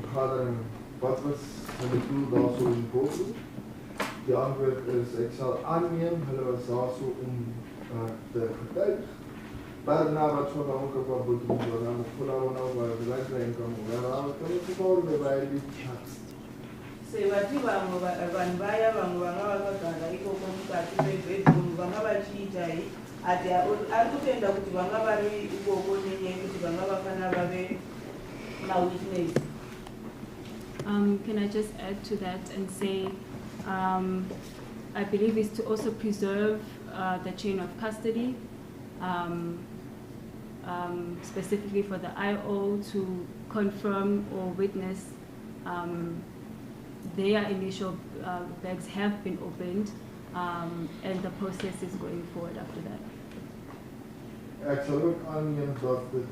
vergadering? Wat was hulle doel daarso in die boardroom? Die antwoord is, ek sal aanneem, hulle was daarso om te getuig. Daarna wat so dan ook op boardroom, dan voel hulle nou waar die lijkheid kan worden. Dan kan het gebouwen bij die chat. Se vati vanhu vaya vanhu vanga vakagara ikoko mukati mebedroom vanga vachiitai ati ari kutenda kuti vanga vari ikoko nenyaya yekuti vanga vafana vave mawitness. Can I just add to that and say I believe is to also preserve the chain of custody, specifically for the IO to confirm or witness their initial bags have been opened, and the process is going forward after that. Ek sal ook aanneem dat dit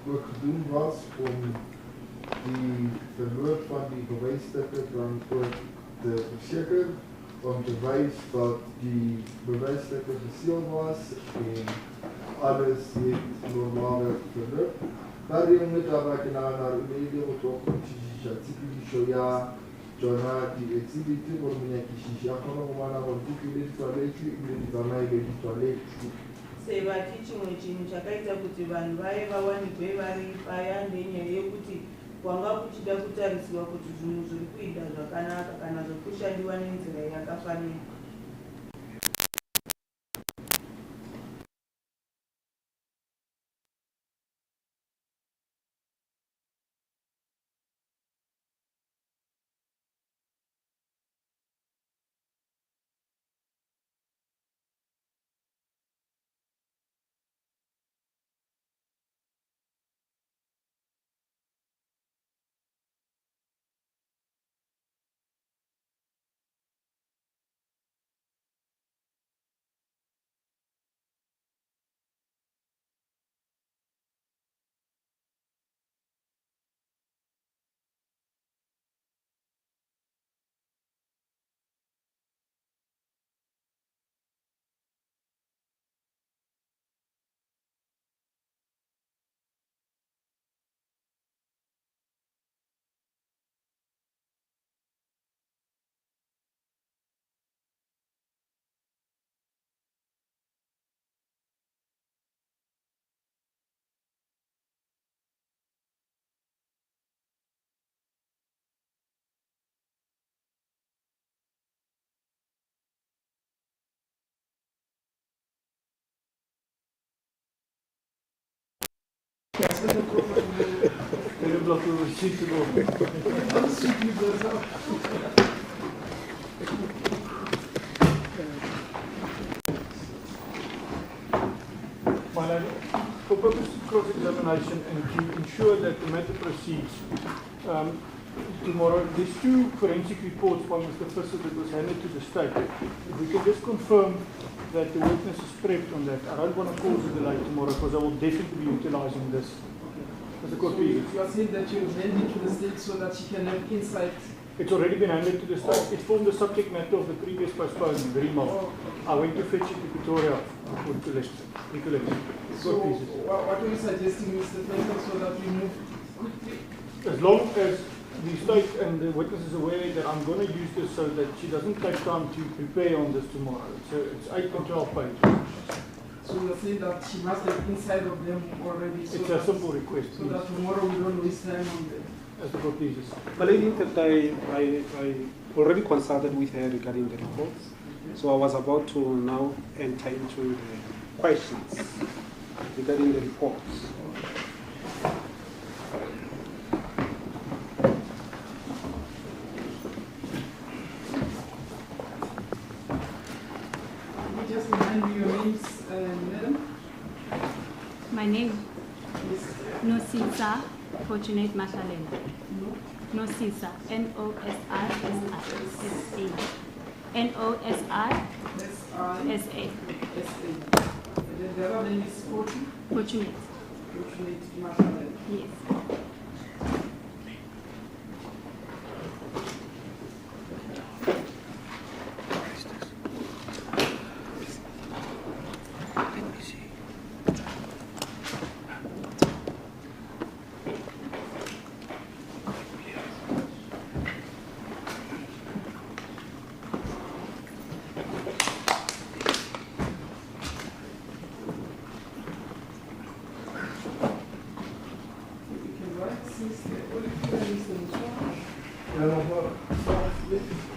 ook gedoen was om die verloop van die bewysstukke dan ook te verseker, om te wys dat die bewysstukke geseeld was en alles het normale verloop. Daarom moet daar na ulede ook ya Jona di exhibit or mnyakishisha kono kumana kontukile toilet ile dibana ile toilet. Se vati chimwe chinhu chakaita kuti vanhu vaye vawanikwe vari paya ndenyaya yekuti kwanga kuchida kutarisiwa kuti zvinhu zviri kuita zvakanaka kana zvokushandiwa nenzira yakafanira. cross-examination and to ensure that the matter proceeds, tomorrow, there's 2 forensic reports by Mr. Fisser that was handed to the state. If we can just confirm that the witness is prepped on that. I don't want to cause a delay tomorrow because I will definitely be utilizing this as a court period. You are saying that you hand it to the state so that she can have insight. It's already been handed to the state. It formed the subject matter of the previous postponement, very much. I went to fetch it to Pretoria for recollection. So, what are you suggesting, Mr. Fisser, so that we move quickly? As long as the state and the witness is aware that I'm going to use this so that she doesn't take time to prepare on this tomorrow. So it's 8 and 12 pages. So you're saying that she must have inside of them already. So it's a simple request. So that tomorrow we don't waste time on them. As the court pleases. But I think that I already consulted with her regarding the reports. So I was about to now enter into the questions regarding the reports. Just remind me your names, madam. My name? Nosisa Fortunate Mashalena. Nosisa. Nosrsa. Nosrsa. And then the other name is Fortunate. Fortunate Mashalena. Yes.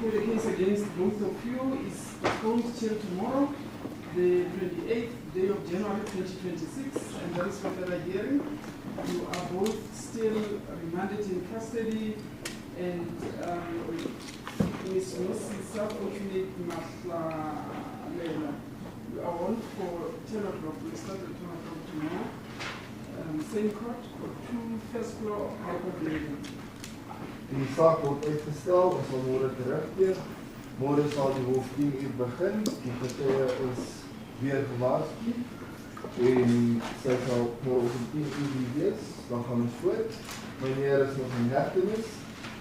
The case against both of you is postponed till tomorrow, the 28th day of January 2026, and that is for further hearing. You are both still remanded in custody, and Ms. Nosisa Fortunate Mashalena, you are on for 10 o'clock. We start at 10 o'clock tomorrow. Same court for 2 first floor High Court building. Die saak word uitgestel, ons sal môre terugkeer. Môre sal die hof 10 uur begin. Die getuie is weer gewaarsku. En sy sal môre om 10 uur hier wees. Dan gaan ons voort. Meneer is nog in hegtenis.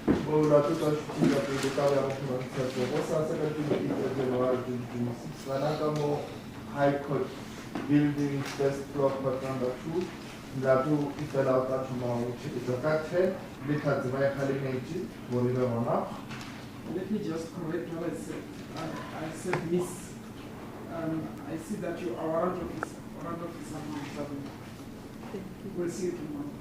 Maar laat het alsjeblieft dat we de camera opgemaakt zetten. Wat staat er natuurlijk in januari 2026? Wanneer High Court building first floor patanda toe. Ndlovu ifela utachuma uchi izakathe likhazi bayakhalingeji ngolibe ngona. Let me just correct what I said. I said miss. I see that you are warrant officer. We'll see you tomorrow.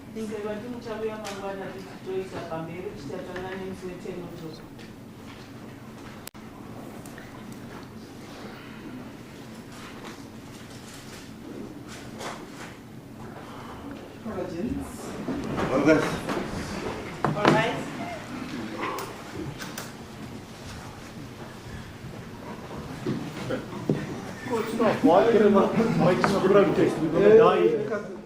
All right. Court staff, why are you making a protest? We're going to die.